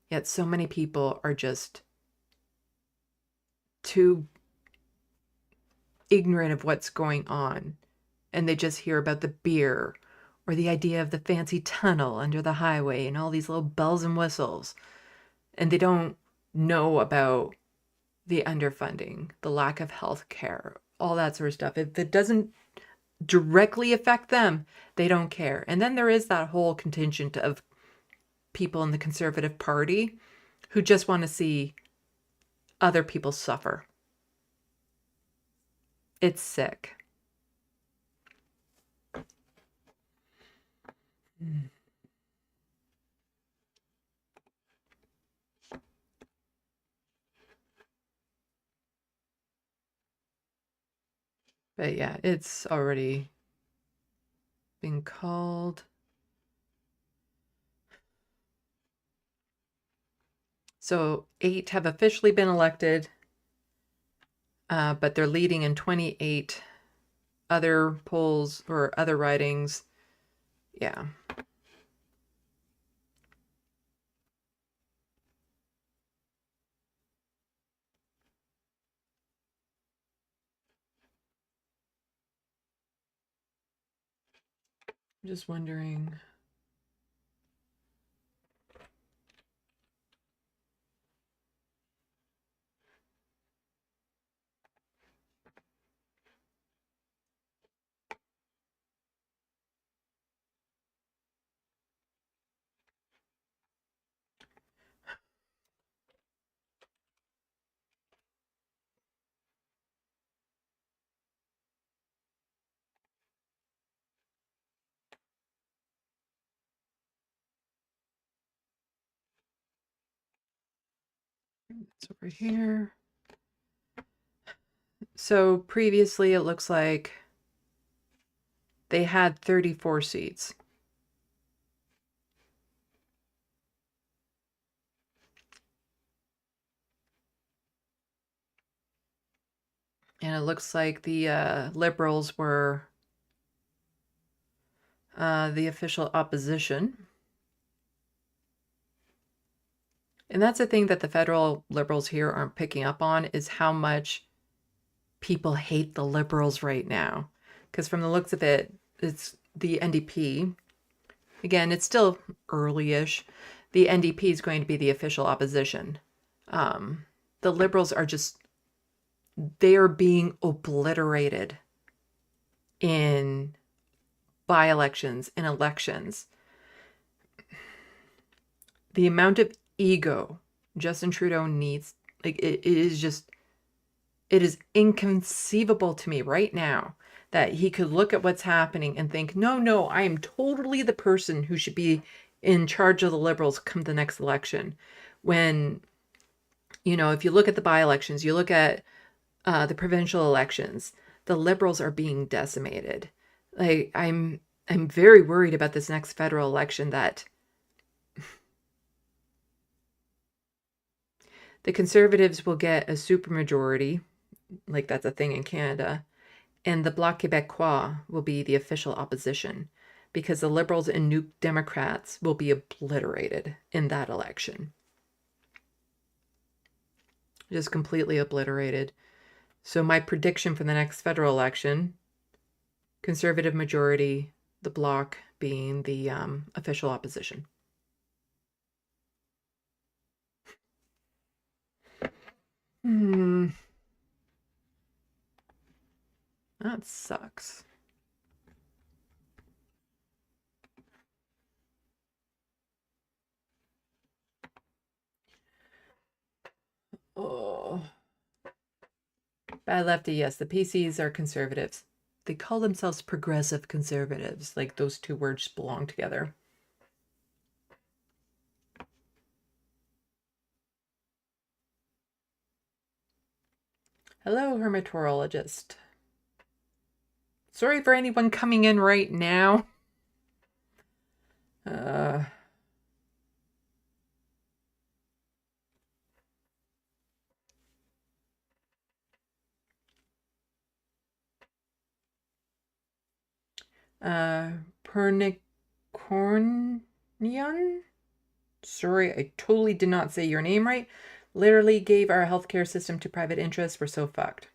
Yet so many people are just too ignorant of what's going on, and they just hear about the beer or the idea of the fancy tunnel under the highway and all these little bells and whistles, and they don't know about the underfunding, the lack of health care, all that sort of stuff. If it doesn't directly affect them, they don't care. And then there is that whole contingent of people in the Conservative Party who just want to see other people suffer. It's sick. But yeah, it's already been called. So 8 have officially been elected, but they're leading in 28 other polls or other ridings. Yeah. I'm just wondering. It's over here. So previously it looks like they had 34 seats. And it looks like the Liberals were the official opposition. And that's the thing that the federal Liberals here aren't picking up on, is how much people hate the Liberals right now. Because from the looks of it, it's the NDP. Again, it's still early-ish. The NDP is going to be the official opposition. The Liberals are just, they are being obliterated in by-elections, in elections. The amount of ego Justin Trudeau needs, like, it is inconceivable to me right now that he could look at what's happening and think, no, I am totally the person who should be in charge of the Liberals come the next election. When, you know, if you look at the by-elections, you look at the provincial elections, the Liberals are being decimated. Like, I'm very worried about this next federal election that the Conservatives will get a supermajority, like that's a thing in Canada, and the Bloc Québécois will be the official opposition, because the Liberals and New Democrats will be obliterated in that election. Just completely obliterated. So my prediction for the next federal election, Conservative majority, the Bloc being the official opposition. That sucks. Oh. Bad lefty, yes. The PCs are conservatives. They call themselves progressive conservatives. Like, those two words belong together. Hello, hermetorologist. Sorry for anyone coming in right now. Pernicornian? Sorry, I totally did not say your name right. Literally gave our healthcare system to private interests. We're so fucked.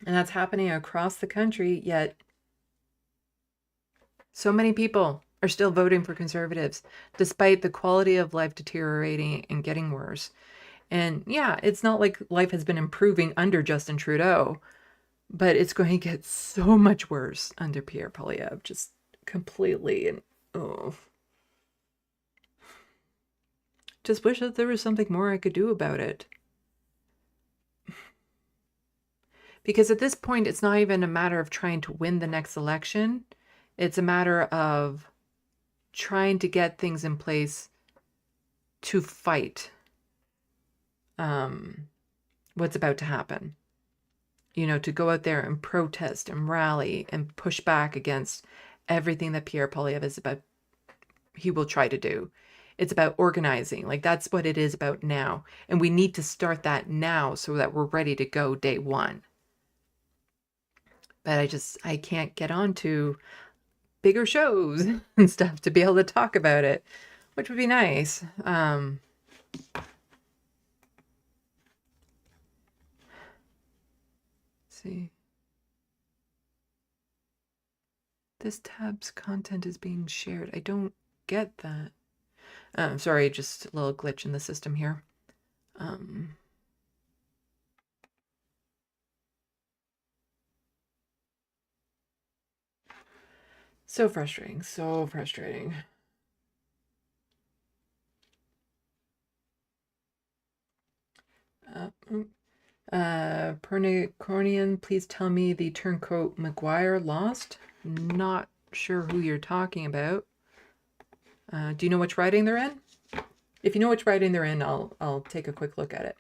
And that's happening across the country, yet so many people are still voting for Conservatives, despite the quality of life deteriorating and getting worse. And yeah, it's not like life has been improving under Justin Trudeau, but it's going to get so much worse under Pierre Poilievre, just completely. And just wish that there was something more I could do about it. Because at this point, it's not even a matter of trying to win the next election. It's a matter of trying to get things in place to fight what's about to happen. You know, to go out there and protest and rally and push back against everything that Pierre Poilievre is about, he will try to do. It's about organizing. Like, that's what it is about now. And we need to start that now so that we're ready to go day one. But I can't get on to bigger shows and stuff to be able to talk about it, which would be nice. See. This tab's content is being shared. I don't get that. Sorry, just a little glitch in the system here. So frustrating, so frustrating. Pernicornian, please tell me the turncoat McGuire lost. Not sure who you're talking about. Do you know which riding they're in? If you know which writing they're in, I'll take a quick look at it.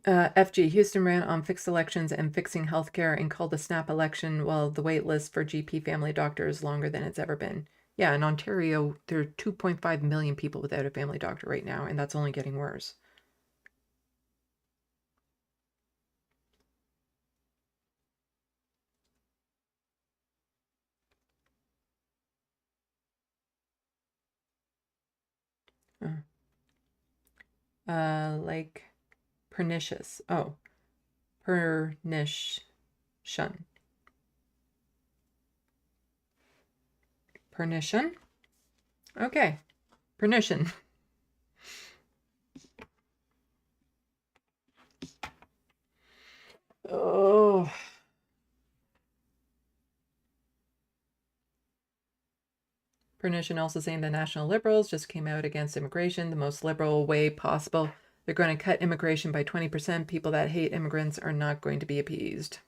FG, Houston ran on fixed elections and fixing healthcare and called a snap election while the wait list for GP family doctor is longer than it's ever been. Yeah, in Ontario, there are 2.5 million people without a family doctor right now, and that's only getting worse. Like pernicious. Oh, pernicious. Pernition? Okay. Pernition. Oh. Pernition also saying the National Liberals just came out against immigration the most liberal way possible. They're going to cut immigration by 20%. People that hate immigrants are not going to be appeased.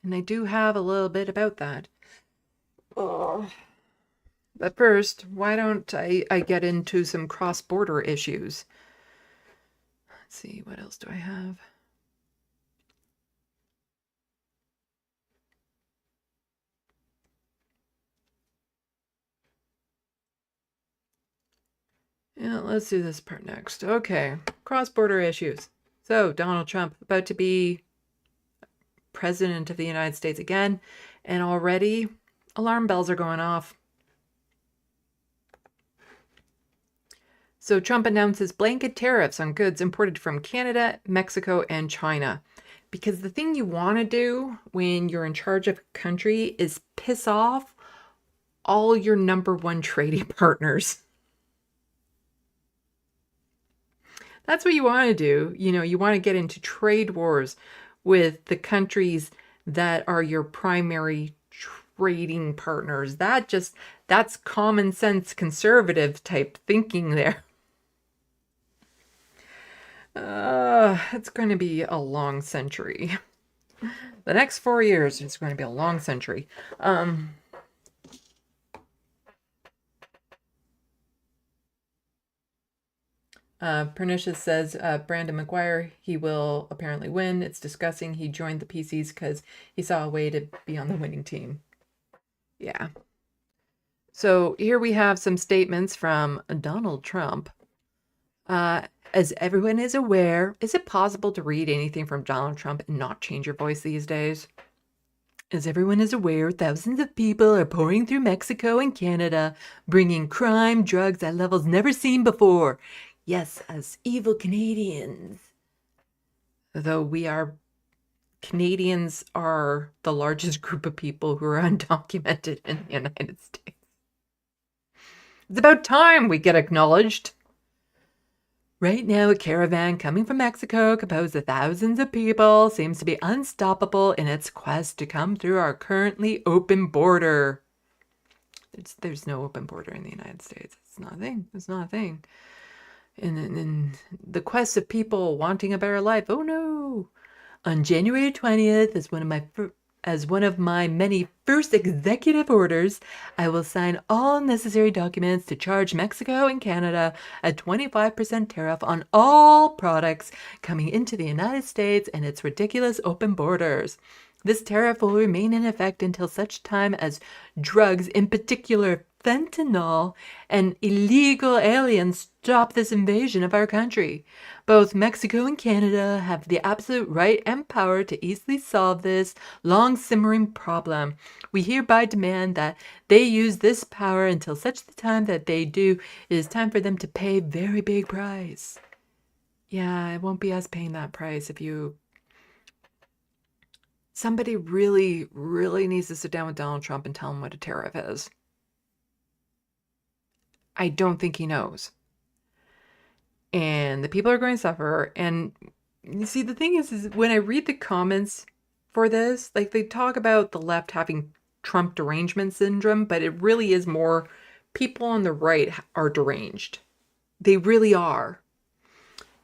And I do have a little bit about that. Oh. But first, why don't I get into some cross-border issues? Let's see, what else do I have? Yeah, let's do this part next. Okay, cross-border issues. So, Donald Trump about to be president of the United States again, and already alarm bells are going off. So Trump announces blanket tariffs on goods imported from Canada, Mexico, and China. Because the thing you want to do when you're in charge of a country is piss off all your number one trading partners. That's what you want to do. You know, you want to get into trade wars with the countries that are your primary trading partners. That's common sense conservative type thinking there. It's going to be a long century. The next 4 years is going to be a long century. Pernicious says Brandon McGuire, he will apparently win. It's disgusting. He joined the PCs because he saw a way to be on the winning team. Yeah. So here we have some statements from Donald Trump. As everyone is aware, is it possible to read anything from Donald Trump and not change your voice these days? As everyone is aware, thousands of people are pouring through Mexico and Canada, bringing crime, drugs at levels never seen before. Yes, as evil Canadians. Though Canadians are the largest group of people who are undocumented in the United States. It's about time we get acknowledged. Right now, a caravan coming from Mexico, composed of thousands of people, seems to be unstoppable in its quest to come through our currently open border. There's no open border in the United States. It's not a thing. It's not a thing. And the quest of people wanting a better life. Oh no! On January 20th, as one of my many first executive orders, I will sign all necessary documents to charge Mexico and Canada a 25% tariff on all products coming into the United States and its ridiculous open borders. This tariff will remain in effect until such time as drugs, in particular fentanyl, and illegal aliens stop this invasion of our country. Both Mexico and Canada have the absolute right and power to easily solve this long-simmering problem. We hereby demand that they use this power until such the time that they do. It is time for them to pay a very big price. Yeah, it won't be us paying that price if you... Somebody really, really needs to sit down with Donald Trump and tell him what a tariff is. I don't think he knows. And the people are going to suffer. And you see, the thing is when I read the comments for this, like they talk about the left having Trump derangement syndrome, but it really is more people on the right are deranged. They really are.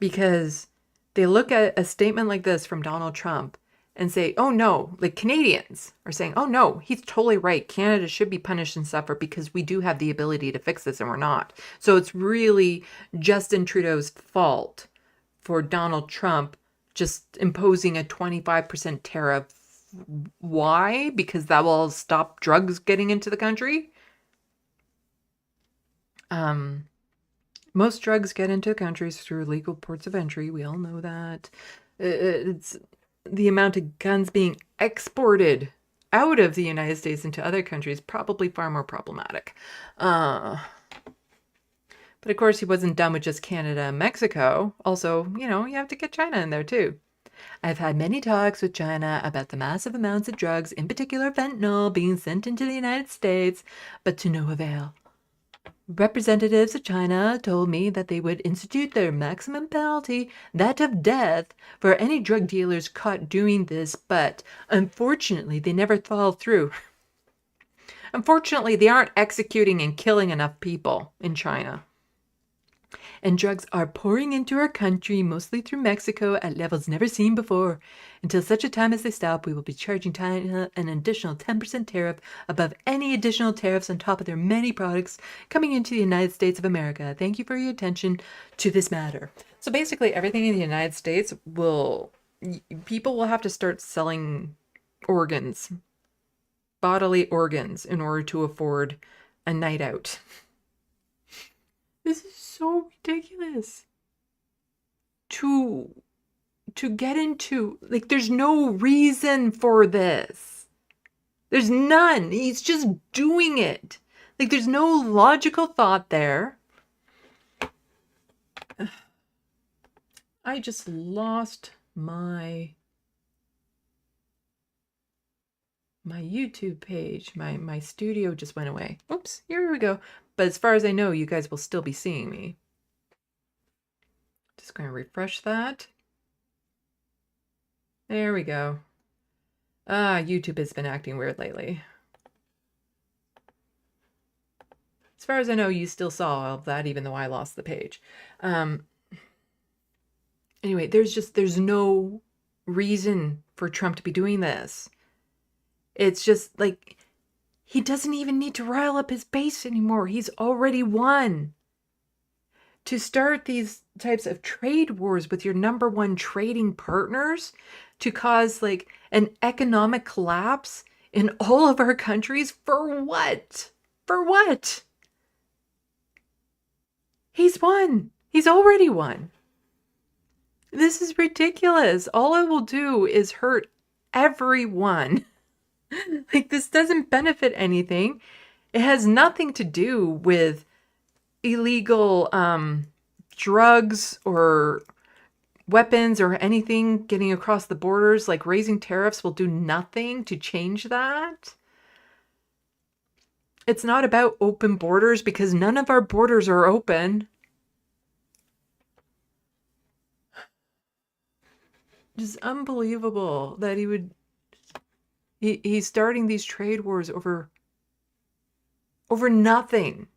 Because they look at a statement like this from Donald Trump and say, oh no, like Canadians are saying, oh no, he's totally right. Canada should be punished and suffer because we do have the ability to fix this and we're not. So it's really Justin Trudeau's fault for Donald Trump just imposing a 25% tariff. Why? Because that will stop drugs getting into the country? Most drugs get into countries through legal ports of entry. We all know that. It's the amount of guns being exported out of the United States into other countries, probably far more problematic. But of course, he wasn't done with just Canada and Mexico. Also, you know, you have to get China in there too. I've had many talks with China about the massive amounts of drugs, in particular fentanyl, being sent into the United States, but to no avail. Representatives of China told me that they would institute their maximum penalty, that of death, for any drug dealers caught doing this, but unfortunately, they never followed through. Unfortunately, they aren't executing and killing enough people in China. And drugs are pouring into our country, mostly through Mexico, at levels never seen before. Until such a time as they stop, we will be charging China an additional 10% tariff above any additional tariffs on top of their many products coming into the United States of America. Thank you for your attention to this matter. So basically, everything in the United States people will have to start selling organs, bodily organs, in order to afford a night out. This is so ridiculous. To get into, like, there's no reason for this. There's none. He's just doing it. Like, there's no logical thought there. I just lost my YouTube page. My studio just went away. Oops, here we go. But as far as I know, you guys will still be seeing me. Just going to refresh that. There we go. YouTube has been acting weird lately. As far as I know, you still saw all of that, even though I lost the page. Anyway, there's no reason for Trump to be doing this. It's just like, he doesn't even need to rile up his base anymore. He's already won. To start these types of trade wars with your number one trading partners, to cause like an economic collapse in all of our countries, for what? For what? He's won. He's already won. This is ridiculous. All it will do is hurt everyone. Like, this doesn't benefit anything. It has nothing to do with illegal drugs or weapons or anything getting across the borders. Like, raising tariffs will do nothing to change that. It's not about open borders, because none of our borders are open. Just unbelievable that he would... He's starting these trade wars over nothing.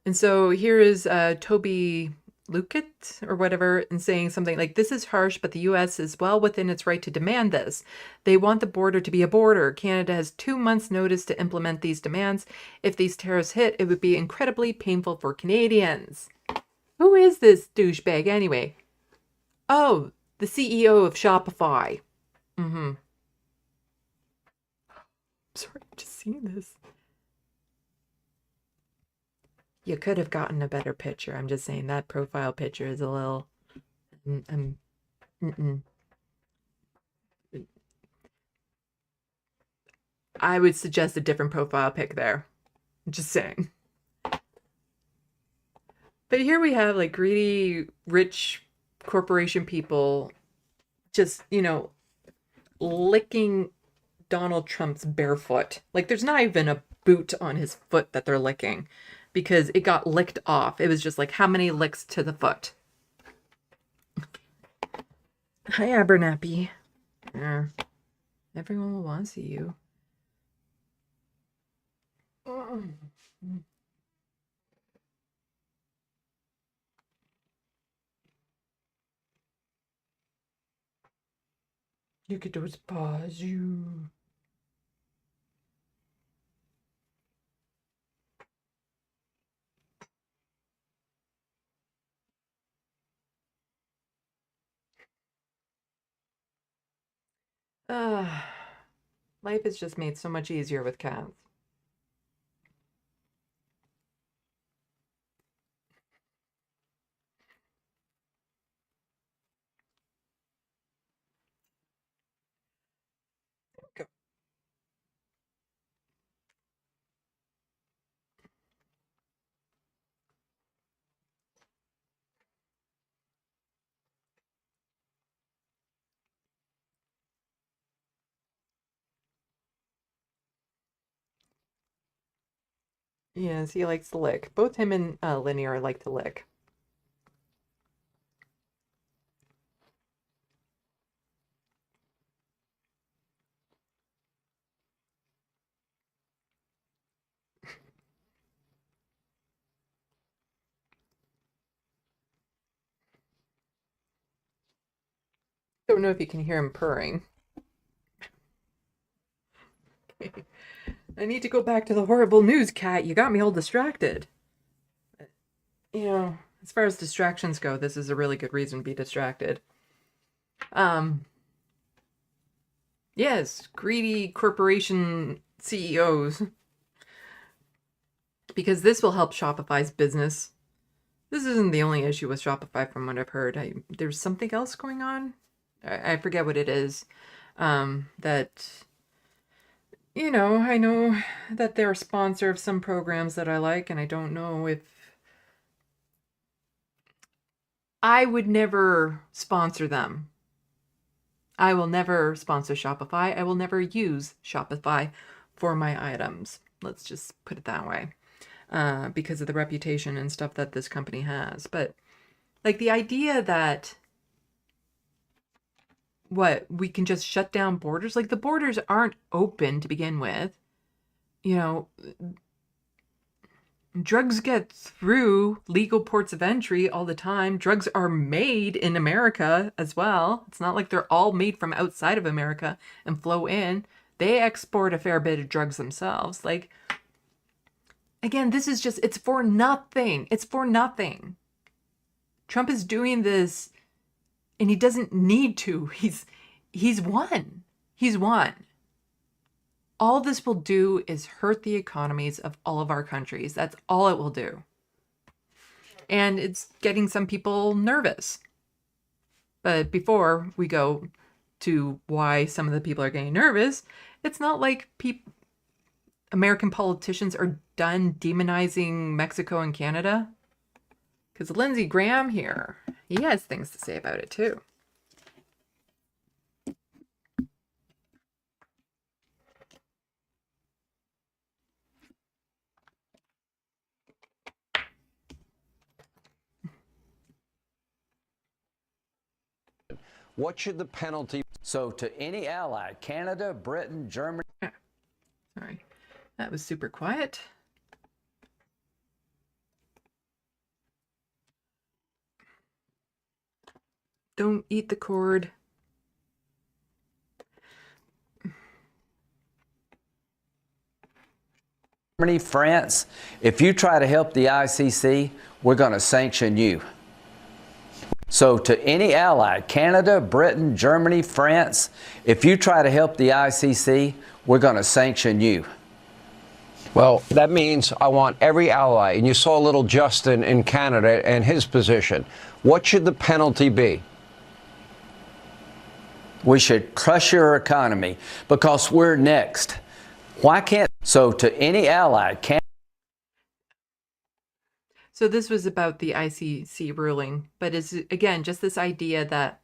And so here is Toby Luckett or whatever, and saying something like, this is harsh, but the U.S. is well within its right to demand this. They want the border to be a border. Canada has 2 months' notice to implement these demands. If these tariffs hit, it would be incredibly painful for Canadians. Who is this douchebag anyway? Oh, the CEO of Shopify. Sorry, I've just seen this. You could have gotten a better picture. I'm just saying that profile picture is a little... I would suggest a different profile pic there. Just saying. But here we have like greedy, rich corporation people just, you know, licking Donald Trump's barefoot. Like, there's not even a boot on his foot that they're licking, because it got licked off. It was just like, how many licks to the foot? Hi, Abernathy. Everyone will want to see you. Look at those paws, you. Life is just made so much easier with cats. Go. Yes, he likes to lick. Both him and Linear like to lick. Don't know if you can hear him purring. I need to go back to the horrible news, Cat. You got me all distracted. You know, as far as distractions go, this is a really good reason to be distracted. Yes, greedy corporation CEOs. Because this will help Shopify's business. This isn't the only issue with Shopify from what I've heard. There's something else going on. I forget what it is. That, you know, I know that they're a sponsor of some programs that I like, and I don't know if I would never sponsor them. I will never sponsor Shopify. I will never use Shopify for my items. Let's just put it that way. Because of the reputation and stuff that this company has. But like the idea that we can just shut down borders, like the borders aren't open to begin with. You know, drugs get through legal ports of entry all the time. Drugs are made in America as well. It's not like they're all made from outside of America and flow in. They export a fair bit of drugs themselves. Like, again, this is just, it's for nothing. It's for nothing. Trump is doing this and he doesn't need to. He's won. He's won. All this will do is hurt the economies of all of our countries. That's all it will do. And it's getting some people nervous. But before we go to why some of the people are getting nervous, it's not like American politicians are done demonizing Mexico and Canada. Because Lindsey Graham here, he has things to say about it too. What should the penalty? So to any ally, Canada, Britain, Germany. Sorry, that was super quiet. Don't eat the cord. Germany, France, if you try to help the ICC, we're going to sanction you. So to any ally, Canada, Britain, Germany, France, if you try to help the ICC, we're going to sanction you. Well, that means I want every ally. And you saw little Justin in Canada and his position. What should the penalty be? We should crush your economy because we're next. Why can't? So to any ally, can. So this was about the ICC ruling, but is again just this idea that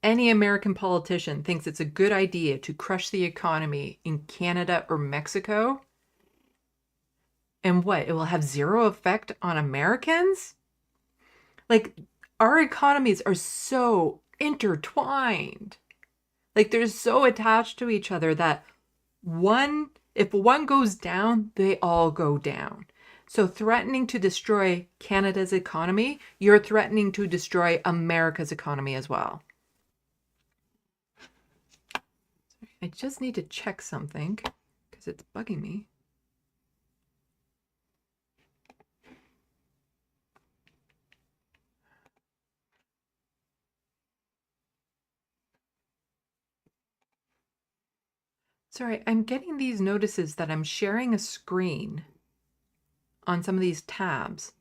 any American politician thinks it's a good idea to crush the economy in Canada or Mexico, and what, it will have zero effect on Americans? Like, our economies are so intertwined. Like, they're so attached to each other that if one goes down, they all go down. So threatening to destroy Canada's economy, you're threatening to destroy America's economy as well. I just need to check something because it's bugging me. Sorry, I'm getting these notices that I'm sharing a screen on some of these tabs,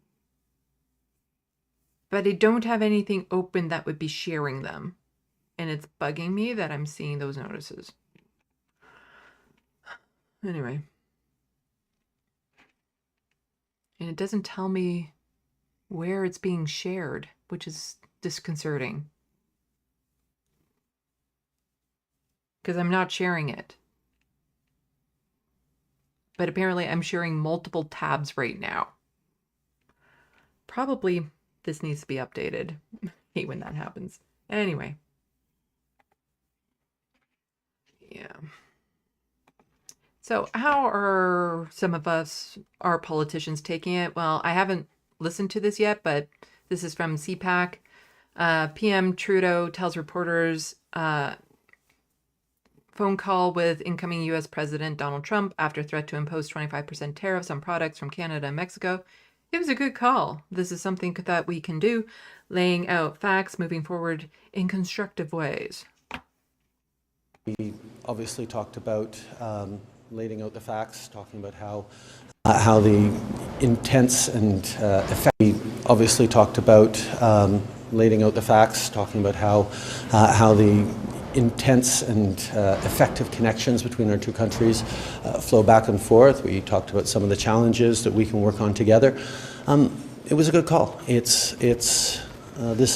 but I don't have anything open that would be sharing them. And it's bugging me that I'm seeing those notices. Anyway. And it doesn't tell me where it's being shared, which is disconcerting. Because I'm not sharing it. But apparently I'm sharing multiple tabs right now. Probably this needs to be updated. I hate when that happens. Anyway. Yeah. So how are some of us, our politicians, taking it? Well, I haven't listened to this yet, but this is from CPAC. PM Trudeau tells reporters phone call with incoming U.S. President Donald Trump after threat to impose 25% tariffs on products from Canada and Mexico. It was a good call. This is something that we can do, laying out facts, moving forward in constructive ways. We obviously talked about laying out the facts, talking about how the intense and effective. We obviously talked about laying out the facts, talking about how the intense and effective connections between our two countries flow back and forth. We talked about some of the challenges that we can work on together. It was a good call. This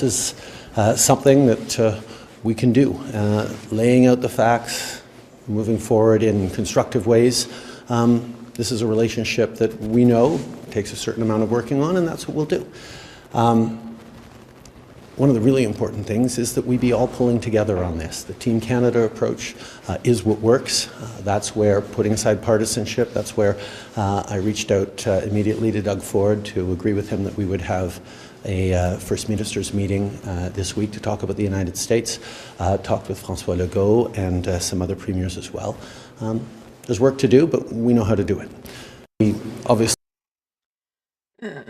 is something that we can do, laying out the facts, moving forward in constructive ways. This is a relationship that we know takes a certain amount of working on, and that's what we'll do. One of the really important things is that we be all pulling together on this. The Team Canada approach is what works. That's where, putting aside partisanship, that's where I reached out immediately to Doug Ford to agree with him that we would have a First Ministers meeting this week to talk about the United States. Talked with François Legault and some other premiers as well. There's work to do, but we know how to do it. We obviously... I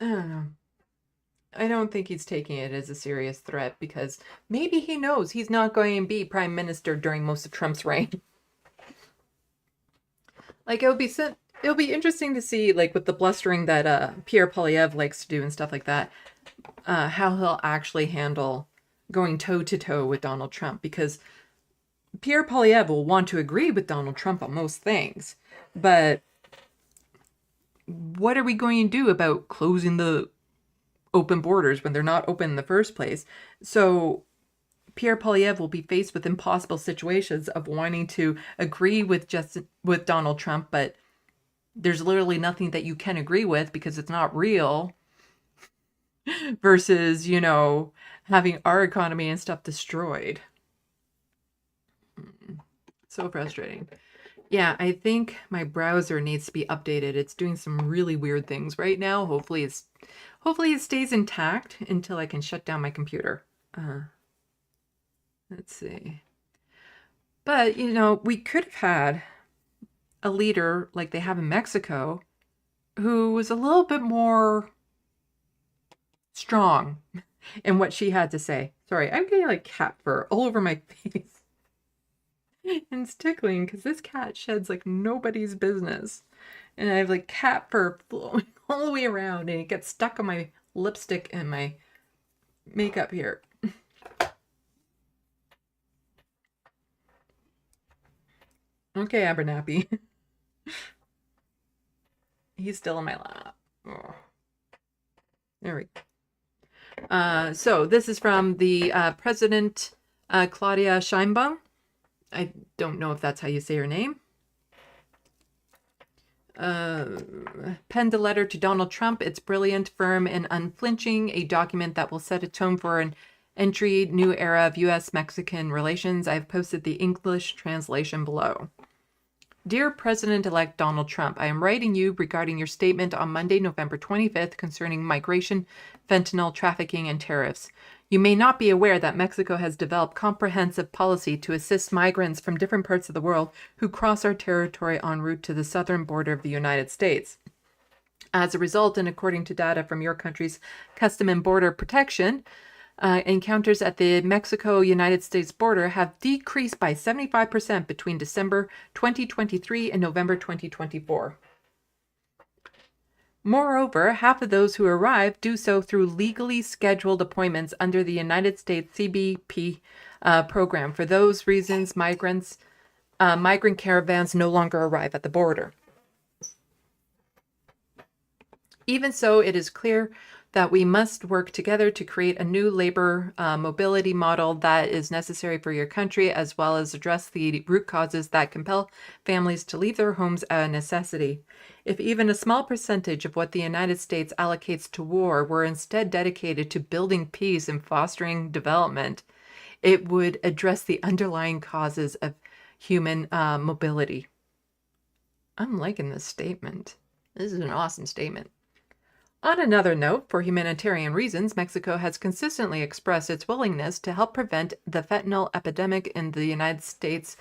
don't know. I don't think he's taking it as a serious threat because maybe he knows he's not going to be prime minister during most of Trump's reign. Like, it'll be interesting to see, like, with the blustering that Pierre Poilievre likes to do and stuff like that, how he'll actually handle going toe-to-toe with Donald Trump, because Pierre Poilievre will want to agree with Donald Trump on most things, but what are we going to do about closing the open borders when they're not open in the first place? So Pierre Poilievre will be faced with impossible situations of wanting to agree with Donald Trump, but there's literally nothing that you can agree with because it's not real, versus, you know, having our economy and stuff destroyed. So frustrating. Yeah, I think my browser needs to be updated. It's doing some really weird things right now. Hopefully it stays intact until I can shut down my computer. Let's see. But, you know, we could have had a leader like they have in Mexico who was a little bit more strong in what she had to say. Sorry, I'm getting like cat fur all over my face. And it's tickling because this cat sheds like nobody's business. And I have like cat fur flowing all the way around and it gets stuck on my lipstick and my makeup here. Okay, Abernathy. He's still in my lap. Oh. There we go. So this is from the President Claudia Sheinbaum. I don't know if that's how you say her name. Penned a letter to Donald Trump. It's brilliant, firm, and unflinching. A document that will set a tone for an new era of U.S.-Mexican relations. I've posted the English translation below. Dear President-elect Donald Trump, I am writing you regarding your statement on Monday, November 25th concerning migration, fentanyl trafficking, and tariffs. You may not be aware that Mexico has developed comprehensive policy to assist migrants from different parts of the world who cross our territory en route to the southern border of the United States. As a result, and according to data from your country's Custom and Border Protection, encounters at the Mexico-United States border have decreased by 75% between December 2023 and November 2024. Moreover, half of those who arrive do so through legally scheduled appointments under the United States CBP program. For those reasons, migrant caravans no longer arrive at the border. Even so, it is clear that we must work together to create a new labor mobility model that is necessary for your country, as well as address the root causes that compel families to leave their homes out of necessity. If even a small percentage of what the United States allocates to war were instead dedicated to building peace and fostering development, it would address the underlying causes of human mobility. I'm liking this statement. This is an awesome statement. On another note, for humanitarian reasons, Mexico has consistently expressed its willingness to help prevent the fentanyl epidemic in the United States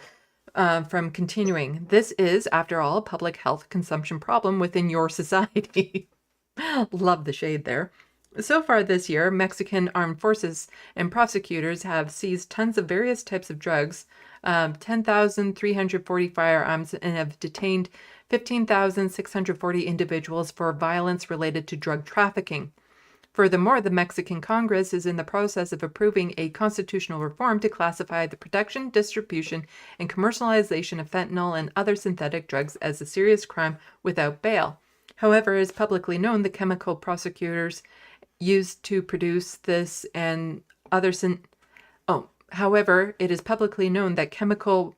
from continuing. This is, after all, a public health consumption problem within your society. Love the shade there. So far this year, Mexican armed forces and prosecutors have seized tons of various types of drugs, 10,340 firearms, and have detained 15,640 individuals for violence related to drug trafficking. Furthermore, the Mexican Congress is in the process of approving a constitutional reform to classify the production, distribution, and commercialization of fentanyl and other synthetic drugs as a serious crime without bail. However, it is publicly known the chemical prosecutors used to produce this and other However, it is publicly known that chemical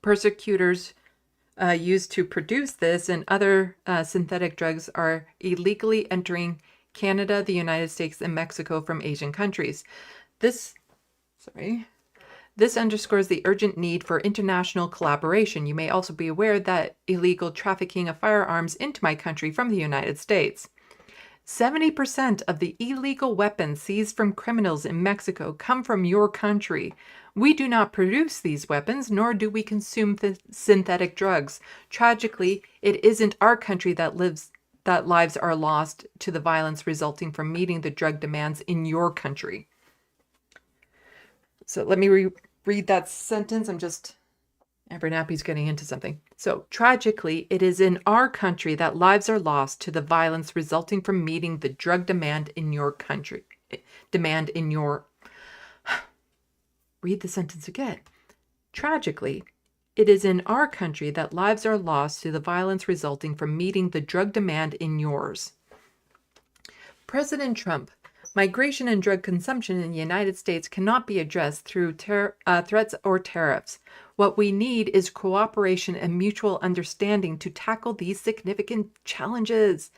prosecutors used to produce this and other synthetic drugs are illegally entering Canada, the United States, and Mexico from Asian countries. This underscores the urgent need for international collaboration. You may also be aware that illegal trafficking of firearms into my country from the United States. 70% of the illegal weapons seized from criminals in Mexico come from your country. We do not produce these weapons, nor do we consume synthetic drugs. Tragically, it isn't our country that lives are lost to the violence resulting from meeting the drug demands in your country. So let me read that sentence. Abernathy's getting into something. So, tragically, it is in our country that lives are lost to the violence resulting from meeting the drug demand in your country. Read the sentence again. Tragically, it is in our country that lives are lost to the violence resulting from meeting the drug demand in yours. President Trump, migration and drug consumption in the United States cannot be addressed through threats or tariffs. What we need is cooperation and mutual understanding to tackle these significant challenges.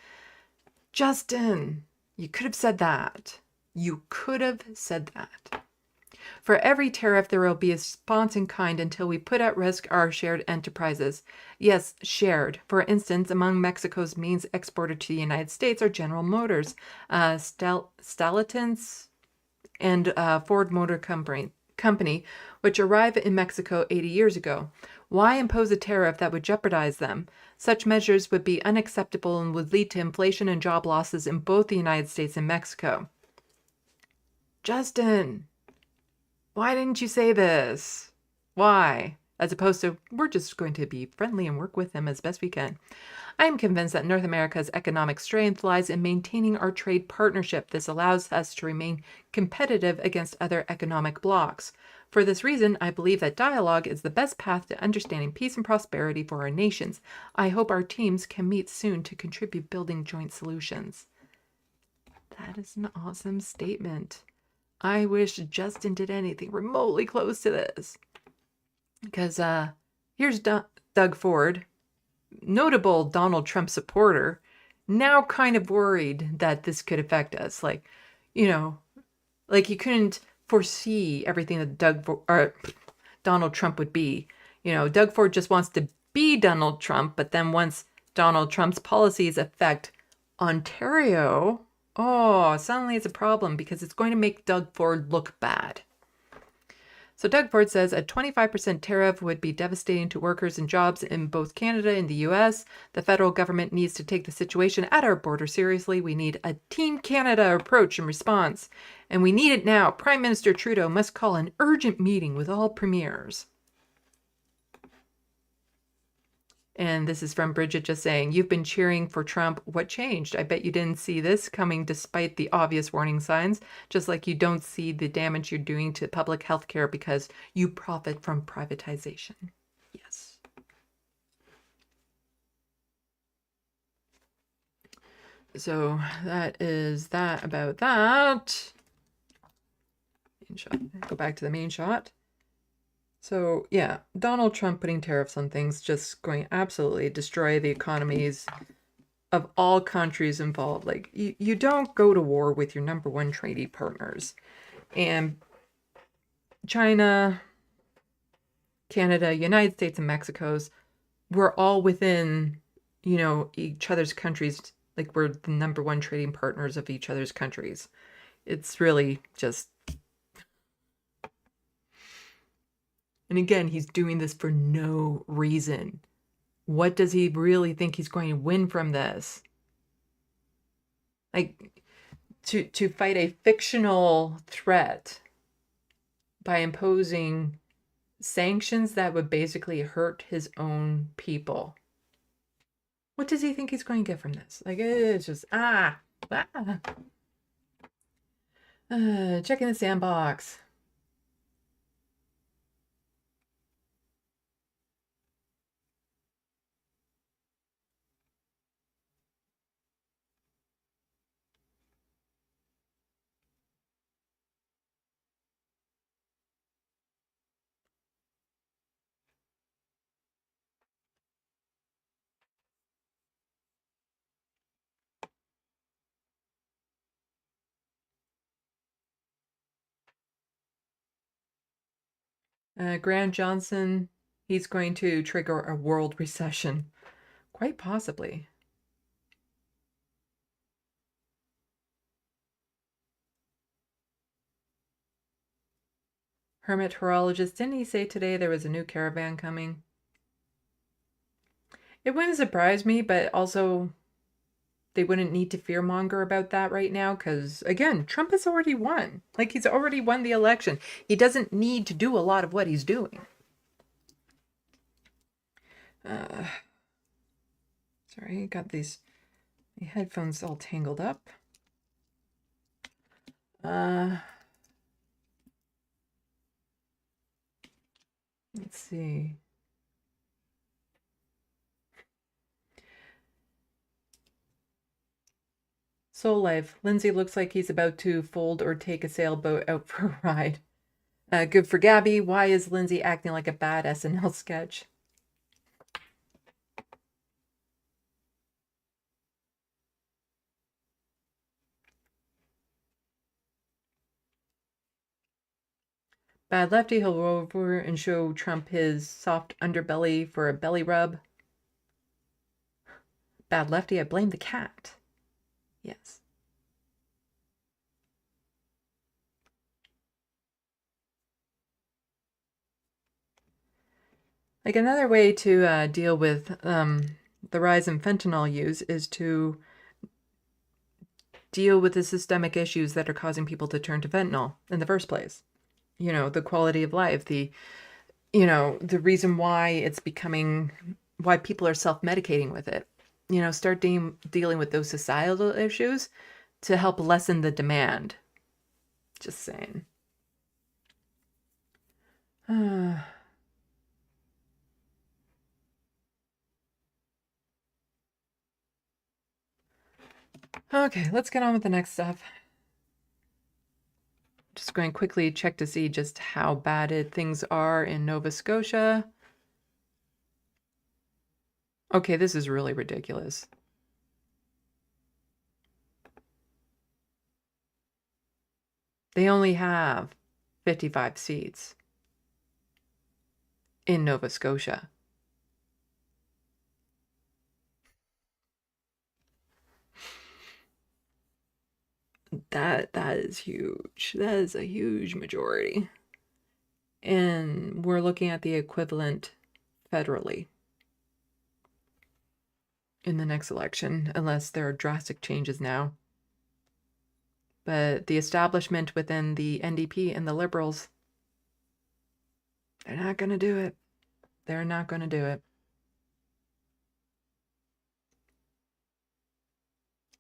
Justin, you could have said that. You could have said that. For every tariff, there will be a response in kind until we put at risk our shared enterprises. Yes, shared. For instance, among Mexico's main exporter to the United States are General Motors, Stellantis, and Ford Motor Company, which arrived in Mexico 80 years ago. Why impose a tariff that would jeopardize them? Such measures would be unacceptable and would lead to inflation and job losses in both the United States and Mexico. Justin, why didn't you say this? Why? As opposed to, we're just going to be friendly and work with them as best we can. I am convinced that North America's economic strength lies in maintaining our trade partnership. This allows us to remain competitive against other economic blocs. For this reason, I believe that dialogue is the best path to understanding peace and prosperity for our nations. I hope our teams can meet soon to contribute building joint solutions. That is an awesome statement. I wish Justin did anything remotely close to this. Because here's Doug Ford, notable Donald Trump supporter, now kind of worried that this could affect us. Like, he couldn't foresee everything that Donald Trump would be. Doug Ford just wants to be Donald Trump, but then once Donald Trump's policies affect Ontario, Oh, suddenly it's a problem because it's going to make Doug Ford look bad. So Doug Ford says a 25% tariff would be devastating to workers and jobs in both Canada and the US. The federal government needs to take the situation at our border seriously. We need a Team Canada approach in response. And we need it now. Prime Minister Trudeau must call an urgent meeting with all premiers. And this is from Bridget just saying, you've been cheering for Trump. What changed? I bet you didn't see this coming despite the obvious warning signs, just like you don't see the damage you're doing to public health care because you profit from privatization. Yes. So that is that about that. Main shot. Go back to the main shot. So yeah, Donald Trump putting tariffs on things just going to absolutely destroy the economies of all countries involved. Like you don't go to war with your number one trading partners. And China, Canada, United States, and Mexico's, we're all within, you know, each other's countries. Like we're the number one trading partners of each other's countries. It's really just... And again, he's doing this for no reason. What does he really think he's going to win from this? Like, to fight a fictional threat by imposing sanctions that would basically hurt his own people. What does he think he's going to get from this? Like, it's just, checking the sandbox. Graham Johnson, he's going to trigger a world recession. Quite possibly. Hermit horologist, didn't he say today there was a new caravan coming? It wouldn't surprise me, but also they wouldn't need to fearmonger about that right now because, again, Trump has already won. Like, he's already won the election. He doesn't need to do a lot of what he's doing. Sorry, got these headphones all tangled up. Let's see. Soul Life. Lindsay looks like he's about to fold or take a sailboat out for a ride. Good for Gabby. Why is Lindsay acting like a bad SNL sketch? Bad Lefty, he'll go over and show Trump his soft underbelly for a belly rub. Bad Lefty, I blame the cat. Yes. Like another way to deal with the rise in fentanyl use is to deal with the systemic issues that are causing people to turn to fentanyl in the first place. You know, the quality of life, the reason why it's becoming, why people are self-medicating with it. You know, start dealing with those societal issues to help lessen the demand. Just saying. Okay, let's get on with the next stuff. Just going to quickly check to see just how bad things are in Nova Scotia. Okay, this is really ridiculous. They only have 55 seats in Nova Scotia. That is huge. That is a huge majority. And we're looking at the equivalent federally in the next election, unless there are drastic changes now. But the establishment within the NDP and the Liberals, they're not going to do it. They're not going to do it.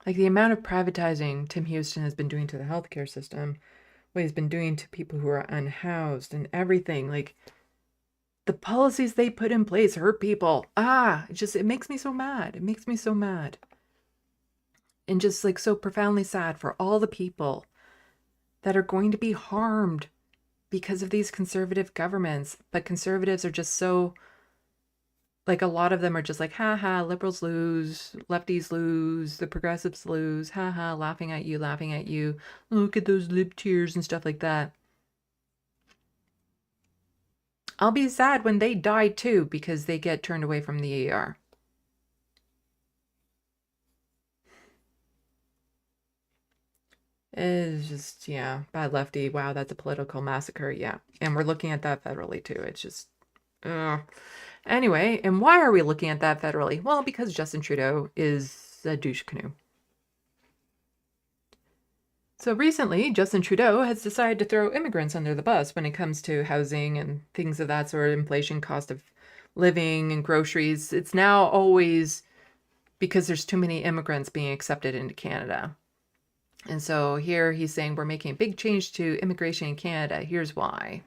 Like the amount of privatizing Tim Houston has been doing to the healthcare system, what he's been doing to people who are unhoused and everything, like the policies they put in place hurt people. It makes me so mad. It makes me so mad. And just like so profoundly sad for all the people that are going to be harmed because of these conservative governments. But conservatives are just so, like a lot of them are just like, ha, liberals lose, lefties lose, the progressives lose, ha, laughing at you. Look at those lib tears and stuff like that. I'll be sad when they die too, because they get turned away from the ER. It's just, yeah, bad lefty. Wow, that's a political massacre. Yeah. And we're looking at that federally too. It's just, anyway, and why are we looking at that federally? Well, because Justin Trudeau is a douche canoe. So recently, Justin Trudeau has decided to throw immigrants under the bus when it comes to housing and things of that sort, inflation, cost of living and groceries. It's now always because there's too many immigrants being accepted into Canada. And so here he's saying we're making a big change to immigration in Canada. Here's why.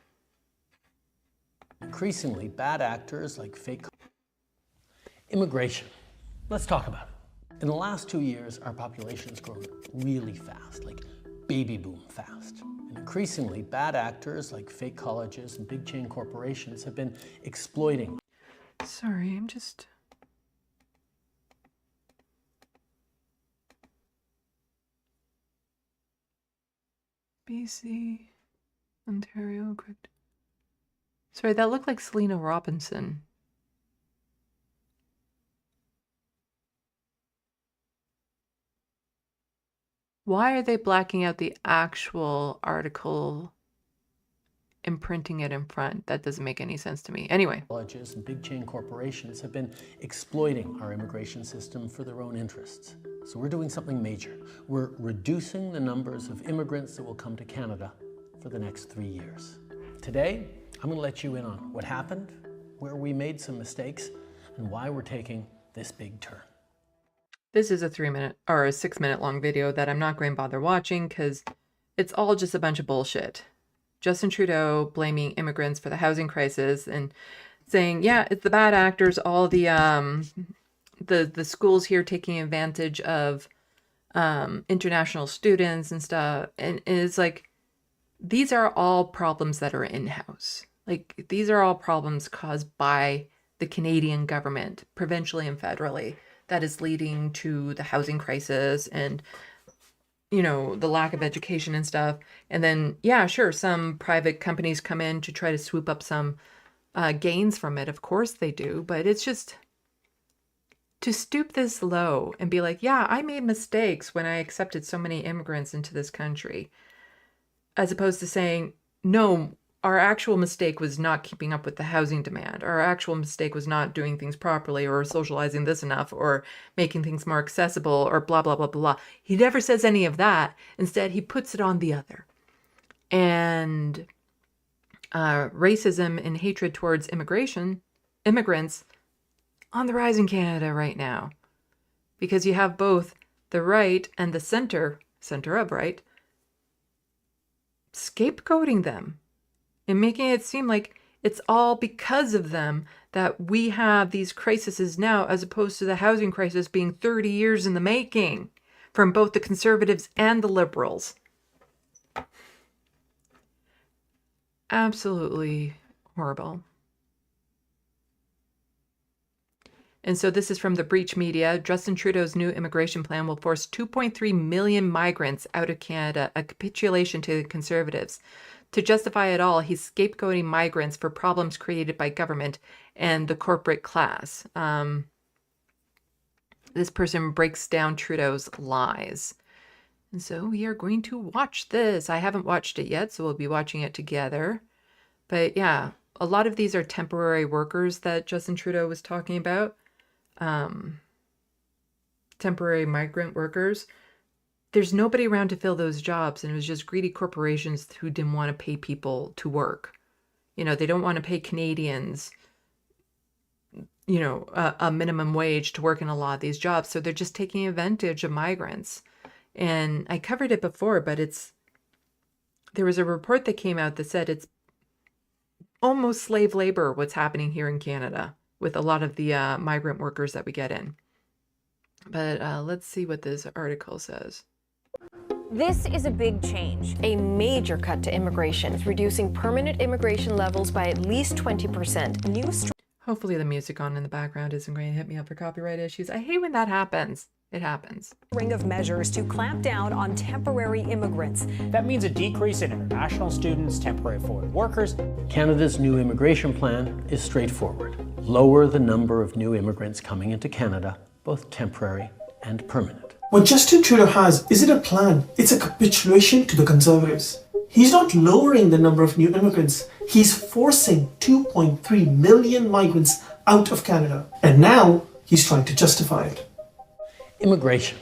Increasingly, bad actors like fake immigration. Let's talk about it. In the last 2 years, our population has grown really fast, like baby boom fast. And increasingly, bad actors like fake colleges and big chain corporations have been exploiting. Sorry, I'm just... BC, Ontario, correct. Sorry, that looked like Selena Robinson. Why are they blacking out the actual article and printing it in front? That doesn't make any sense to me. Anyway. Colleges and big chain corporations have been exploiting our immigration system for their own interests. So we're doing something major. We're reducing the numbers of immigrants that will come to Canada for the next 3 years. Today, I'm going to let you in on what happened, where we made some mistakes, and why we're taking this big turn. This is a 3-minute or a 6-minute long video that I'm not going to bother watching because it's all just a bunch of bullshit. Justin Trudeau blaming immigrants for the housing crisis and saying, yeah, it's the bad actors, all the schools here taking advantage of international students and stuff. And it's like, these are all problems that are in-house. Like, these are all problems caused by the Canadian government, provincially and federally, that is leading to the housing crisis and, you know, the lack of education and stuff. And then, yeah, sure, some private companies come in to try to swoop up some gains from it. Of course they do. But it's just to stoop this low and be like, yeah, I made mistakes when I accepted so many immigrants into this country, as opposed to saying, no, our actual mistake was not keeping up with the housing demand. Our actual mistake was not doing things properly or socializing this enough or making things more accessible or blah, blah, blah, blah. He never says any of that. Instead, he puts it on the other. And racism and hatred towards immigrants on the rise in Canada right now. Because you have both the right and the center of right, scapegoating them. And making it seem like it's all because of them that we have these crises now, as opposed to the housing crisis being 30 years in the making from both the Conservatives and the Liberals. Absolutely horrible. And so this is from the Breach Media. Justin Trudeau's new immigration plan will force 2.3 million migrants out of Canada, a capitulation to the Conservatives. To justify it all, he's scapegoating migrants for problems created by government and the corporate class. This person breaks down Trudeau's lies. And so we are going to watch this. I haven't watched it yet, so we'll be watching it together. But yeah, a lot of these are temporary workers that Justin Trudeau was talking about. Temporary migrant workers. There's nobody around to fill those jobs, and it was just greedy corporations who didn't want to pay people to work. You know, they don't want to pay Canadians, you know, a minimum wage to work in a lot of these jobs. So they're just taking advantage of migrants. And I covered it before, but there was a report that came out that said it's almost slave labor what's happening here in Canada with a lot of the migrant workers that we get in. But let's see what this article says. This is a big change, a major cut to immigration, reducing permanent immigration levels by at least 20%. Hopefully the music on in the background isn't going to hit me up for copyright issues. I hate when that happens. It happens. Ring of measures to clamp down on temporary immigrants. That means a decrease in international students, temporary foreign workers. Canada's new immigration plan is straightforward. Lower the number of new immigrants coming into Canada, both temporary and permanent. What Justin Trudeau has isn't a plan, it's a capitulation to the Conservatives. He's not lowering the number of new immigrants, he's forcing 2.3 million migrants out of Canada. And now he's trying to justify it. Immigration.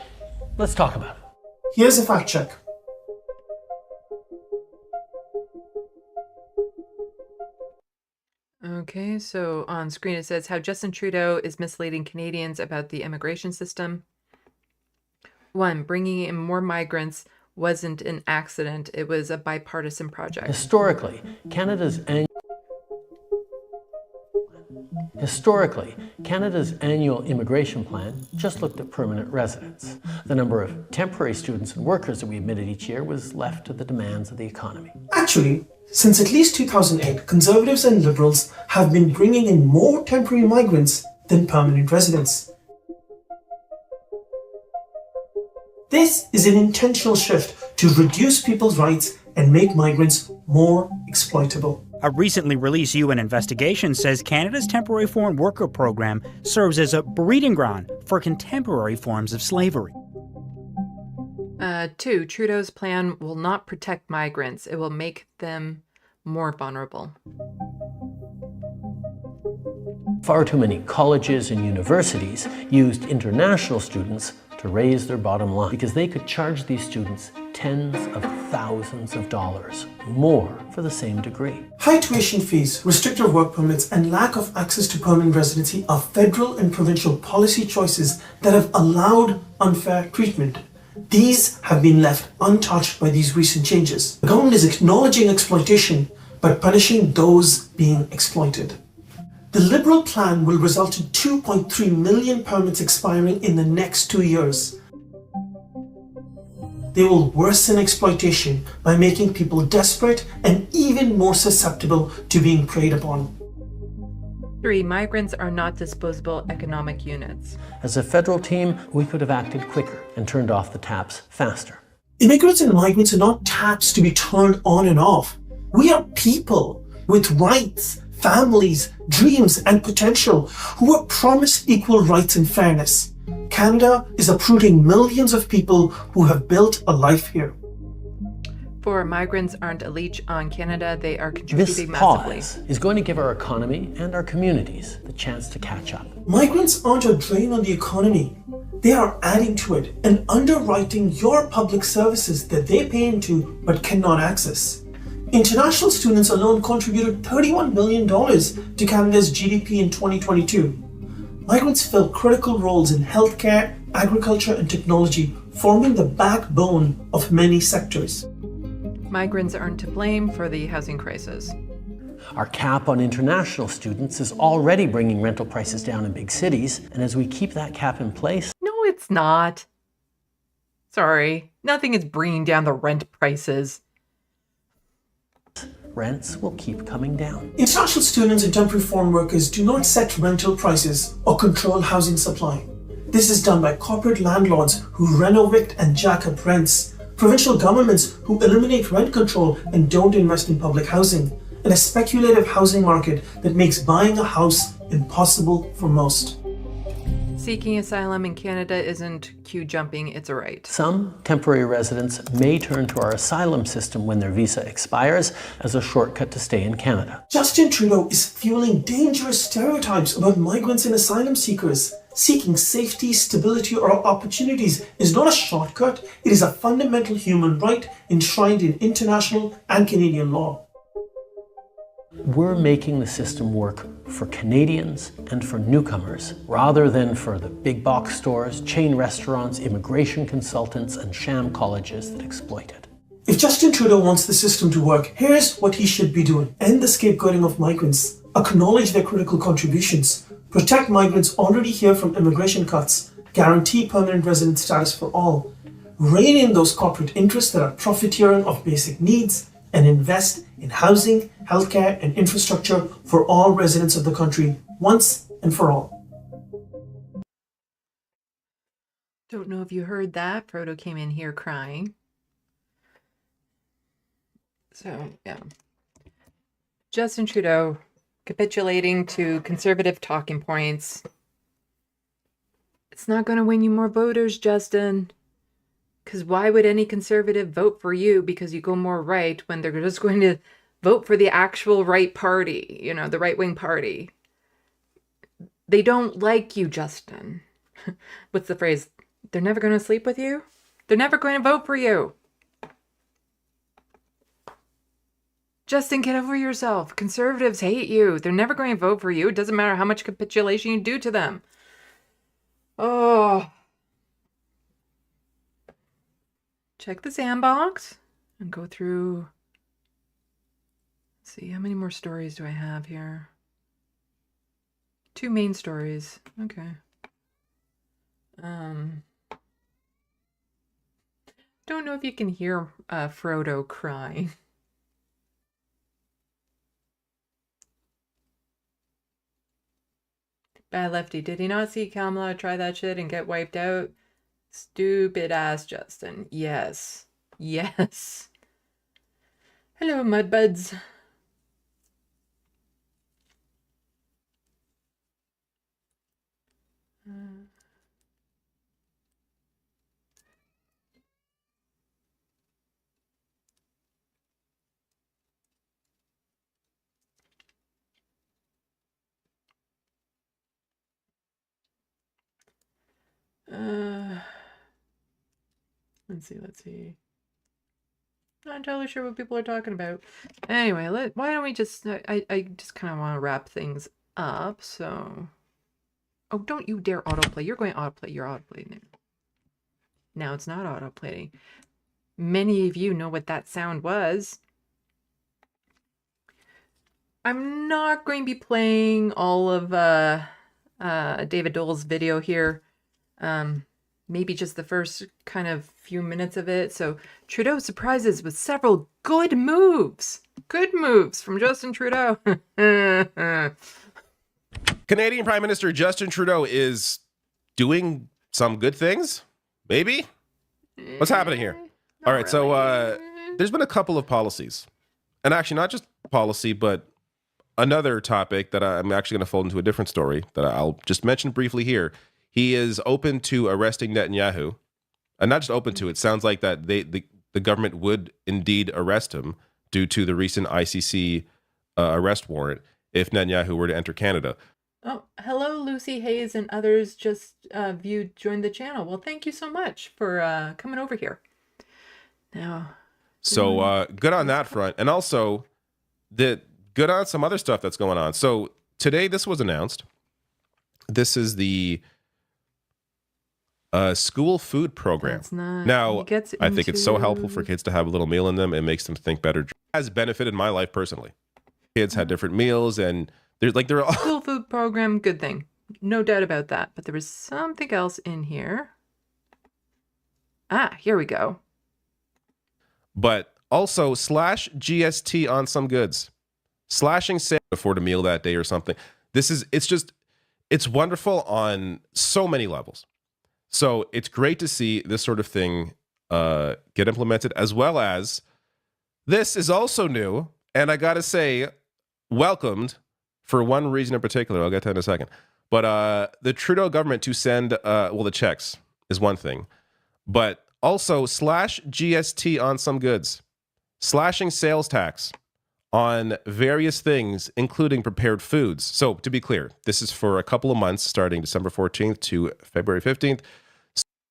Let's talk about it. Here's a fact check. Okay, so on screen it says how Justin Trudeau is misleading Canadians about the immigration system. 1, bringing in more migrants wasn't an accident. It was a bipartisan project. Historically, Canada's annual immigration plan just looked at permanent residents. The number of temporary students and workers that we admitted each year was left to the demands of the economy. Actually, since at least 2008, Conservatives and Liberals have been bringing in more temporary migrants than permanent residents. This is an intentional shift to reduce people's rights and make migrants more exploitable. A recently released UN investigation says Canada's temporary foreign worker program serves as a breeding ground for contemporary forms of slavery. 2, Trudeau's plan will not protect migrants. It will make them more vulnerable. Far too many colleges and universities used international students to raise their bottom line because they could charge these students tens of thousands of dollars more for the same degree. High tuition fees, restrictive work permits, and lack of access to permanent residency are federal and provincial policy choices that have allowed unfair treatment. These have been left untouched by these recent changes. The government is acknowledging exploitation, but punishing those being exploited. The Liberal plan will result in 2.3 million permits expiring in the next 2 years. They will worsen exploitation by making people desperate and even more susceptible to being preyed upon. 3, migrants are not disposable economic units. As a federal team, we could have acted quicker and turned off the taps faster. Immigrants and migrants are not taps to be turned on and off. We are people with rights, families, dreams, and potential who are promised equal rights and fairness. Canada is uprooting millions of people who have built a life here. 4, migrants aren't a leech on Canada. They are contributing This massively. pause is going to give our economy and our communities the chance to catch up. Migrants aren't a drain on the economy. They are adding to it and underwriting your public services that they pay into but cannot access. International students alone contributed $31 million to Canada's GDP in 2022. Migrants fill critical roles in healthcare, agriculture, and technology, forming the backbone of many sectors. Migrants aren't to blame for the housing crisis. Our cap on international students is already bringing rental prices down in big cities, and as we keep that cap in place... No, it's not. Sorry, nothing is bringing down the rent prices. Rents will keep coming down. International students and temporary foreign workers do not set rental prices or control housing supply. This is done by corporate landlords who renovate and jack up rents, provincial governments who eliminate rent control and don't invest in public housing, and a speculative housing market that makes buying a house impossible for most. Seeking asylum in Canada isn't queue jumping, it's a right. Some temporary residents may turn to our asylum system when their visa expires as a shortcut to stay in Canada. Justin Trudeau is fueling dangerous stereotypes about migrants and asylum seekers. Seeking safety, stability, or opportunities is not a shortcut. It is a fundamental human right enshrined in international and Canadian law. We're making the system work for Canadians and for newcomers, rather than for the big box stores, chain restaurants, immigration consultants, and sham colleges that exploit it. If Justin Trudeau wants the system to work, here's what he should be doing. End the scapegoating of migrants. Acknowledge their critical contributions. Protect migrants already here from immigration cuts. Guarantee permanent resident status for all. Rein in those corporate interests that are profiteering off basic needs, and invest in housing, healthcare, and infrastructure for all residents of the country, once and for all. Don't know if you heard that. Frodo came in here crying. So, yeah. Justin Trudeau capitulating to conservative talking points. It's not going to win you more voters, Justin. Because why would any conservative vote for you because you go more right when they're just going to vote for the actual right party, you know, the right-wing party? They don't like you, Justin. What's the phrase? They're never going to sleep with you? They're never going to vote for you. Justin, get over yourself. Conservatives hate you. They're never going to vote for you. It doesn't matter how much capitulation you do to them. Oh. Check the sandbox and go through. Let's see, how many more stories do I have here? 2 main stories. Okay. Don't know if you can hear Frodo crying. Bad Lefty, did he not see Kamala try that shit and get wiped out? Stupid ass Justin. Yes. Yes. Hello, Mudbuds. Let's see. Not entirely sure what people are talking about. Anyway, why don't we just, I just kind of want to wrap things up, so. Oh, don't you dare autoplay. You're going to autoplay. You're autoplaying. Now it's not autoplaying. Many of you know what that sound was. I'm not going to be playing all of David Dole's video here. Maybe just the first kind of few minutes of it. So Trudeau surprises with several good moves. Good moves from Justin Trudeau. Canadian Prime Minister Justin Trudeau is doing some good things? Maybe? What's happening here? All right, really. So there's been a couple of policies. And actually not just policy, but another topic that I'm actually going to fold into a different story that I'll just mention briefly here. He is open to arresting Netanyahu, and not just open to, it sounds like that the government would indeed arrest him due to the recent ICC arrest warrant if Netanyahu were to enter Canada. Oh, hello, Lucy Hayes and others just joined the channel. Well, thank you so much for coming over here. Now, so good on that front, and also good on some other stuff that's going on. So today this was announced. This is the school food program. Now, I think it's so helpful for kids to have a little meal in them. It makes them think better. It has benefited my life personally. Kids had different meals, and they're all school food program, good thing, no doubt about that. But there was something else in here. Ah, here we go. But also slash GST on some goods, slashing sale before the meal that day or something. It's wonderful on so many levels. So it's great to see this sort of thing get implemented, as well as this is also new. And I got to say, welcomed for one reason in particular. I'll get to that in a second. But the Trudeau government to send, well, the checks is one thing, but also slash GST on some goods, slashing sales tax on various things, including prepared foods. So to be clear, this is for a couple of months, starting December 14th to February 15th.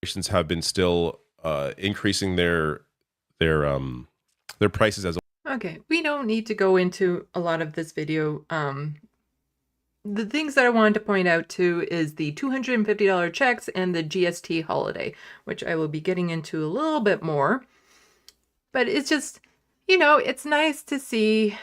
Stations have been still increasing their prices as well. Okay, we don't need to go into a lot of this video. The things that I wanted to point out too is the $250 checks and the GST holiday, which I will be getting into a little bit more. But it's just, you know, it's nice to see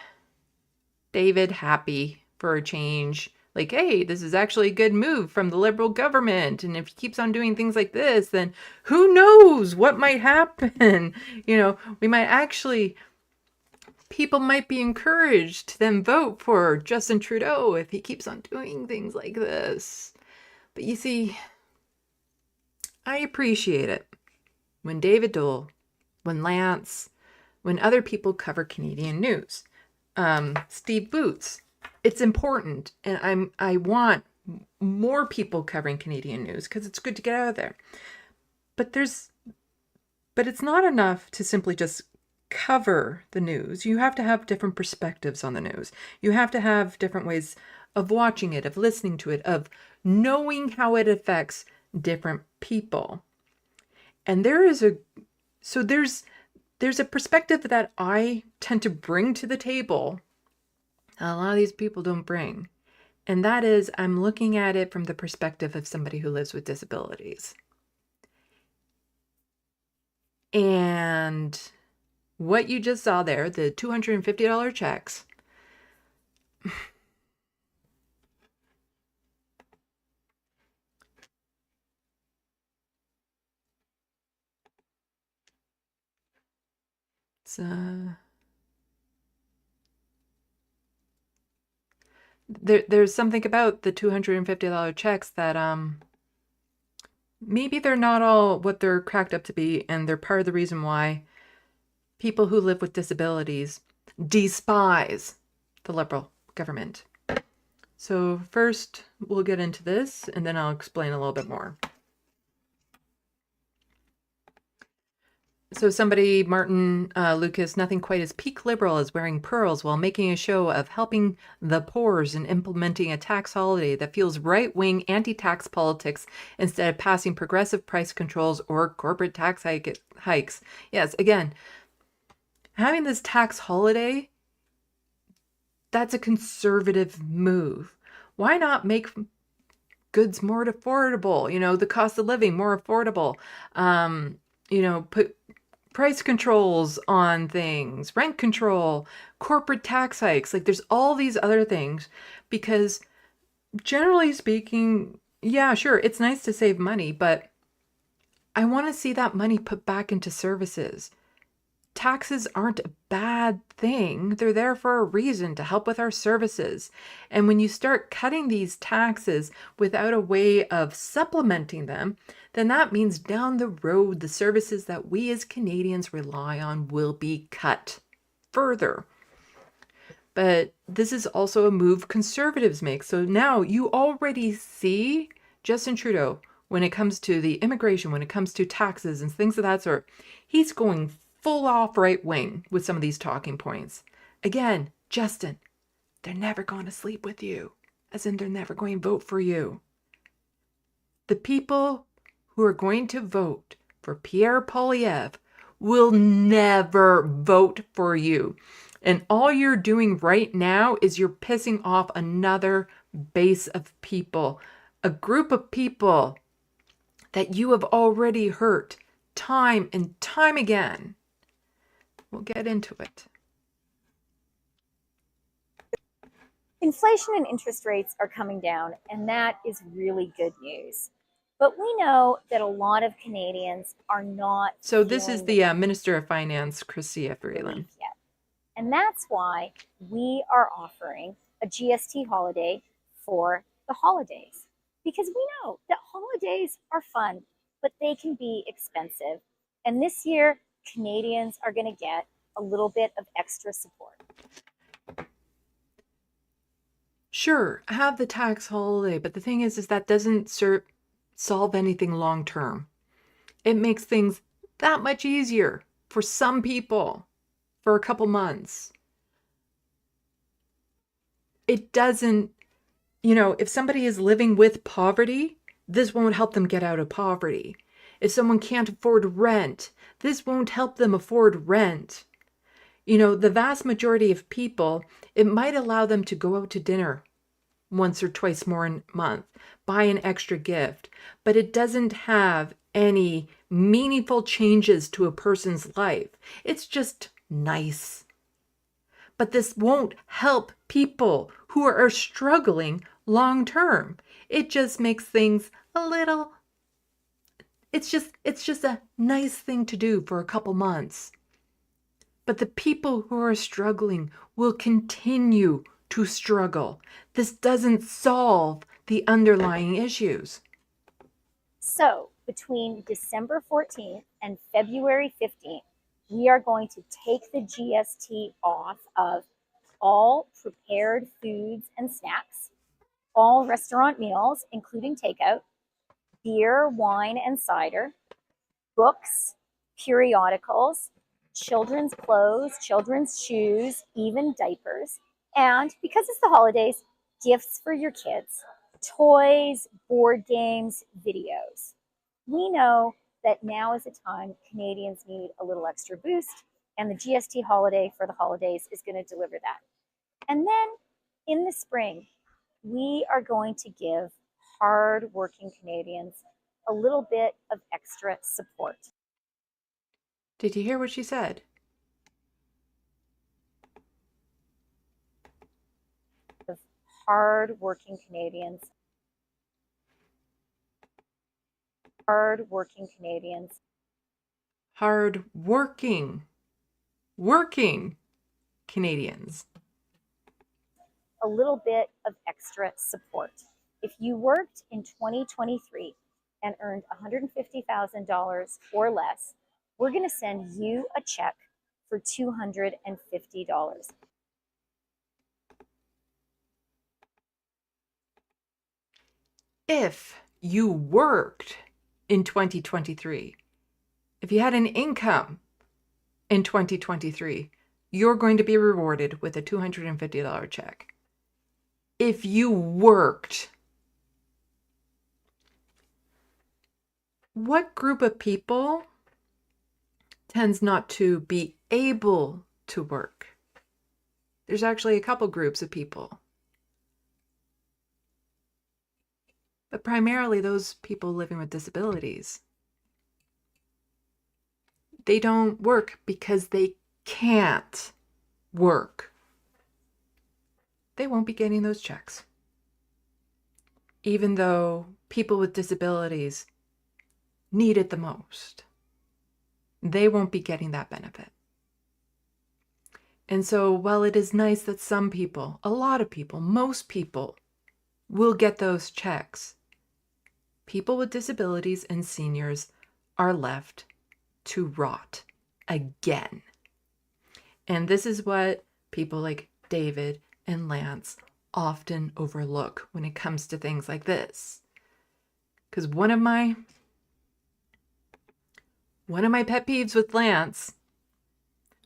David happy for a change. Like, hey, this is actually a good move from the Liberal government. And if he keeps on doing things like this, then who knows what might happen? You know, we might actually... people might be encouraged to then vote for Justin Trudeau if he keeps on doing things like this. But you see, I appreciate it when David Dole, when Lance, when other people cover Canadian news. Steve Boots, it's important, and I want more people covering Canadian news because it's good to get out of there. But it's not enough to simply just cover the news. You have to have different perspectives on the news. You have to have different ways of watching it, of listening to it, of knowing how it affects different people. And there's a perspective that I tend to bring to the table that a lot of these people don't bring. And that is, I'm looking at it from the perspective of somebody who lives with disabilities. And what you just saw there, the $250 checks, there's something about the $250 checks that maybe they're not all what they're cracked up to be, and they're part of the reason why people who live with disabilities despise the Liberal government. So first, we'll get into this, and then I'll explain a little bit more. So somebody, Martin Lucas, nothing quite as peak liberal as wearing pearls while making a show of helping the poors and implementing a tax holiday that feels right-wing anti-tax politics instead of passing progressive price controls or corporate tax hikes. Yes, again, having this tax holiday, that's a conservative move. Why not make goods more affordable? You know, the cost of living more affordable. You know, put price controls on things, rent control, corporate tax hikes. Like, there's all these other things, because generally speaking, yeah, sure, it's nice to save money, but I want to see that money put back into services. Taxes aren't a bad thing. They're there for a reason, to help with our services. And when you start cutting these taxes without a way of supplementing them, then that means down the road, the services that we as Canadians rely on will be cut further. But this is also a move Conservatives make. So now you already see Justin Trudeau, when it comes to the immigration, when it comes to taxes and things of that sort, he's going full off right wing with some of these talking points. Again, Justin, they're never going to sleep with you, as in they're never going to vote for you. The people who are going to vote for Pierre Poilievre will never vote for you. And all you're doing right now is you're pissing off another base of people, a group of people that you have already hurt time and time again. We'll get into it. Inflation and interest rates are coming down, and that is really good news. But we know that a lot of Canadians are not. So this is the Minister of Finance, Chrystia Freeland. Yet. And that's why we are offering a GST holiday for the holidays. Because we know that holidays are fun, but they can be expensive. And this year, Canadians are going to get a little bit of extra support. Sure, have the tax holiday, but the thing is that doesn't solve anything long term. It makes things that much easier for some people for a couple months. It doesn't, if somebody is living with poverty, this won't help them get out of poverty. If someone can't afford rent, this won't help them afford rent. The vast majority of people, it might allow them to go out to dinner once or twice more a month, buy an extra gift, but it doesn't have any meaningful changes to a person's life. It's just nice. But this won't help people who are struggling long term. It just makes things a little, it's just a nice thing to do for a couple months. But the people who are struggling will continue to struggle. This doesn't solve the underlying issues. So between December 14th and February 15th, we are going to take the GST off of all prepared foods and snacks, all restaurant meals, including takeout, beer, wine, and cider, books, periodicals, children's clothes, children's shoes, even diapers, and because it's the holidays, gifts for your kids, toys, board games, videos. We know that now is a time Canadians need a little extra boost, and the GST holiday for the holidays is going to deliver that. And then in the spring, we are going to give hard-working Canadians a little bit of extra support. Did you hear what she said? Hard-working Canadians. Hard-working Canadians. Hard-working Canadians. A little bit of extra support. If you worked in 2023 and earned $150,000 or less, we're going to send you a check for $250. If you worked in 2023, if you had an income in 2023, you're going to be rewarded with a $250 check. If you worked, what group of people tends not to be able to work? There's actually a couple groups of people. But primarily those people living with disabilities. They don't work because they can't work. They won't be getting those checks. Even though people with disabilities need it the most, they won't be getting that benefit. And so while it is nice that some people, a lot of people, most people will get those checks, people with disabilities and seniors are left to rot again. And this is what people like David and Lance often overlook when it comes to things like this. Because one of my pet peeves with Lance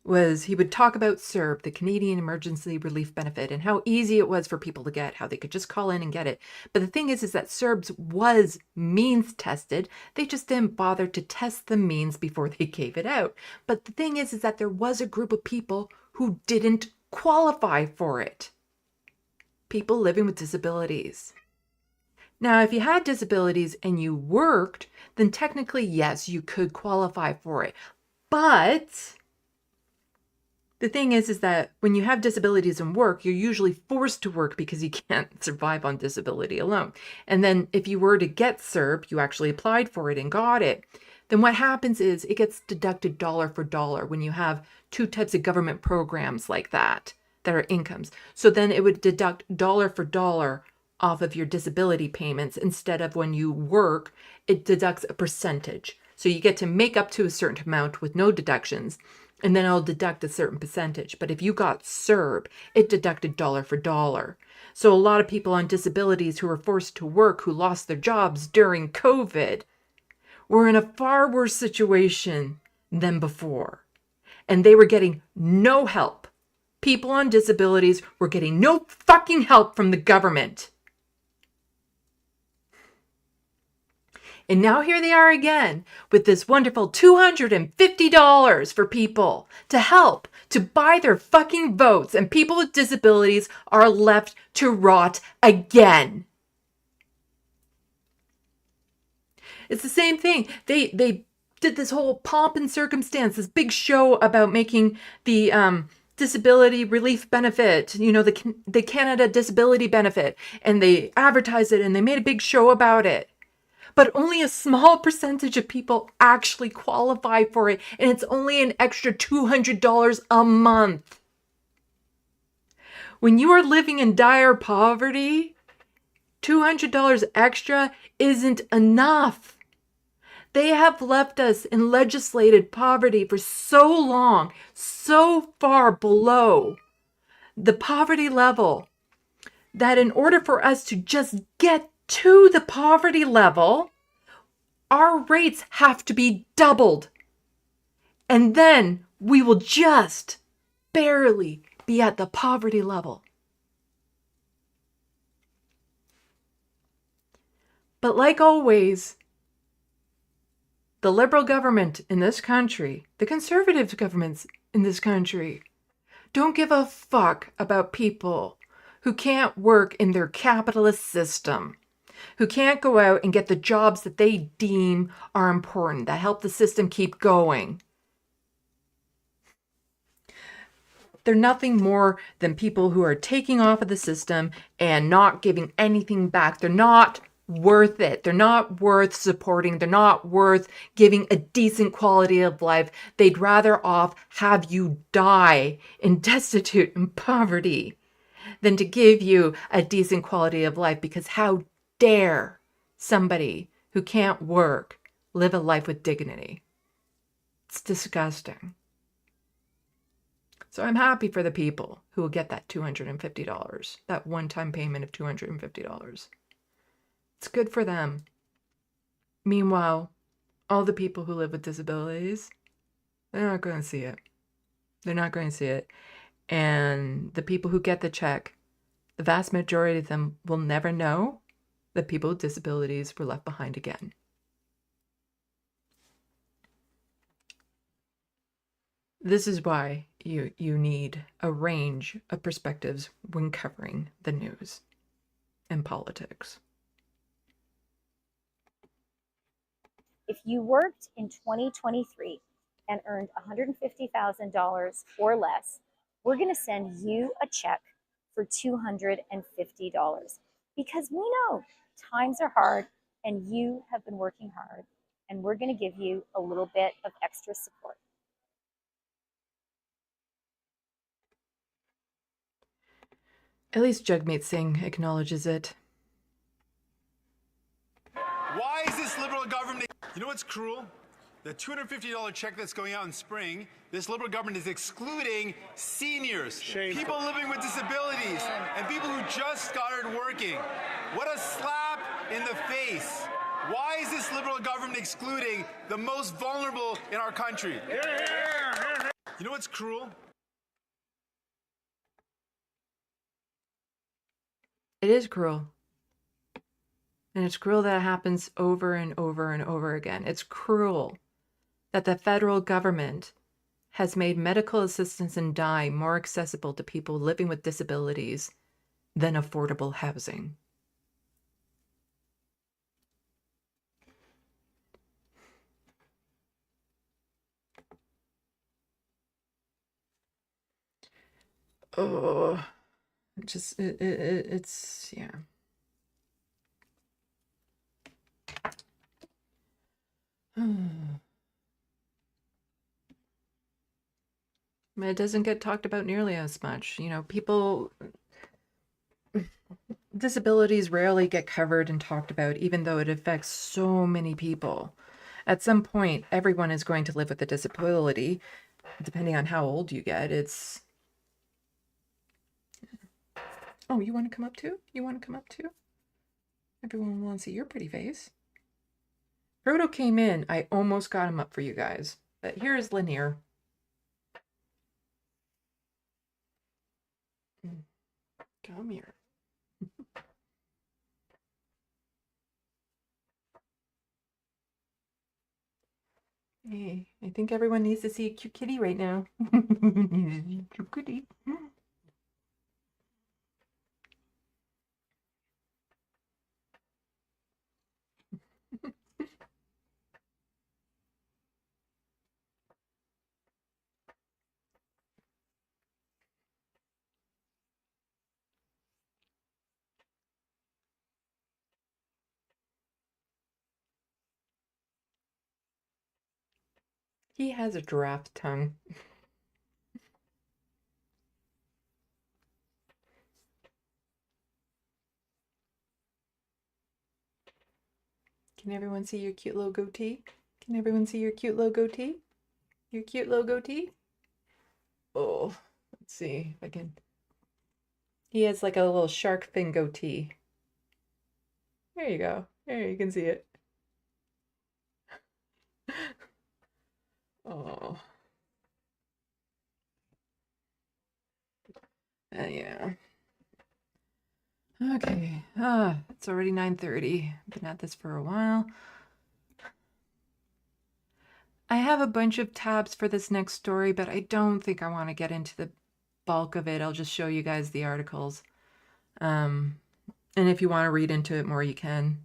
was he would talk about CERB, the Canadian Emergency Relief Benefit, and how easy it was for people to get, how they could just call in and get it. But the thing is that CERB's was means tested. They just didn't bother to test the means before they gave it out. But the thing is that there was a group of people who didn't qualify for it. People living with disabilities. Now, if you had disabilities and you worked, then technically, yes, you could qualify for it. But the thing is that when you have disabilities and work, you're usually forced to work because you can't survive on disability alone. And then if you were to get CERB, you actually applied for it and got it, then what happens is it gets deducted dollar for dollar when you have two types of government programs like that are incomes. So then it would deduct dollar for dollar off of your disability payments instead of when you work, it deducts a percentage. So you get to make up to a certain amount with no deductions, and then it'll deduct a certain percentage. But if you got CERB, it deducted dollar for dollar. So a lot of people on disabilities who were forced to work, who lost their jobs during COVID, were in a far worse situation than before. And they were getting no help. People on disabilities were getting no fucking help from the government. And now here they are again with this wonderful $250 for people to help, to buy their fucking votes. And people with disabilities are left to rot again. It's the same thing. They did this whole pomp and circumstance, this big show about making the disability relief benefit, you know, the Canada Disability Benefit. And they advertised it and they made a big show about it. But only a small percentage of people actually qualify for it. And it's only an extra $200 a month. When you are living in dire poverty, $200 extra isn't enough. They have left us in legislated poverty for so long, so far below the poverty level, that in order for us to just get to the poverty level, our rates have to be doubled. And then we will just barely be at the poverty level. But like always, the liberal government in this country, the conservative governments in this country, don't give a fuck about people who can't work in their capitalist system, who can't go out and get the jobs that they deem are important, that help the system keep going. They're nothing more than people who are taking off of the system and not giving anything back. They're not worth it. They're not worth supporting. They're not worth giving a decent quality of life. They'd rather have you die in destitute and poverty than to give you a decent quality of life, because how dare somebody who can't work live a life with dignity? It's disgusting. So I'm happy for the people who will get that $250, that one-time payment of $250. It's good for them. Meanwhile, all the people who live with disabilities, they're not going to see it. They're not going to see it. And the people who get the check, the vast majority of them will never know that people with disabilities were left behind again. This is why you need a range of perspectives when covering the news and politics. If you worked in 2023 and earned $150,000 or less, we're going to send you a check for $250, because we know times are hard and you have been working hard, and we're going to give you a little bit of extra support. At least Jagmeet Singh acknowledges it. Why is this Liberal government... You know what's cruel? The $250 check that's going out in spring, this Liberal government is excluding seniors, people living with disabilities, and people who just started working. What a slap in the face. Why is this Liberal government excluding the most vulnerable in our country? You know what's cruel? It is cruel. And it's cruel that it happens over and over and over again. It's cruel that the federal government has made medical assistance and dying more accessible to people living with disabilities than affordable housing. Oh, it's, yeah. It doesn't get talked about nearly as much. You know, people, disabilities rarely get covered and talked about, even though it affects so many people. At some point, everyone is going to live with a disability, depending on how old you get. Oh, you want to come up too? You want to come up too? Everyone wants to see your pretty face. Frodo came in. I almost got him up for you guys. But here's Lanier. Come here. Hey, I think everyone needs to see a cute kitty right now. Cute kitty. He has a giraffe tongue. Can everyone see your cute little goatee? Can everyone see your cute little goatee? Your cute little goatee? Oh, let's see if I can. He has like a little shark fin goatee. There you go. There, you can see it. Oh. Yeah. Okay. It's already 9:30. Been at this for a while. I have a bunch of tabs for this next story, but I don't think I want to get into the bulk of it. I'll just show you guys the articles. And if you want to read into it more, you can.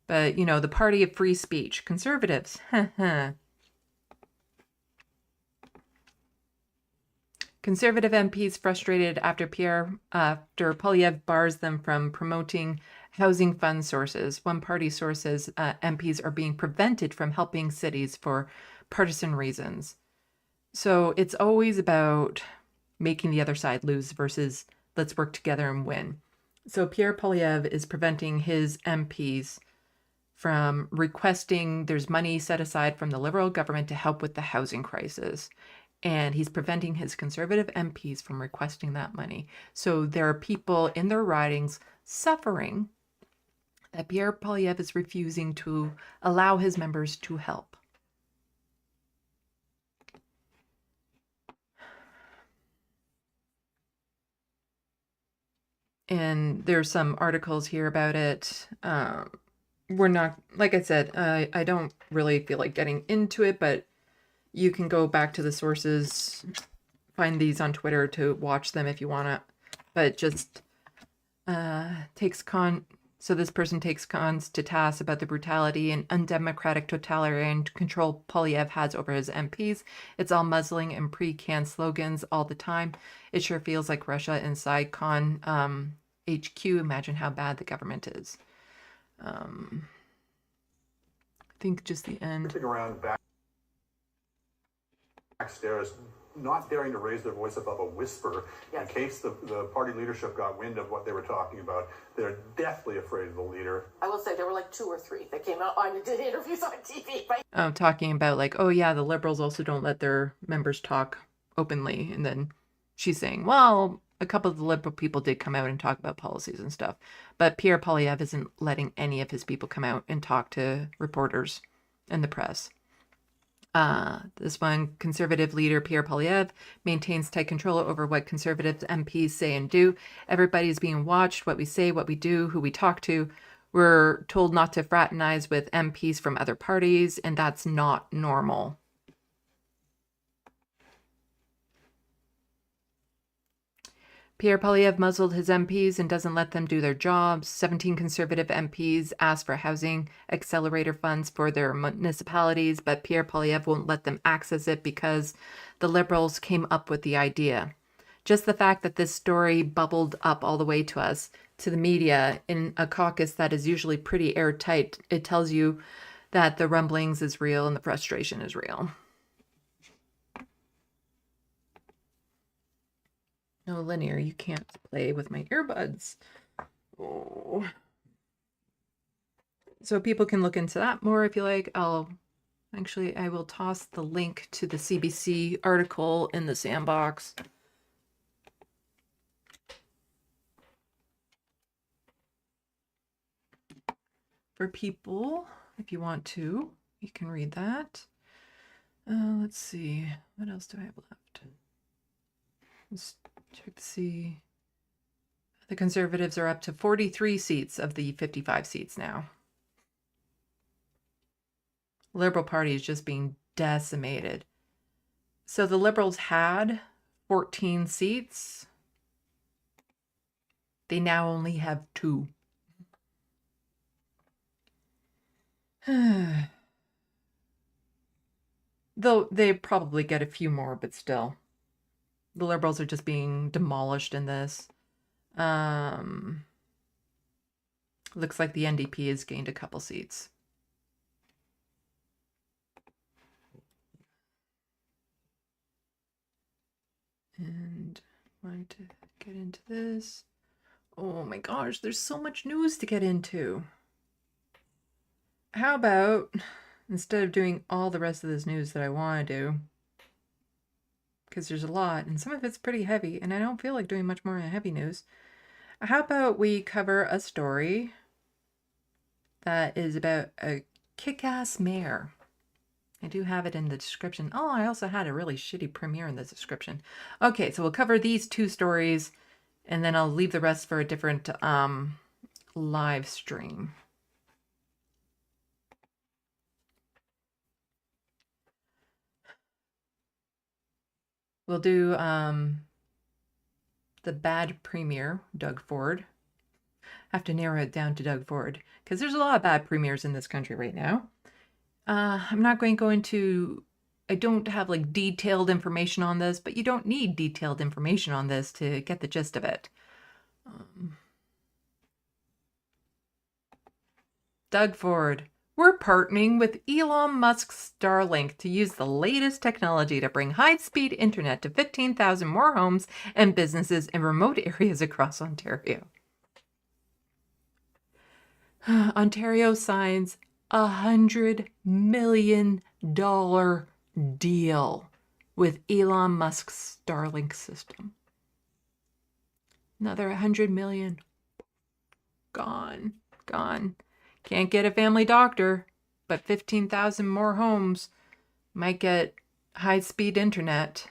But, you know, the party of free speech. Conservatives. Conservative MPs frustrated after Poilievre bars them from promoting housing fund sources. One party sources MPs are being prevented from helping cities for partisan reasons. So it's always about making the other side lose versus let's work together and win. So Pierre Poilievre is preventing his MPs from requesting there's money set aside from the Liberal government to help with the housing crisis. And he's preventing his Conservative MPs from requesting that money. So there are people in their ridings suffering that Pierre Poilievre is refusing to allow his members to help. And there's some articles here about it. We're not, like I said, I don't really feel like getting into it, but you can go back to the sources, find these on Twitter to watch them if you want to, but just so this person takes cons to task about the brutality and undemocratic totalitarian control Poilievre has over his MPs. It's all muzzling and pre-canned slogans all the time. It sure feels like Russia inside Con HQ. Imagine how bad the government is. I think just the end. Around backstairs, not daring to raise their voice above a whisper in case the party leadership got wind of what they were talking about. They're deathly afraid of the leader. I will say there were like 2 or 3 that came out and did interviews on TV. Right? Talking about like, oh yeah, the Liberals also don't let their members talk openly. And then she's saying, well, a couple of the Liberal people did come out and talk about policies and stuff. But Pierre Poilievre isn't letting any of his people come out and talk to reporters and the press. This one, Conservative leader Pierre Poilievre maintains tight control over what Conservative MPs say and do. Everybody's being watched, what we say, what we do, who we talk to. We're told not to fraternize with MPs from other parties, and that's not normal. Pierre Poilievre muzzled his MPs and doesn't let them do their jobs. 17 Conservative MPs asked for housing accelerator funds for their municipalities, but Pierre Poilievre won't let them access it because the Liberals came up with the idea. Just the fact that this story bubbled up all the way to us, to the media, in a caucus that is usually pretty airtight, it tells you that the rumblings is real and the frustration is real. No, Linear, you can't play with my earbuds. Oh. So people can look into that more if you like. I will toss the link to the CBC article in the sandbox. for people. If you want to, you can read that. Let's see. What else do I have left? Let's check to see. The Conservatives are up to 43 seats of the 55 seats now. Liberal Party is just being decimated. So the Liberals had 14 seats. They now only have 2. Though they probably get a few more, but still. The Liberals are just being demolished in this. Looks like the NDP has gained a couple seats. And wanted to get into this. Oh my gosh, there's so much news to get into. How about, instead of doing all the rest of this news that I want to do, because there's a lot, and some of it's pretty heavy, and I don't feel like doing much more heavy news, how about we cover a story that is about a kick-ass mayor. I do have it in the description. Oh, I also had a really shitty premiere in the description. Okay, so we'll cover these 2 stories, and then I'll leave the rest for a different live stream. We'll do the bad premier, Doug Ford. I have to narrow it down to Doug Ford because there's a lot of bad premiers in this country right now. I'm not going to go into, I don't have like detailed information on this, but you don't need detailed information on this to get the gist of it. Doug Ford. We're partnering with Elon Musk's Starlink to use the latest technology to bring high-speed internet to 15,000 more homes and businesses in remote areas across Ontario. Ontario signs a $100 million deal with Elon Musk's Starlink system. Another 100 million. Gone. Can't get a family doctor, but 15,000 more homes might get high-speed internet.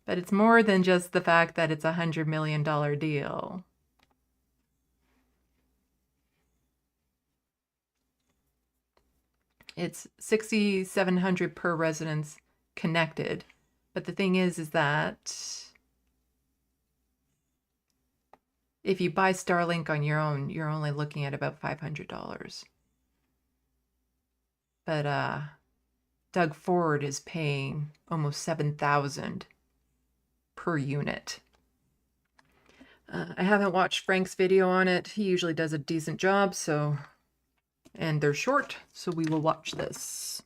But it's more than just the fact that it's a $100 million deal. It's $6,700 per residence connected. But the thing is that if you buy Starlink on your own, you're only looking at about $500. But Doug Ford is paying almost $7,000 per unit. I haven't watched Frank's video on it. He usually does a decent job, so, and they're short, so we will watch this.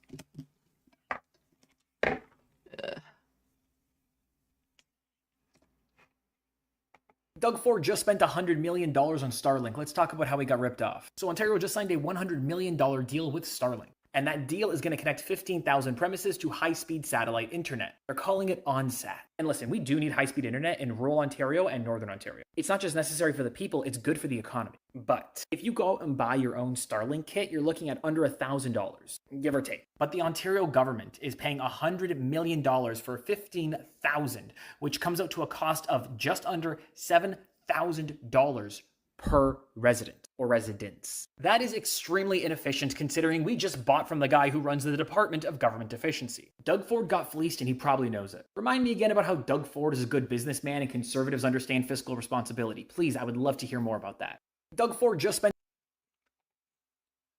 Doug Ford just spent $100 million on Starlink. Let's talk about how he got ripped off. So Ontario just signed a $100 million deal with Starlink. And that deal is going to connect 15,000 premises to high-speed satellite internet. They're calling it OnSat. And listen, we do need high-speed internet in rural Ontario and northern Ontario. It's not just necessary for the people, it's good for the economy. But if you go out and buy your own Starlink kit, you're looking at under $1,000, give or take. But the Ontario government is paying $100 million for 15,000, which comes out to a cost of just under $7,000 per resident or residence. That is extremely inefficient considering we just bought from the guy who runs the Department of Government Efficiency. Doug Ford got fleeced and he probably knows it. Remind me again about how Doug Ford is a good businessman and conservatives understand fiscal responsibility. Please, I would love to hear more about that. Doug Ford just spent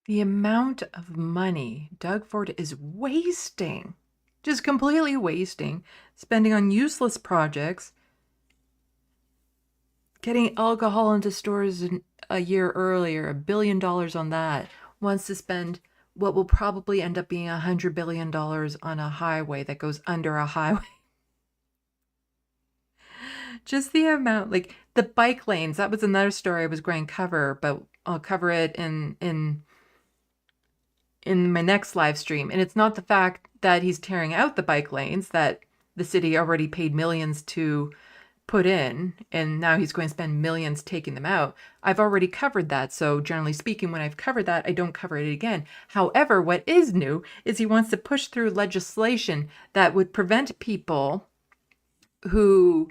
the amount of money Doug Ford is wasting, just completely wasting, spending on useless projects, getting alcohol into stores a year earlier, $1 billion on that, wants to spend what will probably end up being $100 billion on a highway that goes under a highway. Just the amount, like the bike lanes, that was another story I was going to cover, but I'll cover it in my next live stream. And it's not the fact that he's tearing out the bike lanes that the city already paid millions to put in, and now he's going to spend millions taking them out. I've already covered that. So generally speaking, when I've covered that, I don't cover it again. However, what is new is he wants to push through legislation that would prevent people who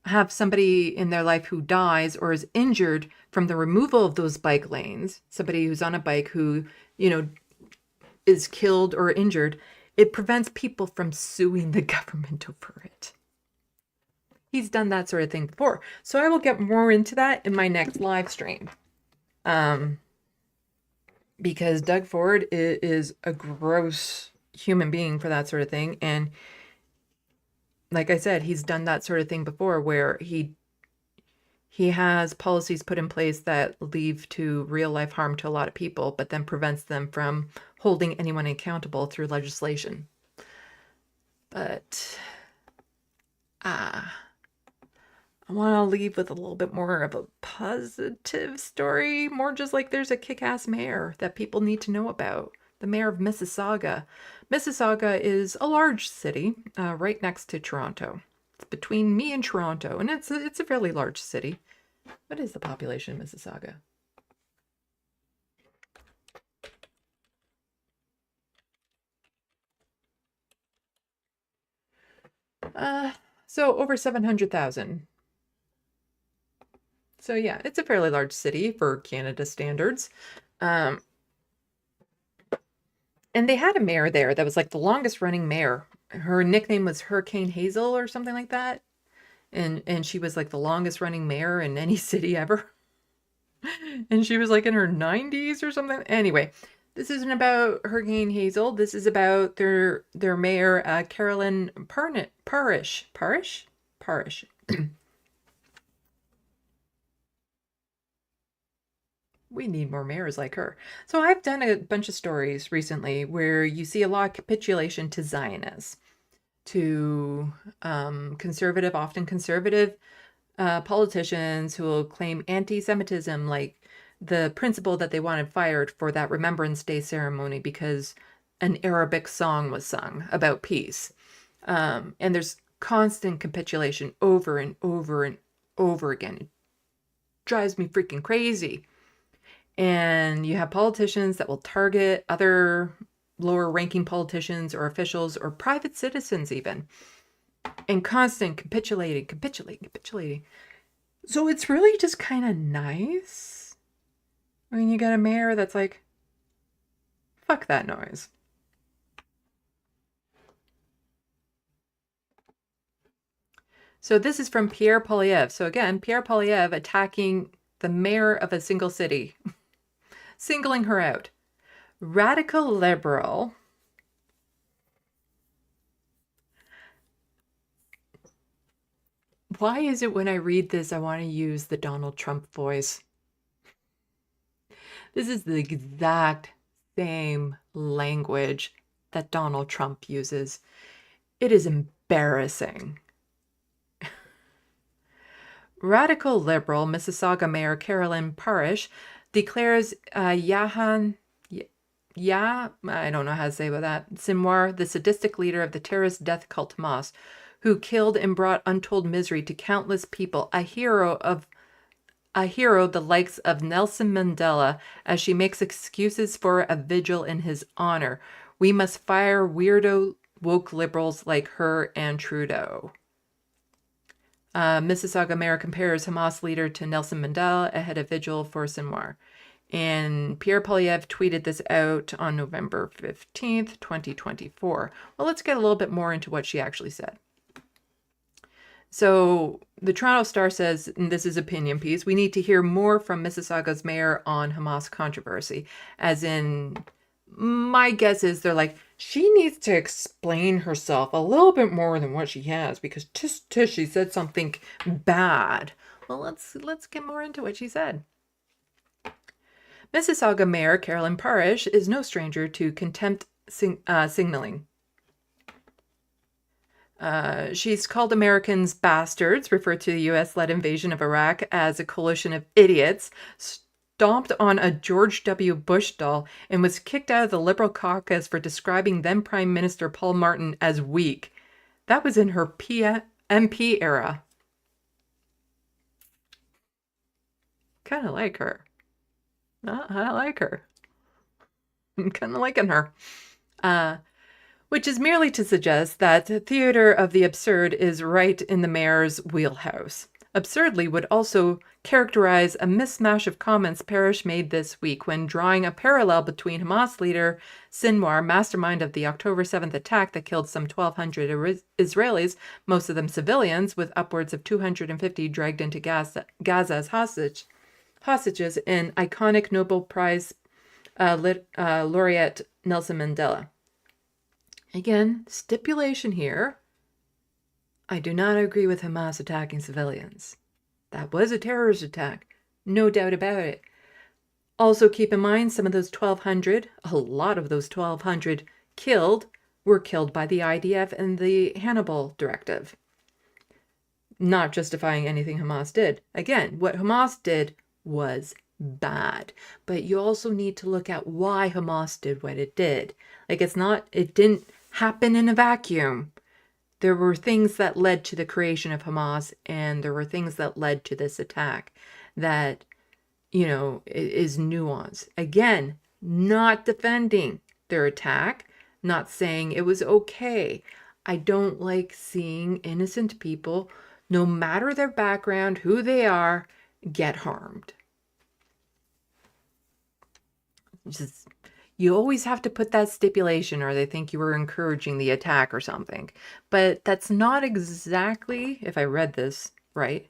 have somebody in their life who dies or is injured from the removal of those bike lanes, somebody who's on a bike who, is killed or injured. It prevents people from suing the government over it. He's done that sort of thing before. So I will get more into that in my next live stream. Because Doug Ford is a gross human being for that sort of thing. And like I said, he's done that sort of thing before where he has policies put in place that lead to real life harm to a lot of people, but then prevents them from holding anyone accountable through legislation. But I want to leave with a little bit more of a positive story, more just like there's a kick-ass mayor that people need to know about. The mayor of Mississauga. Mississauga is a large city right next to Toronto. It's between me and Toronto, and it's a fairly large city. What is the population of Mississauga? So over 700,000. So yeah, it's a fairly large city for Canada standards. And they had a mayor there that was like the longest running mayor. Her nickname was Hurricane Hazel or something like that. And she was like the longest running mayor in any city ever. And she was like in her 90s or something. Anyway, this isn't about Hurricane Hazel. This is about their mayor, Carolyn Parish. We need more mayors like her. So I've done a bunch of stories recently where you see a lot of capitulation to Zionists, to often conservative politicians who will claim anti-Semitism, like the principal that they wanted fired for that Remembrance Day ceremony because an Arabic song was sung about peace. And there's constant capitulation over and over and over again. It drives me freaking crazy. And you have politicians that will target other lower ranking politicians or officials or private citizens even. And constant capitulating. So it's really just kind of nice when you got a mayor that's like, fuck that noise. So this is from Pierre Poilievre. So again, Pierre Poilievre attacking the mayor of a single city. Singling her out. Radical liberal. Why is it when I read this, I want to use the Donald Trump voice? This is the exact same language that Donald Trump uses. It is embarrassing. Radical liberal Mississauga Mayor Carolyn Parish declares I don't know how to say about that, Sinwar, the sadistic leader of the terrorist death cult Hamas, who killed and brought untold misery to countless people, a hero the likes of Nelson Mandela, as she makes excuses for a vigil in his honor. We must fire weirdo woke liberals like her and Trudeau. Mississauga mayor compares Hamas leader to Nelson Mandela ahead of vigil for Sinwar. And Pierre Poilievre tweeted this out on November 15th, 2024. Well, let's get a little bit more into what she actually said. So the Toronto Star says, and this is opinion piece, we need to hear more from Mississauga's mayor on Hamas controversy. As in, my guess is they're like, she needs to explain herself a little bit more than what she has because she said something bad. Well, let's get more into what she said. Mississauga Mayor Carolyn Parish is no stranger to contempt signaling. She's called Americans bastards, referred to the U.S.-led invasion of Iraq as a coalition of idiots, stomped on a George W. Bush doll, and was kicked out of the Liberal caucus for describing then Prime Minister Paul Martin as weak. That was in her MP era. kind of like her. I like her. I'm kind of liking her. Which is merely to suggest that the theater of the absurd is right in the mayor's wheelhouse. Absurdly would also characterize a mismatch of comments Parrish made this week when drawing a parallel between Hamas leader Sinwar, mastermind of the October 7th attack that killed some 1,200 Israelis, most of them civilians, with upwards of 250 dragged into Gaza as hostages, and iconic Nobel Prize laureate Nelson Mandela. Again, stipulation here. I do not agree with Hamas attacking civilians. That was a terrorist attack, no doubt about it. Also keep in mind some of those 1,200, a lot of those 1,200 killed, were killed by the IDF and the Hannibal Directive. Not justifying anything Hamas did. Again, what Hamas did was bad. But you also need to look at why Hamas did what it did. Like, it didn't happen in a vacuum. There were things that led to the creation of Hamas, and there were things that led to this attack that, is nuanced. Again, not defending their attack, not saying it was okay. I don't like seeing innocent people, no matter their background, who they are, get harmed. You always have to put that stipulation or they think you were encouraging the attack or something. But that's not exactly, if I read this right,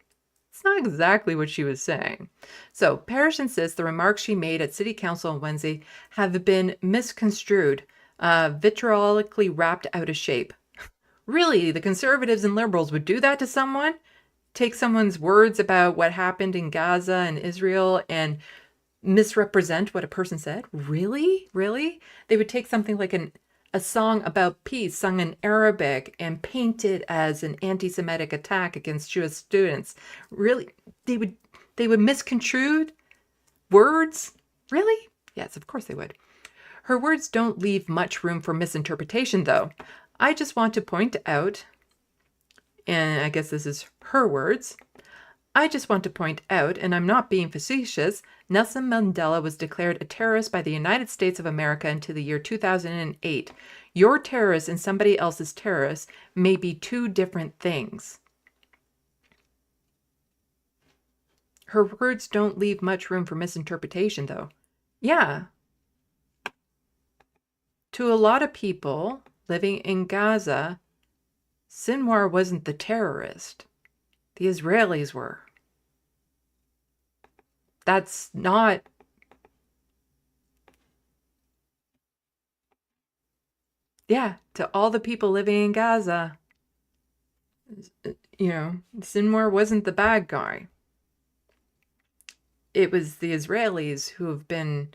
it's not exactly what she was saying. So Parrish insists the remarks she made at City Council on Wednesday have been misconstrued, vitriolically wrapped out of shape. Really, the conservatives and liberals would do that to someone? Take someone's words about what happened in Gaza and Israel and misrepresent what a person said? Really? They would take something like a song about peace sung in Arabic and paint it as an anti-Semitic attack against Jewish students. Really? They would misconstrue words? Really? Yes, of course they would. Her words don't leave much room for misinterpretation, though. I just want to point out, and I guess this is her words, I just want to point out, and I'm not being facetious, Nelson Mandela was declared a terrorist by the United States of America until the year 2008. Your terrorist and somebody else's terrorist may be two different things. Her words don't leave much room for misinterpretation, though. Yeah. To a lot of people living in Gaza, Sinwar wasn't the terrorist. The Israelis were. That's not... Yeah, to all the people living in Gaza, Sinwar wasn't the bad guy. It was the Israelis who have been,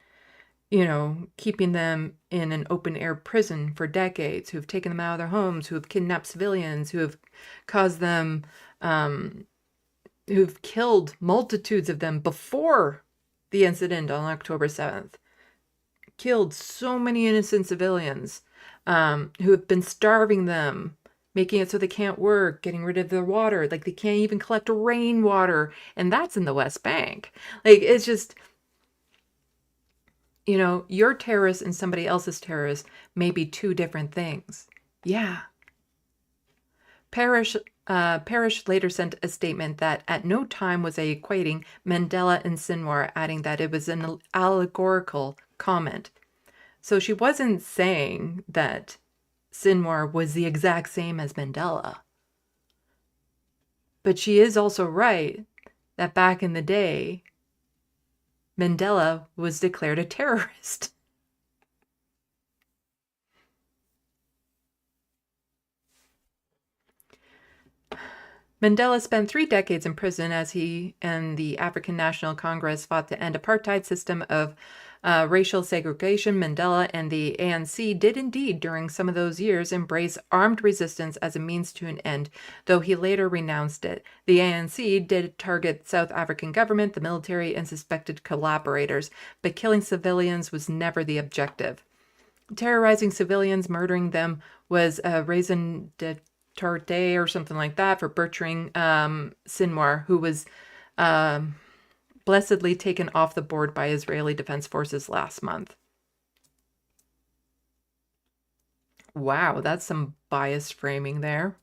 keeping them in an open-air prison for decades, who've taken them out of their homes, who have kidnapped civilians, who have caused them... who've killed multitudes of them before the incident on October 7th. Killed so many innocent civilians, who have been starving them, making it so they can't work, getting rid of their water. Like, they can't even collect rainwater. And that's in the West Bank. Like, it's just, your terrorist and somebody else's terrorist may be two different things. Yeah. Parrish later sent a statement that at no time was I equating Mandela and Sinwar, adding that it was an allegorical comment. So she wasn't saying that Sinwar was the exact same as Mandela. But she is also right that back in the day, Mandela was declared a terrorist. Mandela spent 3 decades in prison as he and the African National Congress fought to end apartheid system of racial segregation. Mandela and the ANC did indeed, during some of those years, embrace armed resistance as a means to an end, though he later renounced it. The ANC did target South African government, the military, and suspected collaborators, but killing civilians was never the objective. Terrorizing civilians, murdering them, was a raison d'etre or something like that for butchering Sinwar, who was blessedly taken off the board by Israeli Defense Forces last month. Wow, that's some biased framing there.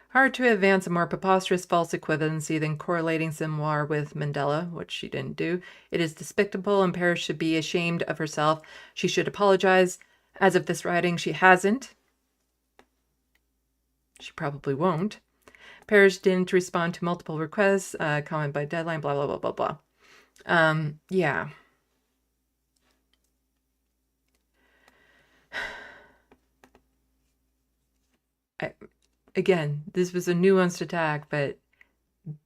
Hard to advance a more preposterous false equivalency than correlating Sinwar with Mandela, which she didn't do. It is despicable, and Paris should be ashamed of herself. She should apologize. As of this writing, she hasn't. She probably won't. Paris didn't respond to multiple requests, comment by deadline, blah, blah, blah, blah, blah. Yeah. Again, this was a nuanced attack, but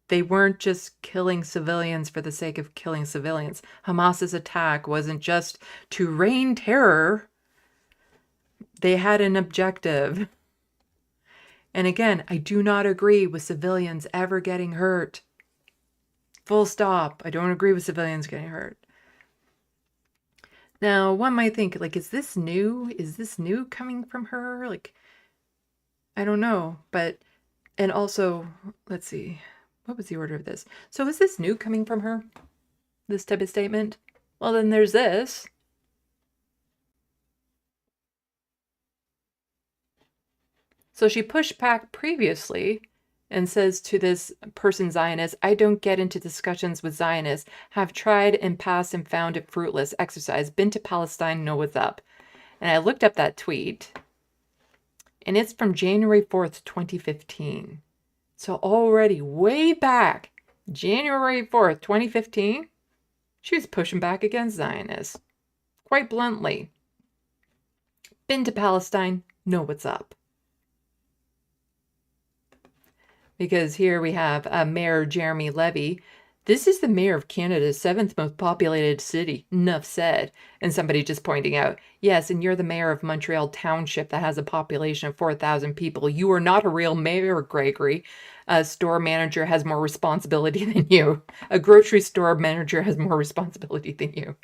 they weren't just killing civilians for the sake of killing civilians. Hamas's attack wasn't just to rain terror. They had an objective. And again, I do not agree with civilians ever getting hurt. Full stop. I don't agree with civilians getting hurt. Now, one might think, like, is this new? Is this new coming from her? Like, I don't know, but, and also, let's see, what was the order of this? So is this new coming from her? This type of statement? Well, then there's this. So she pushed back previously and says to this person, Zionist, I don't get into discussions with Zionists, have tried in past and found it fruitless exercise, been to Palestine, know what's up. And I looked up that tweet. And it's from January 4th, 2015. So already way back, January 4th, 2015, she was pushing back against Zionists. Quite bluntly. Been to Palestine, know what's up. Because here we have Mayor Jeremy Levy. This is the mayor of Canada's 7th most populated city, enough said. And somebody just pointing out, yes, and you're the mayor of Montreal Township that has a population of 4,000 people. You are not a real mayor, Gregory. A store manager has more responsibility than you. A grocery store manager has more responsibility than you.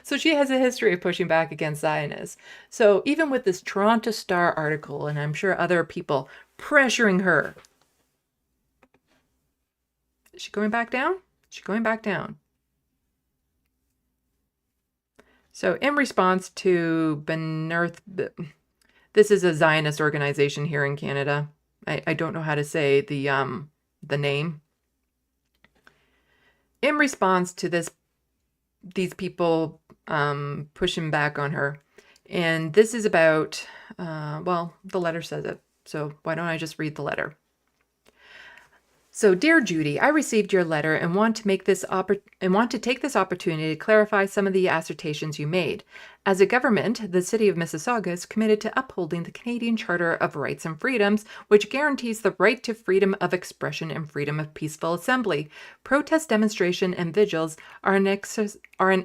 So she has a history of pushing back against Zionists. So even with this Toronto Star article, and I'm sure other people pressuring her, is she going back down? She's going back down. So in response to Benerth, this is a Zionist organization here in Canada. I don't know how to say the name. In response to this, these people pushing back on her. And this is about, well, the letter says it. So why don't I just read the letter? So, dear Judy, I received your letter and want to take this opportunity to clarify some of the assertions you made. As a government, the City of Mississauga is committed to upholding the Canadian Charter of Rights and Freedoms, which guarantees the right to freedom of expression and freedom of peaceful assembly. Protest, demonstration, and vigils are an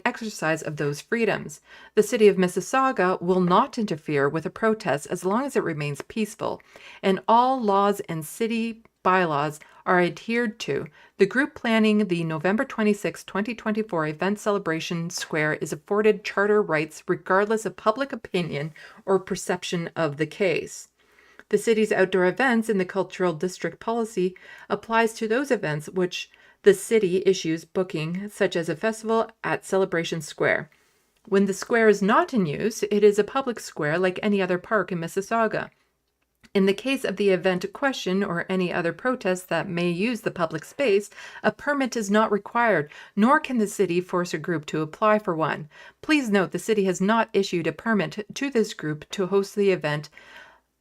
exercise of those freedoms. The City of Mississauga will not interfere with a protest as long as it remains peaceful, and all laws and city bylaws are adhered to. The group planning the November 26, 2024 event celebration square is afforded charter rights regardless of public opinion or perception of the case. The city's outdoor events in the cultural district policy applies to those events which the city issues booking, such as a festival at Celebration Square. When the square is not in use, it is a public square like any other park in Mississauga. In the case of the event question or any other protest that may use the public space, a permit is not required, nor can the city force a group to apply for one. Please note the city has not issued a permit to this group to host the event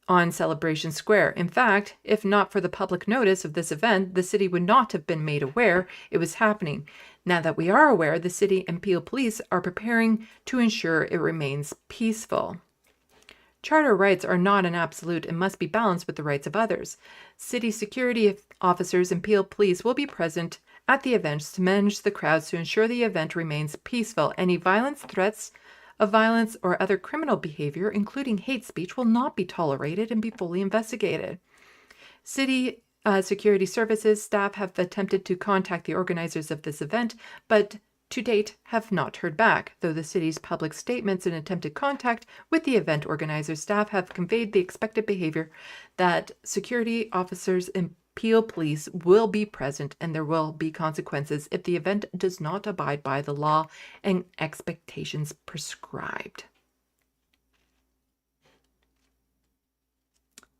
on Celebration Square. In fact, if not for the public notice of this event, the city would not have been made aware it was happening. Now that we are aware, the city and Peel Police are preparing to ensure it remains peaceful. Charter rights are not an absolute and must be balanced with the rights of others. City security officers and Peel Police will be present at the events to manage the crowds to ensure the event remains peaceful. Any violence, threats of violence, or other criminal behavior, including hate speech, will not be tolerated and be fully investigated. City security services staff have attempted to contact the organizers of this event, but to date have not heard back, though the city's public statements and attempted contact with the event organizer staff have conveyed the expected behavior that security officers and Peel Police will be present and there will be consequences if the event does not abide by the law and expectations prescribed.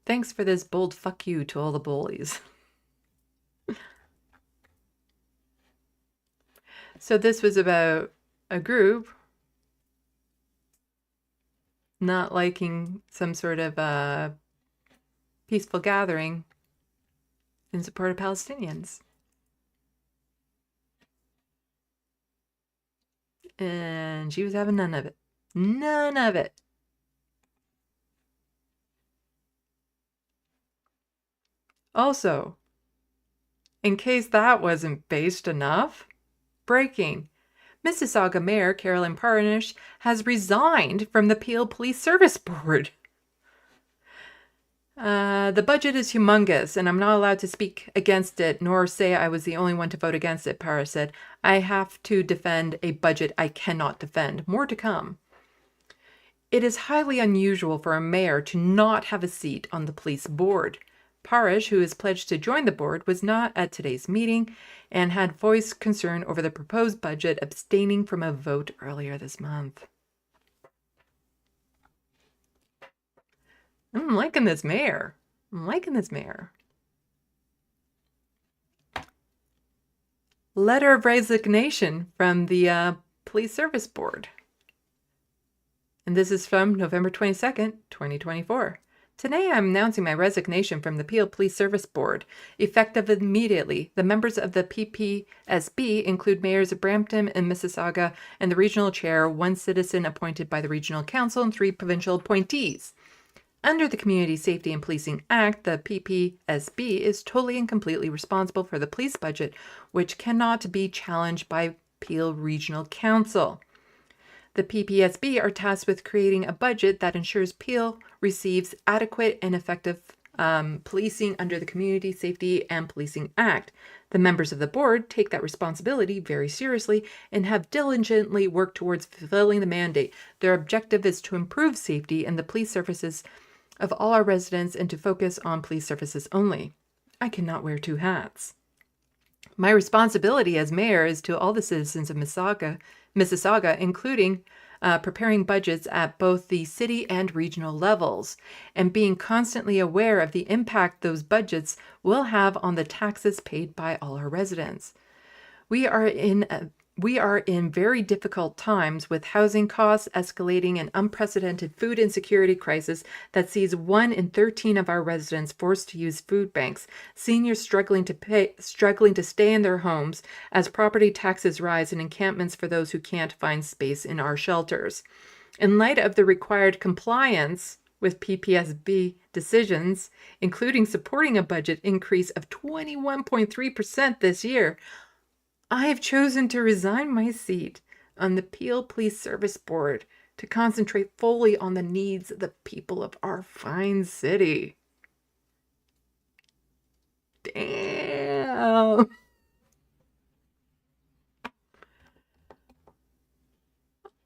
Thanks for this bold fuck you to all the bullies. So this was about a group not liking some sort of peaceful gathering in support of Palestinians. And she was having none of it. None of it. Also, in case that wasn't based enough, breaking. Mississauga Mayor Carolyn Parnish has resigned from the Peel Police Service Board. The budget is humongous, and I'm not allowed to speak against it, nor say I was the only one to vote against it, Parrish said. I have to defend a budget I cannot defend. More to come. It is highly unusual for a mayor to not have a seat on the police board. Parrish, who is pledged to join the board, was not at today's meeting and had voiced concern over the proposed budget, abstaining from a vote earlier this month. I'm liking this mayor. I'm liking this mayor. Letter of resignation from the Police Service Board. And this is from November 22nd, 2024. Today I'm announcing my resignation from the Peel Police Service Board. Effective immediately, the members of the PPSB include mayors of Brampton and Mississauga and the regional chair, one citizen appointed by the regional council, and 3 provincial appointees. Under the Community Safety and Policing Act, the PPSB is totally and completely responsible for the police budget, which cannot be challenged by Peel Regional Council. The PPSB are tasked with creating a budget that ensures Peel receives adequate and effective policing under the Community Safety and Policing Act. The members of the board take that responsibility very seriously and have diligently worked towards fulfilling the mandate. Their objective is to improve safety and the police services of all our residents and to focus on police services only. I cannot wear 2 hats. My responsibility as mayor is to all the citizens of Mississauga, including preparing budgets at both the city and regional levels, and being constantly aware of the impact those budgets will have on the taxes paid by all our residents. We are in very difficult times with housing costs escalating and unprecedented food insecurity crisis that sees 1 in 13 of our residents forced to use food banks, seniors struggling to stay in their homes as property taxes rise, and encampments for those who can't find space in our shelters. In light of the required compliance with PPSB decisions, including supporting a budget increase of 21.3% this year, I have chosen to resign my seat on the Peel Police Service Board to concentrate fully on the needs of the people of our fine city. Damn.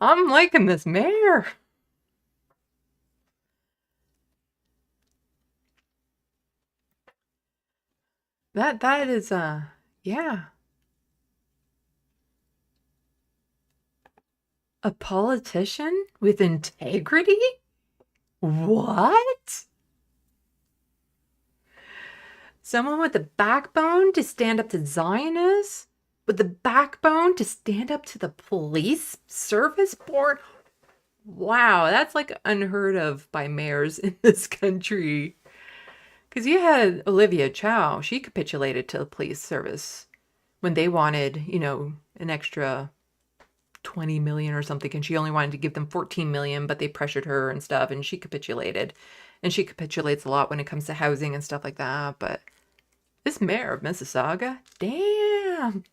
I'm liking this mayor. That is yeah. A politician with integrity? What? Someone with the backbone to stand up to Zionists? With the backbone to stand up to the police service board? Wow, that's like unheard of by mayors in this country. Because you had Olivia Chow, she capitulated to the police service when they wanted, an extra 20 million or something, and she only wanted to give them 14 million, but they pressured her and stuff, and she capitulated. And she capitulates a lot when it comes to housing and stuff like that. But this mayor of Mississauga, damn.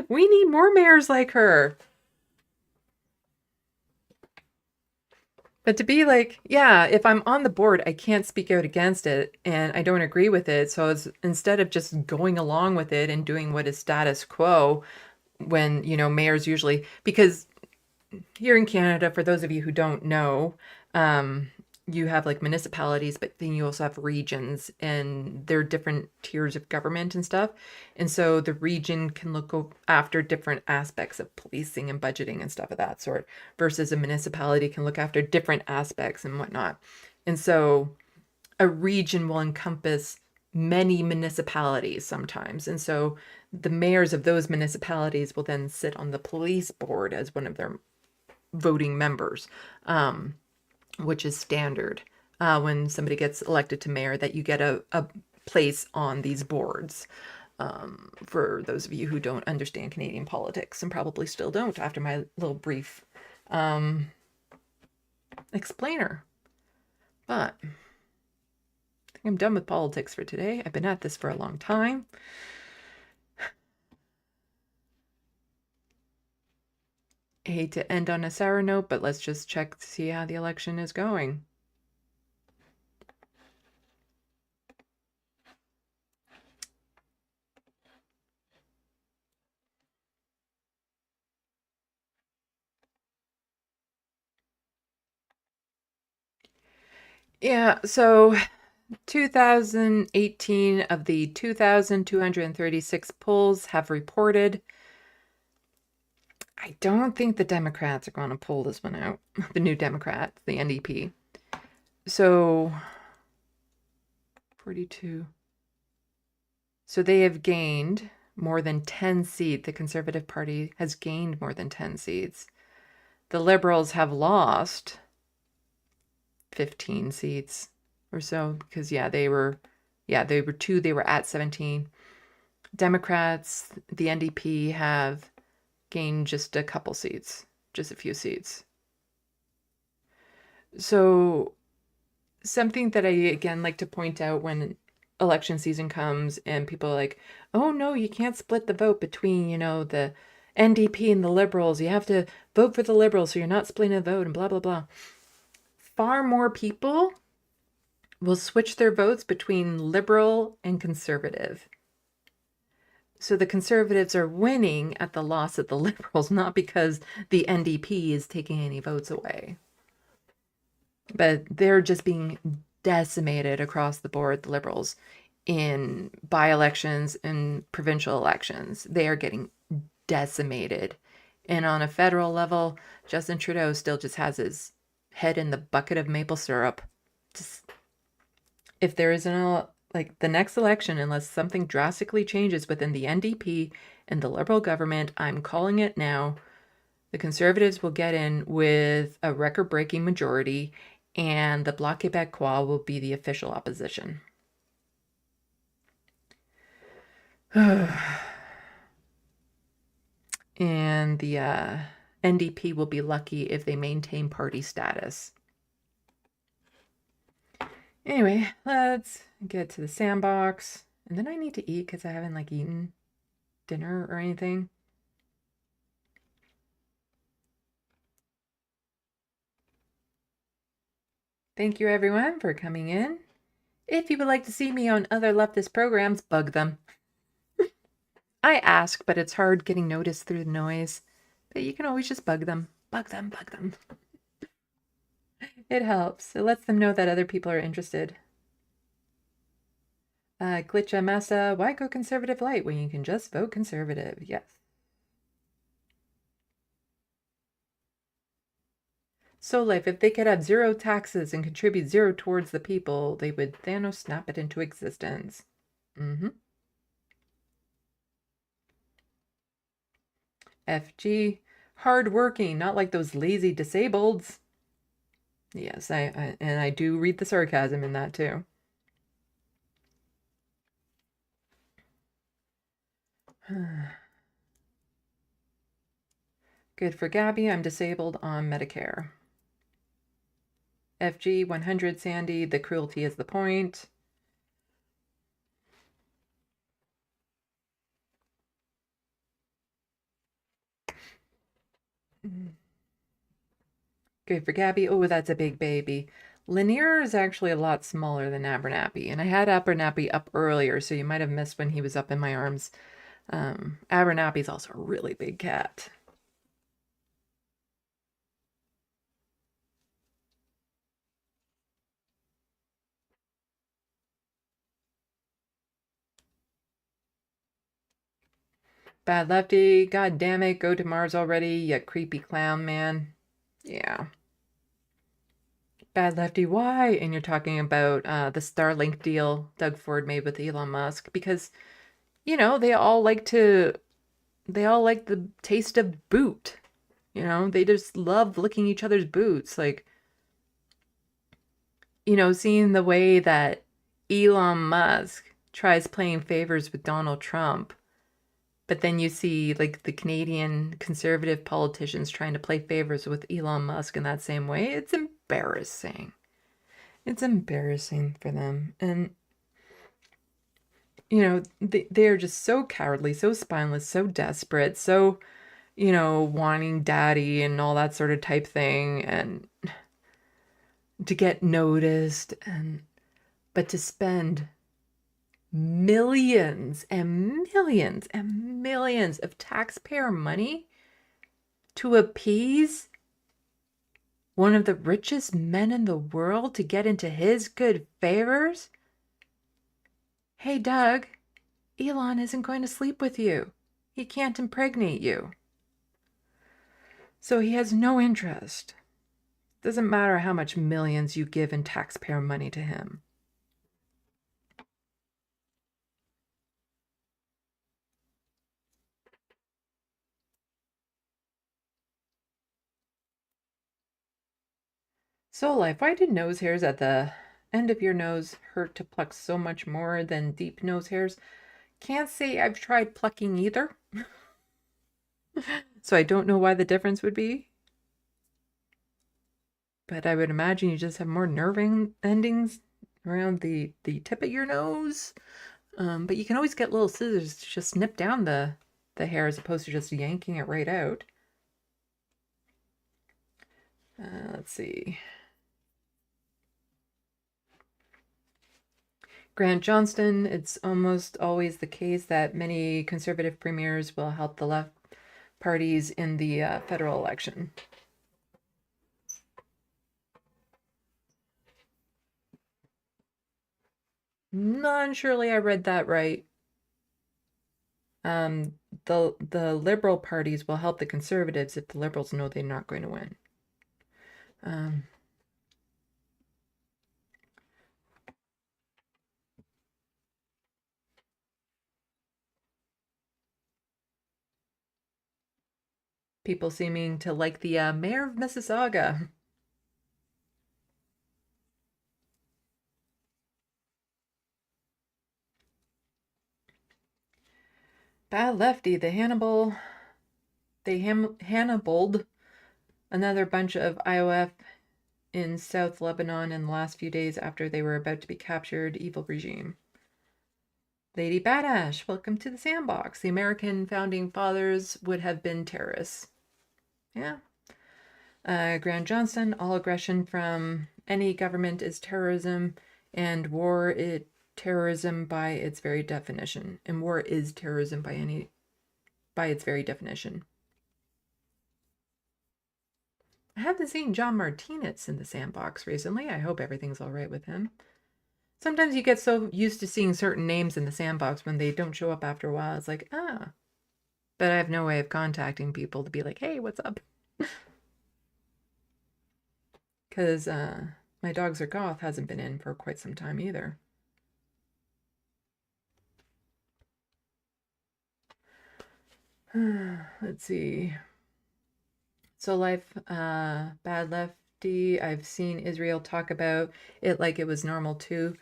We need more mayors like her. But to be like, yeah, if I'm on the board, I can't speak out against it and I don't agree with it. So instead of just going along with it and doing what is status quo, when, mayors usually, because here in Canada, for those of you who don't know, you have like municipalities, but then you also have regions, and they're different tiers of government and stuff. And so the region can look after different aspects of policing and budgeting and stuff of that sort, versus a municipality can look after different aspects and whatnot. And so a region will encompass many municipalities sometimes. And so the mayors of those municipalities will then sit on the police board as one of their voting members. Which is standard when somebody gets elected to mayor, that you get a place on these boards. For those of you who don't understand Canadian politics, and probably still don't after my little brief explainer. But I think I'm done with politics for today. I've been at this for a long time. I hate to end on a sour note, but let's just check to see how the election is going. Yeah, so 2018 of the 2,236 polls have reported. I don't think the Democrats are going to pull this one out. The New Democrats, the NDP. So 42. So they have gained more than 10 seats. The Conservative Party has gained more than 10 seats. The Liberals have lost 15 seats or so, because they were 2, they were at 17. Democrats, the NDP, have gained just a couple seats, just a few seats. So something that I again like to point out when election season comes and people are like, oh no, you can't split the vote between, the NDP and the Liberals. You have to vote for the Liberals so you're not splitting the vote and blah, blah, blah. Far more people will switch their votes between Liberal and Conservative. So the Conservatives are winning at the loss of the Liberals, not because the NDP is taking any votes away. But they're just being decimated across the board, the Liberals, in by-elections and provincial elections. They are getting decimated. And on a federal level, Justin Trudeau still just has his head in the bucket of maple syrup. If there isn't the next election, unless something drastically changes within the NDP and the Liberal government, I'm calling it now, the Conservatives will get in with a record-breaking majority, and the Bloc Québécois will be the official opposition. And the NDP will be lucky if they maintain party status. Anyway, let's get to the sandbox. And then I need to eat because I haven't eaten dinner or anything. Thank you everyone for coming in. If you would like to see me on other leftist programs, bug them. I ask, but it's hard getting noticed through the noise. But you can always just bug them. Bug them, bug them. It helps. It lets them know that other people are interested. Glitcha Massa, why go conservative light when you can just vote conservative? Yes. So Life, if they could have 0 taxes and contribute 0 towards the people, they would Thanos snap it into existence. FG, hardworking, not like those lazy disableds. Yes, I do read the sarcasm in that too. Good for Gabby, I'm disabled on Medicare. FG 100 Sandy, the cruelty is the point. Good for Gabby. Oh, that's a big baby. Lanier is actually a lot smaller than Abernathy, and I had Abernathy up earlier, so you might have missed when he was up in my arms. Abernathy's also a really big cat. Bad Lefty, god damn it, go to Mars already, you creepy clown, man. Yeah. Bad Lefty, why? And you're talking about the Starlink deal Doug Ford made with Elon Musk because, you know, they all like the taste of boot. You know, they just love licking each other's boots. Like, you know, seeing the way that Elon Musk tries playing favors with Donald Trump, but then you see like the Canadian conservative politicians trying to play favors with Elon Musk in that same way. It's embarrassing. It's embarrassing for them. And, you know, they're just so cowardly, so spineless, so desperate, so, you know, wanting daddy and all that sort of type thing, and to get noticed, but to spend millions and millions and millions of taxpayer money to appease one of the richest men in the world to get into his good favors. Hey, Doug, Elon isn't going to sleep with you. He can't impregnate you. So he has no interest. Doesn't matter how much millions you give in taxpayer money to him. Soul Life, why do nose hairs at the end of your nose hurt to pluck so much more than deep nose hairs? Can't say I've tried plucking either. So I don't know why the difference would be. But I would imagine you just have more nerve endings around the tip of your nose. But you can always get little scissors to just snip down the hair as opposed to just yanking it right out. Let's see. Grant Johnston, it's almost always the case that many conservative premiers will help the left parties in the federal election. Non-surely I read that right. The liberal parties will help the conservatives if the liberals know they're not going to win. People seeming to like the mayor of Mississauga. Bad Lefty, they hannibaled another bunch of IOF in South Lebanon in the last few days after they were about to be captured. Evil regime. Lady Badash, welcome to the sandbox. The American founding fathers would have been terrorists. Yeah. Grant Johnston, all aggression from any government is terrorism, and war is terrorism by its very definition. And war is terrorism by its very definition. I haven't seen John Martinez in the sandbox recently. I hope everything's all right with him. Sometimes you get so used to seeing certain names in the sandbox when they don't show up after a while. It's like, ah. But I have no way of contacting people to be like, hey, what's up? Because my dog Zergoth hasn't been in for quite some time either. Let's see. So Life, Bad Lefty, I've seen Israel talk about it like it was normal too.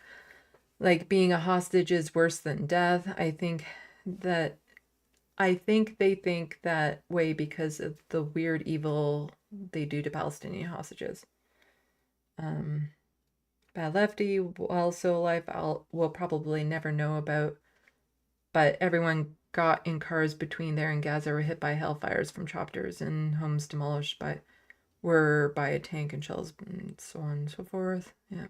Like being a hostage is worse than death. I think they think that way because of the weird evil they do to Palestinian hostages. Bad Lefty, well, So Life will probably never know about, but everyone got in cars between there and Gaza were hit by hellfires from chopters and homes demolished by a tank and shells and so on and so forth. Yeah.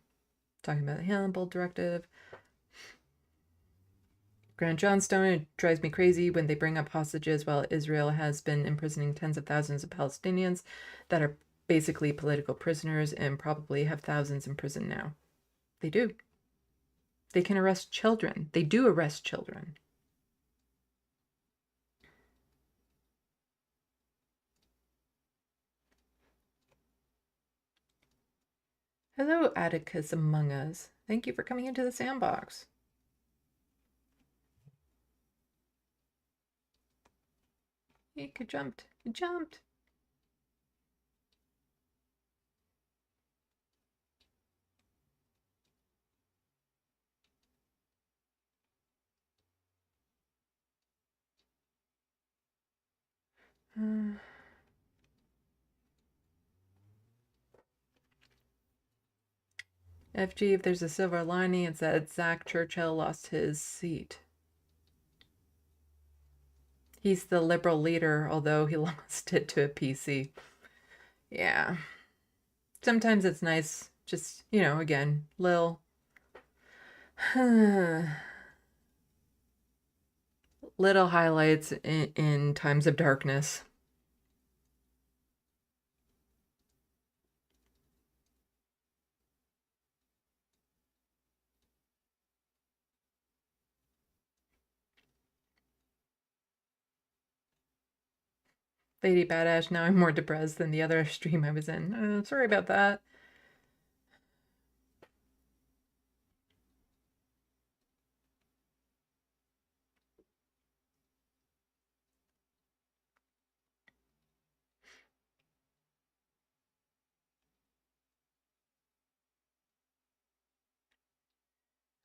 Talking about the Hannibal Directive. Grant Johnstone, it drives me crazy when they bring up hostages while Israel has been imprisoning tens of thousands of Palestinians that are basically political prisoners and probably have thousands in prison now. They do. They can arrest children. They do arrest children. Hello, Atticus Among Us. Thank you for coming into the sandbox. Hey, you jumped. You jumped. FG, if there's a silver lining, it's that Zach Churchill lost his seat. He's the Liberal leader, although he lost it to a PC. Yeah. Sometimes it's nice, just, you know, again, little highlights in times of darkness. Lady Badass, now I'm more depressed than the other stream I was in. Sorry about that.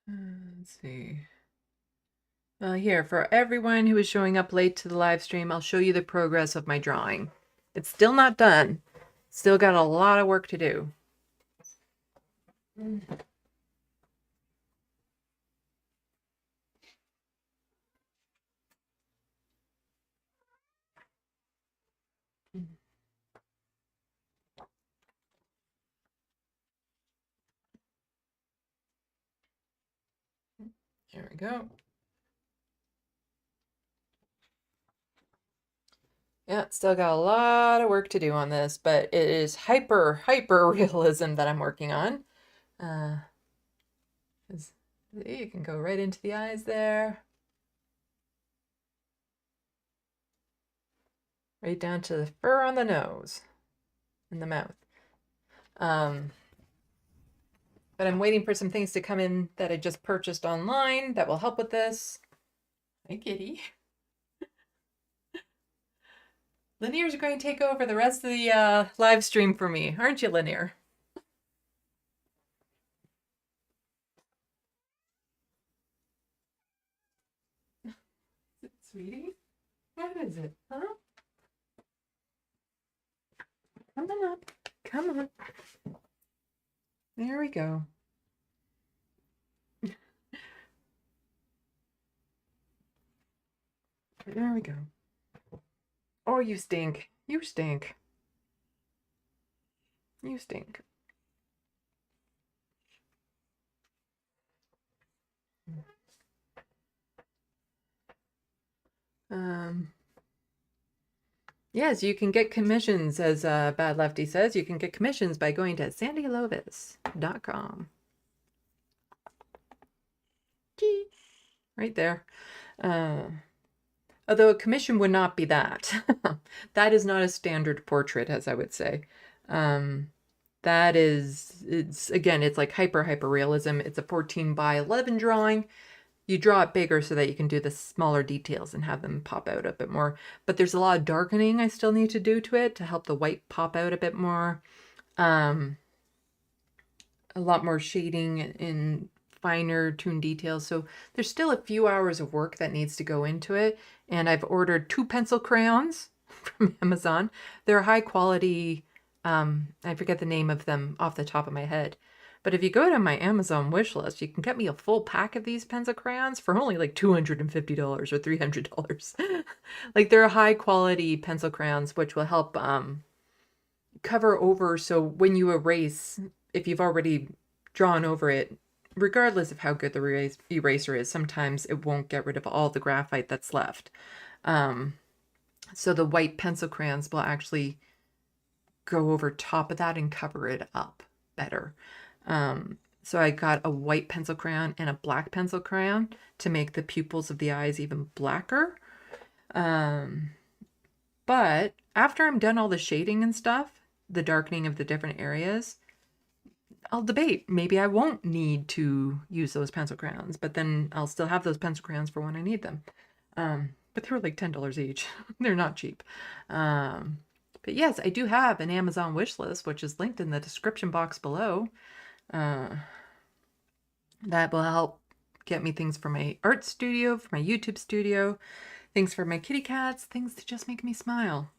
Let's see. Well, here, for everyone who is showing up late to the live stream, I'll show you the progress of my drawing. It's still not done. Still got a lot of work to do. There we go. Yeah, still got a lot of work to do on this, but it is hyper realism that I'm working on. You can go right into the eyes there. Right down to the fur on the nose and the mouth. But I'm waiting for some things to come in that I just purchased online that will help with this. Hi, kitty. Lanier's going to take over the rest of the live stream for me, aren't you, Lanier? Sweetie? What is it, huh? Come on up. Come on. There we go. There we go. Oh, you stink. You stink. You stink. Yes, you can get commissions, as Bad Lefty says. You can get commissions by going to SandeeLovas.com. Right there. Although a commission would not be that. That is not a standard portrait, as I would say. That is, it's like hyper realism. It's a 14 by 11 drawing. You draw it bigger so that you can do the smaller details and have them pop out a bit more. But there's a lot of darkening I still need to do to it to help the white pop out a bit more. A lot more shading in finer tuned details. So there's still a few hours of work that needs to go into it. And I've ordered 2 pencil crayons from Amazon. They're high quality. I forget the name of them off the top of my head. But if you go to my Amazon wish list, you can get me a full pack of these pencil crayons for only like $250 or $300. Like, they're high quality pencil crayons, which will help cover over. So when you erase, if you've already drawn over it, regardless of how good the eraser is, sometimes it won't get rid of all the graphite that's left. So the white pencil crayons will actually go over top of that and cover it up better. So I got a white pencil crayon and a black pencil crayon to make the pupils of the eyes even blacker. But after I'm done all the shading and stuff, the darkening of the different areas, I'll debate. Maybe I won't need to use those pencil crayons, but then I'll still have those pencil crayons for when I need them. But they were like $10 each. They're not cheap. But yes, I do have an Amazon wish list, which is linked in the description box below. That will help get me things for my art studio, for my YouTube studio, things for my kitty cats, things to just make me smile.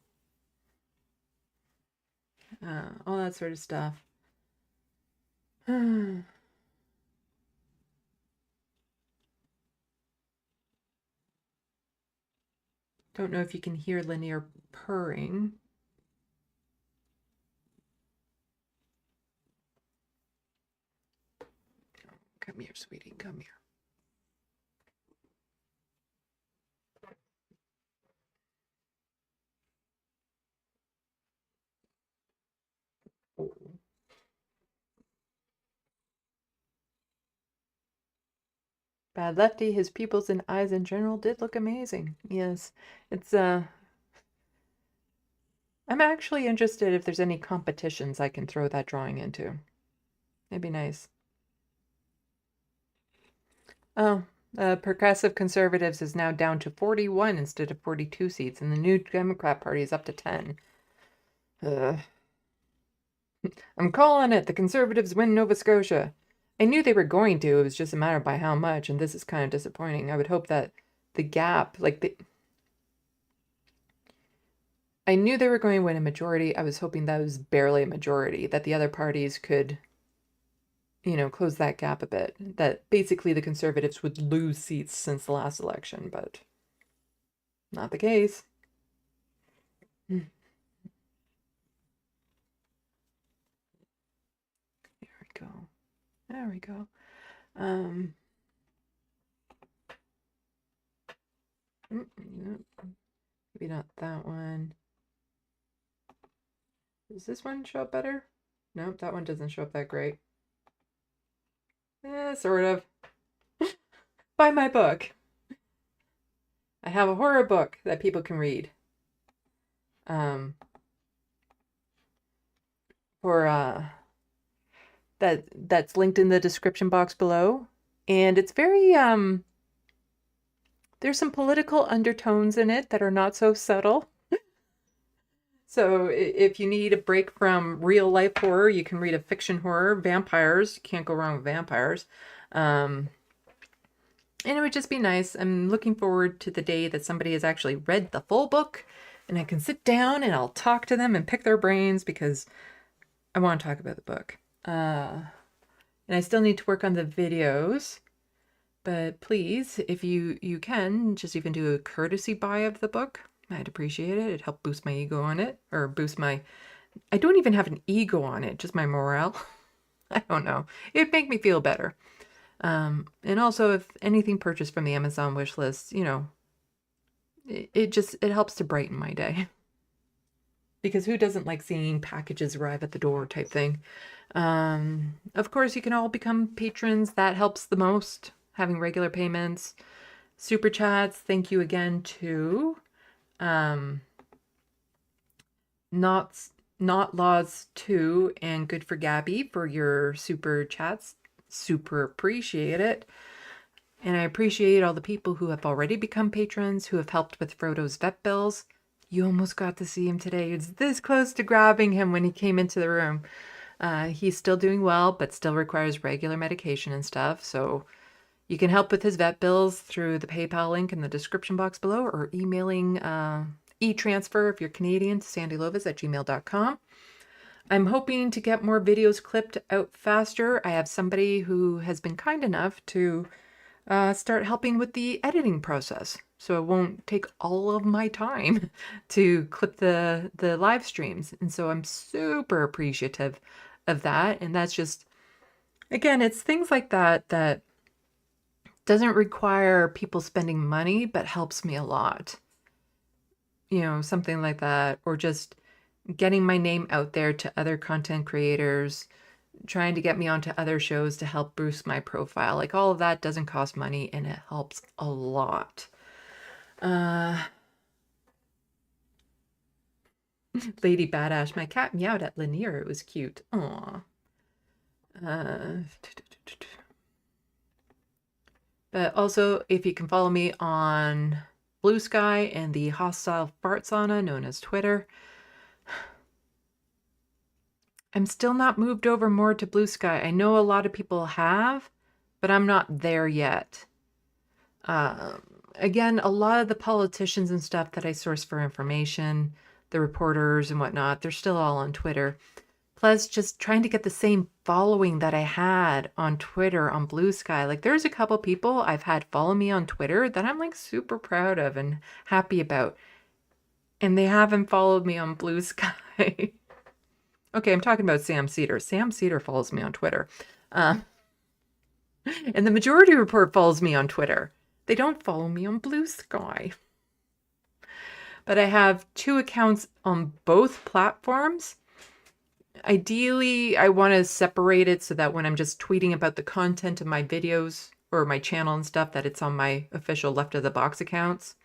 All that sort of stuff. Don't know if you can hear Linear purring. Come here, sweetie, come here. Bad Lefty, his pupils and eyes in general did look amazing. Yes, it's I'm actually interested if there's any competitions I can throw that drawing into. It'd be nice. Oh, Progressive Conservatives is now down to 41 instead of 42 seats, and the New Democrat Party is up to 10. I'm calling it. The Conservatives win Nova Scotia. I knew they were going to. It was just a matter of by how much, and this is kind of disappointing. I would hope that the gap, I knew they were going to win a majority. I was hoping that was barely a majority, that the other parties could, you know, close that gap a bit. That basically the Conservatives would lose seats since the last election, but not the case. There we go. There we go. Maybe not that one. Does this one show up better? Nope, that one doesn't show up that great. Sort of. Buy my book. I have a horror book that people can read. That's linked in the description box below, and it's very there's some political undertones in it that are not so subtle. So if you need a break from real life horror, you can read a fiction horror. Vampires, you can't go wrong with vampires. And it would just be nice. I'm looking forward to the day that somebody has actually read the full book and I can sit down and I'll talk to them and pick their brains because I want to talk about the book. And I still need to work on the videos, but please, if you can, just even do a courtesy buy of the book. I'd appreciate it. It'd help boost my ego on it, or boost my, I don't even have an ego on it, just my morale. I don't know. It'd make me feel better. And also if anything purchased from the Amazon wish list, you know, it helps to brighten my day. Because who doesn't like seeing packages arrive at the door type thing? Of course, you can all become patrons. That helps the most. Having regular payments. Super chats. Thank you again to Not Laws 2 and Good for Gabby for your super chats. Super appreciate it. And I appreciate all the people who have already become patrons, who have helped with Frodo's vet bills. You almost got to see him today. It's this close to grabbing him when he came into the room. He's still doing well, but still requires regular medication and stuff. So you can help with his vet bills through the PayPal link in the description box below, or emailing e-transfer if you're Canadian to SandeeLovas@gmail.com. I'm hoping to get more videos clipped out faster. I have somebody who has been kind enough to start helping with the editing process. So it won't take all of my time to clip the live streams. And so I'm super appreciative of that. And that's just, again, it's things like that that doesn't require people spending money, but helps me a lot. You know, something like that. Or just getting my name out there to other content creators, trying to get me onto other shows to help boost my profile. Like all of that doesn't cost money and it helps a lot. Lady Badass, my cat meowed at Lanier. It was cute. Aww. But also, if you can follow me on Blue Sky and the hostile fart sauna known as Twitter. I'm still not moved over more to Blue Sky. I know a lot of people have, but I'm not there yet. Again, a lot of the politicians and stuff that I source for information, the reporters and whatnot, they're still all on Twitter. Plus, just trying to get the same following that I had on Twitter on Blue Sky. Like, there's a couple people I've had follow me on Twitter that I'm like super proud of and happy about. And they haven't followed me on Blue Sky. Okay, I'm talking about Sam Cedar. Sam Cedar follows me on Twitter. And the Majority Report follows me on Twitter. They don't follow me on Blue Sky. But I have 2 accounts on both platforms. Ideally, I want to separate it so that when I'm just tweeting about the content of my videos or my channel and stuff, that it's on my official Left of the Box accounts.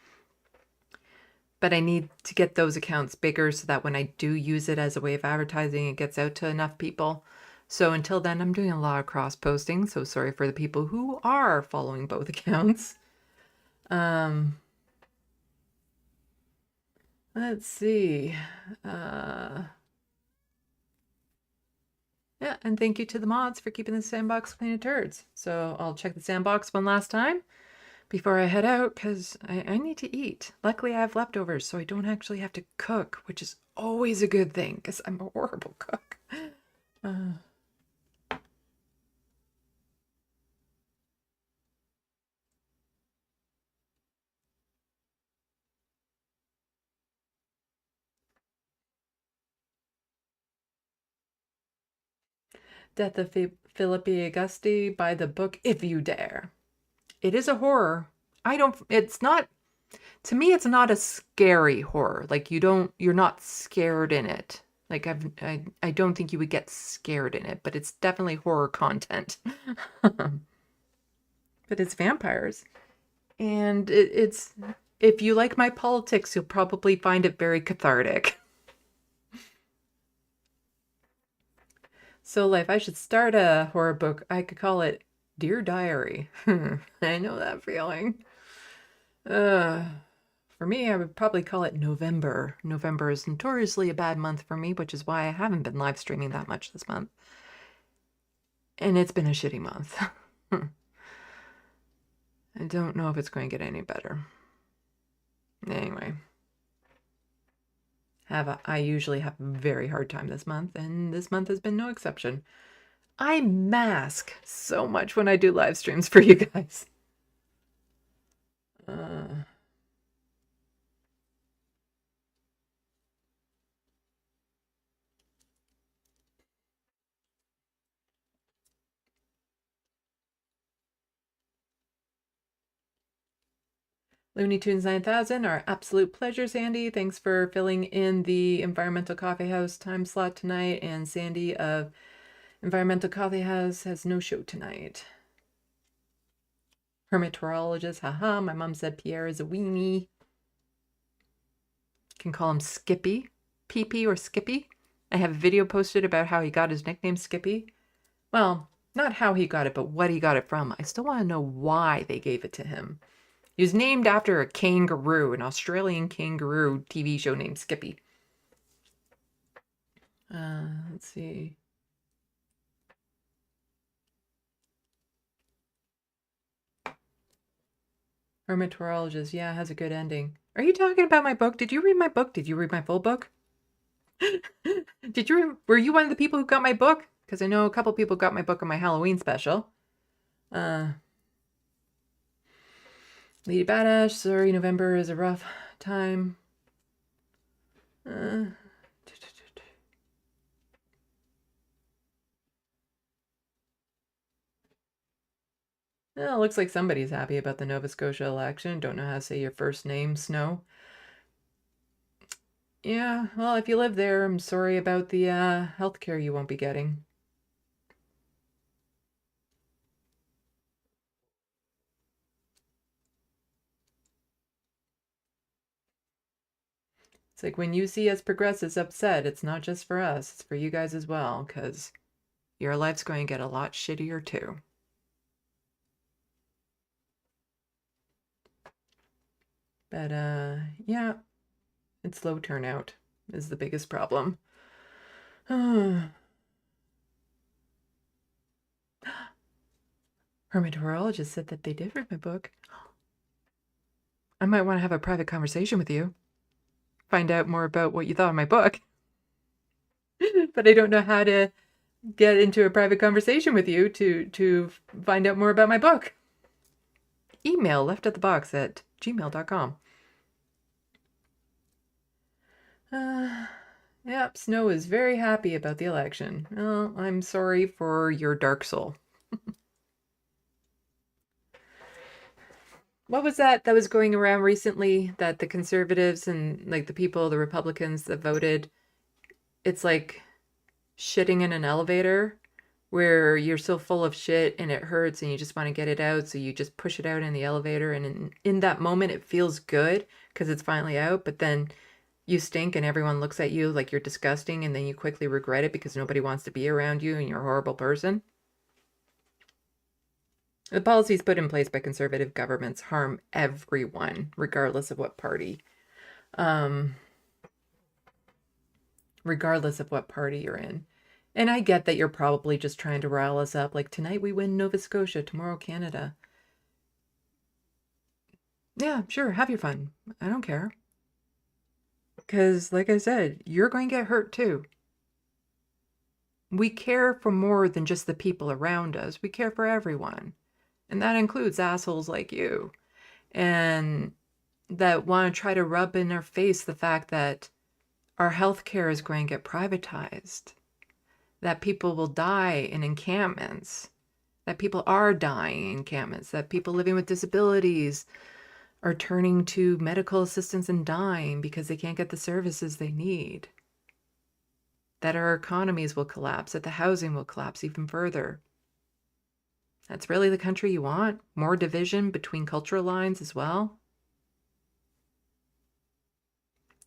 But I need to get those accounts bigger so that when I do use it as a way of advertising, it gets out to enough people. So until then, I'm doing a lot of cross-posting. So sorry for the people who are following both accounts. Let's see. Yeah, and thank you to the mods for keeping the sandbox clean of turds. So I'll check the sandbox one last time before I head out, because I need to eat. Luckily, I have leftovers, so I don't actually have to cook, which is always a good thing, because I'm a horrible cook. Death of Philippi Augusti, buy the book if you dare. It is a horror. It's not, to me, it's not a scary horror. Like, you're not scared in it. Like, I don't think you would get scared in it, but it's definitely horror content. But it's vampires. And it's, if you like my politics, you'll probably find it very cathartic. So, if I should start a horror book, I could call it Dear Diary. I know that feeling. For me, I would probably call it November. November is notoriously a bad month for me, which is why I haven't been live streaming that much this month. And it's been a shitty month. I don't know if it's going to get any better. Anyway. I usually have a very hard time this month, and this month has been no exception. I mask so much when I do live streams for you guys. Looney Tunes 9000, our absolute pleasure, Sandy. Thanks for filling in the Environmental Coffee House time slot tonight. And Sandy of Environmental Coffee House has no show tonight. Hermeteorologist, haha, my mom said Pierre is a weenie. Can call him Skippy, PP or Skippy. I have a video posted about how he got his nickname Skippy. Well, not how he got it, but what he got it from. I still want to know why they gave it to him. He was named after a kangaroo, an Australian kangaroo TV show named Skippy. Let's see. Hermeteorologist, yeah, has a good ending. Are you talking about my book? Did you read my book? Did you read my full book? Were you one of the people who got my book? Because I know a couple people got my book on my Halloween special. Lady Badass, sorry, November is a rough time. Well, it looks like somebody's happy about the Nova Scotia election. Don't know how to say your first name, Snow. Yeah, well, if you live there, I'm sorry about the healthcare you won't be getting. It's like when you see us progressives upset, it's not just for us, it's for you guys as well, because your life's going to get a lot shittier too. But yeah, it's low turnout is the biggest problem. Hermatologist said that they did read my book. I might want to have a private conversation with you. Find out more about what you thought of my book. But I don't know how to get into a private conversation with you to find out more about my book. Email leftofthebox@gmail.com. Yep, Snow is very happy about the election. Well, I'm sorry for your dark soul. What was that was going around recently, that the conservatives and like the people, the Republicans that voted, it's like shitting in an elevator where you're so full of shit and it hurts and you just want to get it out, so you just push it out in the elevator, and in that moment it feels good because it's finally out, but then you stink and everyone looks at you like you're disgusting, and then you quickly regret it because nobody wants to be around you and you're a horrible person. The policies put in place by conservative governments harm everyone, regardless of what party. Regardless of what party you're in. And I get that you're probably just trying to rile us up, like tonight we win Nova Scotia, tomorrow Canada. Yeah, sure, have your fun. I don't care. Because, like I said, you're going to get hurt too. We care for more than just the people around us. We care for everyone. And that includes assholes like you. And that want to try to rub in our face the fact that our healthcare is going to get privatized. That people will die in encampments. That people are dying in encampments. That people living with disabilities are turning to medical assistance and dying because they can't get the services they need. That our economies will collapse. That the housing will collapse even further. That's really the country you want? More division between cultural lines as well?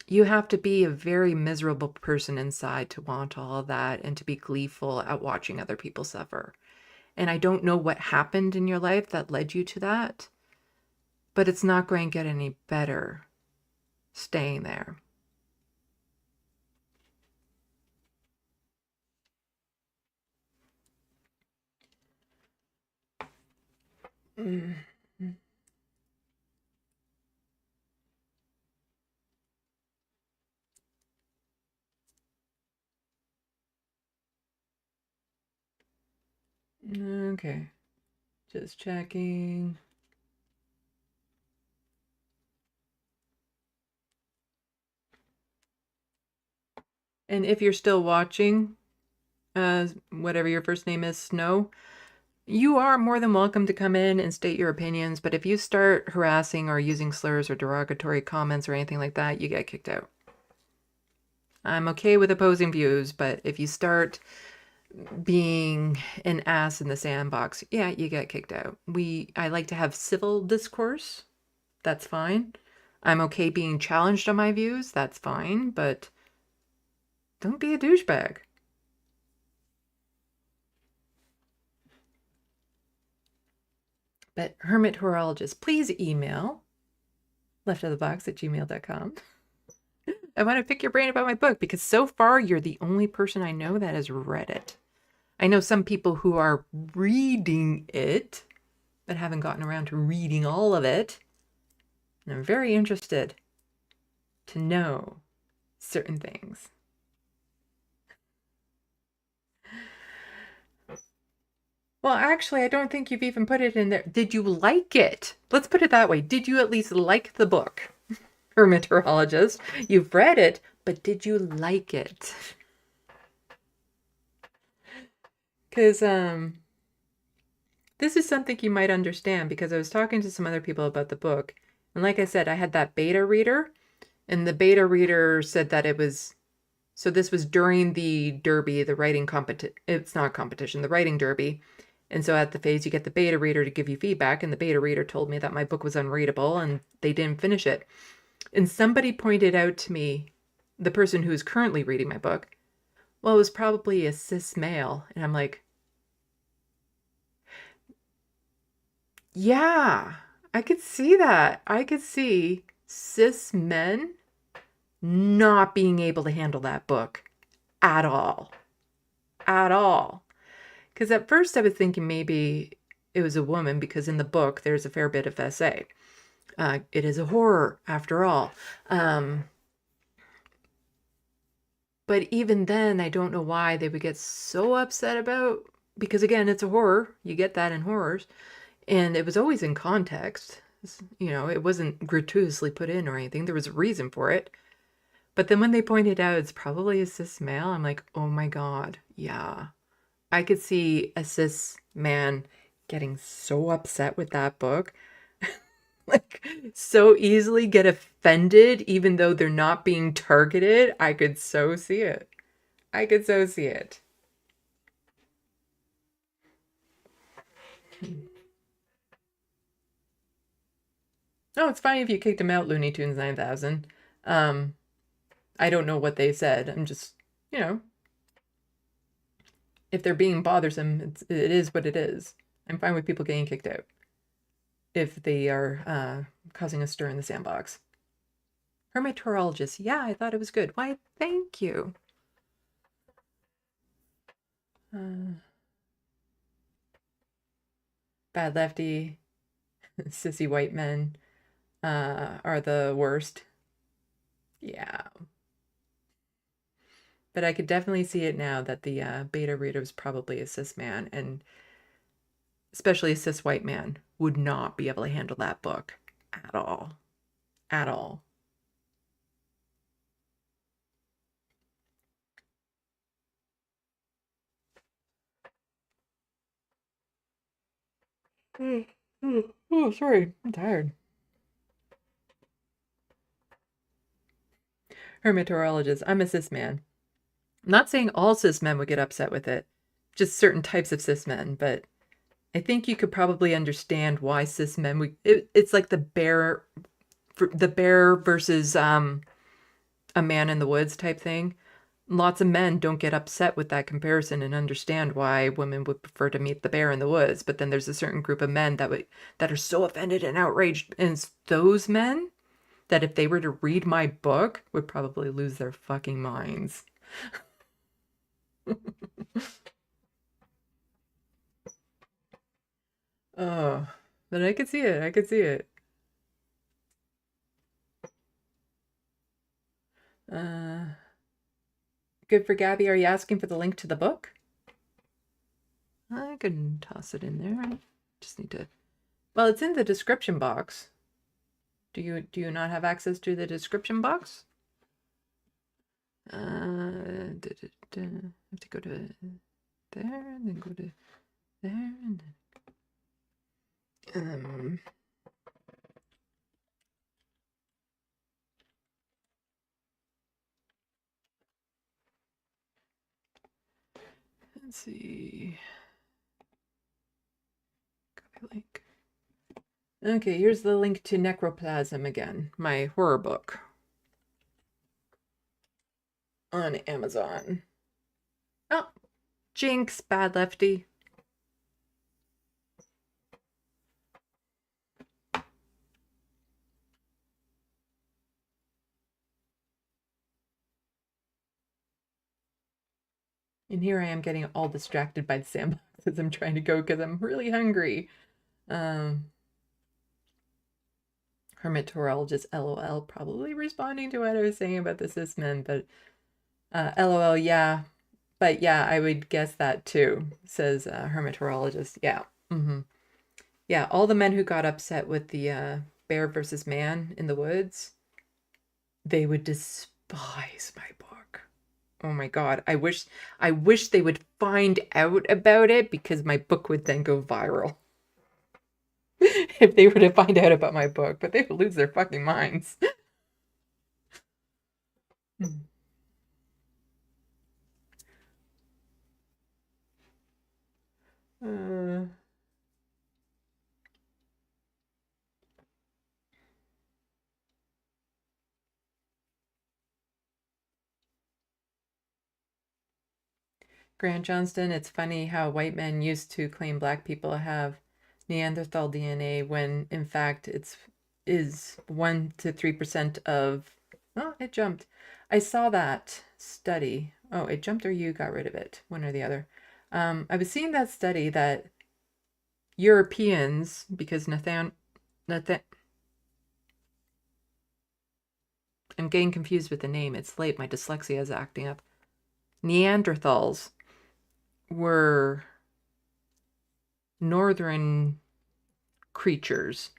You have to be a very miserable person inside to want all of that and to be gleeful at watching other people suffer. And I don't know what happened in your life that led you to that, but it's not going to get any better staying there. Okay, just checking. And if you're still watching, whatever your first name is, Snow, you are more than welcome to come in and state your opinions, but if you start harassing or using slurs or derogatory comments or anything like that, you get kicked out. I'm okay with opposing views, but if you start being an ass in the sandbox, yeah, you get kicked out. I like to have civil discourse. That's fine. I'm okay being challenged on my views. That's fine, but don't be a douchebag. But Hermit Horologist, please email leftofthebox@gmail.com. I want to pick your brain about my book because so far you're the only person I know that has read it. I know some people who are reading it, but haven't gotten around to reading all of it. And I'm very interested to know certain things. Well, actually, I don't think you've even put it in there. Did you like it? Let's put it that way. Did you at least like the book, Hermatologist? You've read it, but did you like it? Because this is something you might understand, because I was talking to some other people about the book. And like I said, I had that beta reader, and the beta reader said that it was, so this was during the derby, the writing competition. It's not competition, the writing derby. And so at the phase, you get the beta reader to give you feedback, and the beta reader told me that my book was unreadable and they didn't finish it. And somebody pointed out to me, the person who's currently reading my book, well, it was probably a cis male. And I'm like, Yeah, I could see that. I could see cis men not being able to handle that book at all. At all. Because at first I was thinking maybe it was a woman, because in the book there's a fair bit of SA. It is a horror, after all. But even then, I don't know why they would get so upset about, because again, it's a horror. You get that in horrors. And it was always in context. You know, it wasn't gratuitously put in or anything. There was a reason for it. But then when they pointed out it's probably a cis male, I'm like, oh my God, yeah. I could see a cis man getting so upset with that book. Like, so easily get offended even though they're not being targeted. I could so see it. I could so see it. Oh, it's fine if you kicked him out, Looney Tunes 9000. I don't know what they said. I'm just, you know, if they're being bothersome, it is what it is. I'm fine with people getting kicked out if they are causing a stir in the sandbox. Hermeteorologist. Yeah, I thought it was good. Why, thank you. Bad lefty, sissy white men are the worst. Yeah. But I could definitely see it now that the beta reader was probably a cis man, and especially a cis white man would not be able to handle that book at all. At all. Oh, sorry. I'm tired. Hermeteorologist. I'm a cis man. I'm not saying all cis men would get upset with it. Just certain types of cis men, but I think you could probably understand why cis men would. It's like the bear versus a man in the woods type thing. Lots of men don't get upset with that comparison and understand why women would prefer to meet the bear in the woods. But then there's a certain group of men that are so offended and outraged, and it's those men that if they were to read my book would probably lose their fucking minds. Oh, but I could see it. I could see it. Good for Gabby. Are you asking for the link to the book? I can toss it in there. I just need to. Well, it's in the description box. Do you not have access to the description box? I have to go to there and then go to there and then. Let's see. Copy link. Okay, here's the link to Necroplasm again, my horror book on Amazon. Oh, jinx, bad lefty. And here I am getting all distracted by the sandbox as I'm trying to go because I'm really hungry. Hermeteorologist LOL, probably responding to what I was saying about the cis men, but LOL, yeah. But yeah, I would guess that too, says hermeteorologist. Yeah. Yeah, all the men who got upset with the bear versus man in the woods, they would despise my book. Oh my God. I wish they would find out about it, because my book would then go viral. If they were to find out about my book, but they would lose their fucking minds. Grant Johnston, it's funny how white men used to claim black people have Neanderthal DNA when in fact is 1 to 3% of, oh, it jumped. I saw that study. Oh, it jumped or you got rid of it, one or the other. I was seeing that study that Europeans, because I'm getting confused with the name. It's late. My dyslexia is acting up. Neanderthals were northern creatures.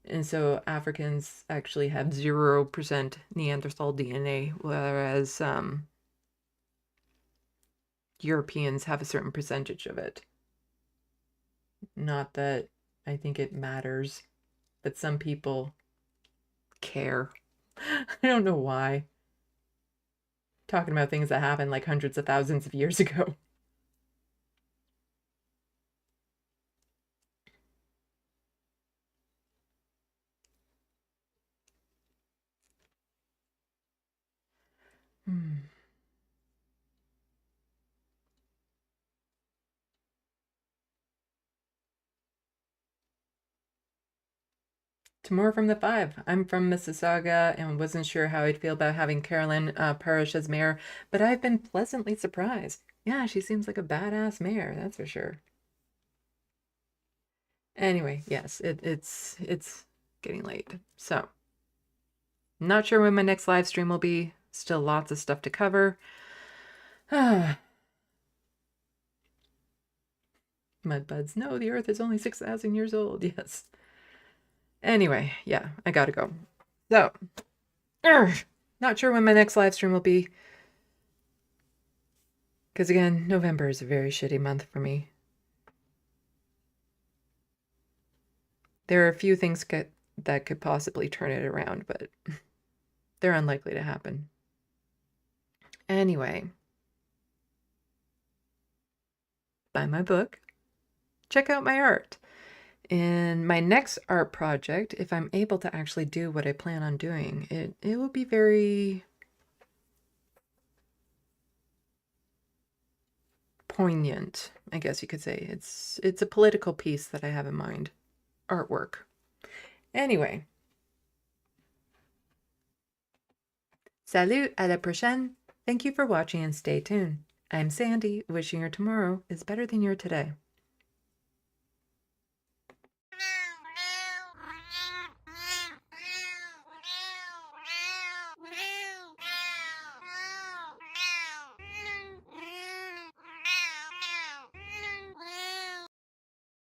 And so Africans actually have 0% Neanderthal DNA, whereas Europeans have a certain percentage of it. Not that I think it matters, but some people care. I don't know why. Talking about things that happened like hundreds of thousands of years ago. To more from the 5. I'm from Mississauga and wasn't sure how I'd feel about having Carolyn Parrish as mayor, but I've been pleasantly surprised. Yeah, she seems like a badass mayor, that's for sure. Anyway, yes, it's getting late. So, not sure when my next live stream will be. Still lots of stuff to cover. Mudbuds, no, the Earth is only 6,000 years old. Yes. Anyway, yeah, I gotta go. So, not sure when my next live stream will be. Because again, November is a very shitty month for me. There are a few things that could possibly turn it around, but they're unlikely to happen. Anyway, buy my book. Check out my art. In my next art project, if I'm able to actually do what I plan on doing, it will be very poignant, I guess you could say. It's a political piece that I have in mind. Artwork. Anyway. Salut, à la prochaine. Thank you for watching and stay tuned. I'm Sandy, wishing your tomorrow is better than your today.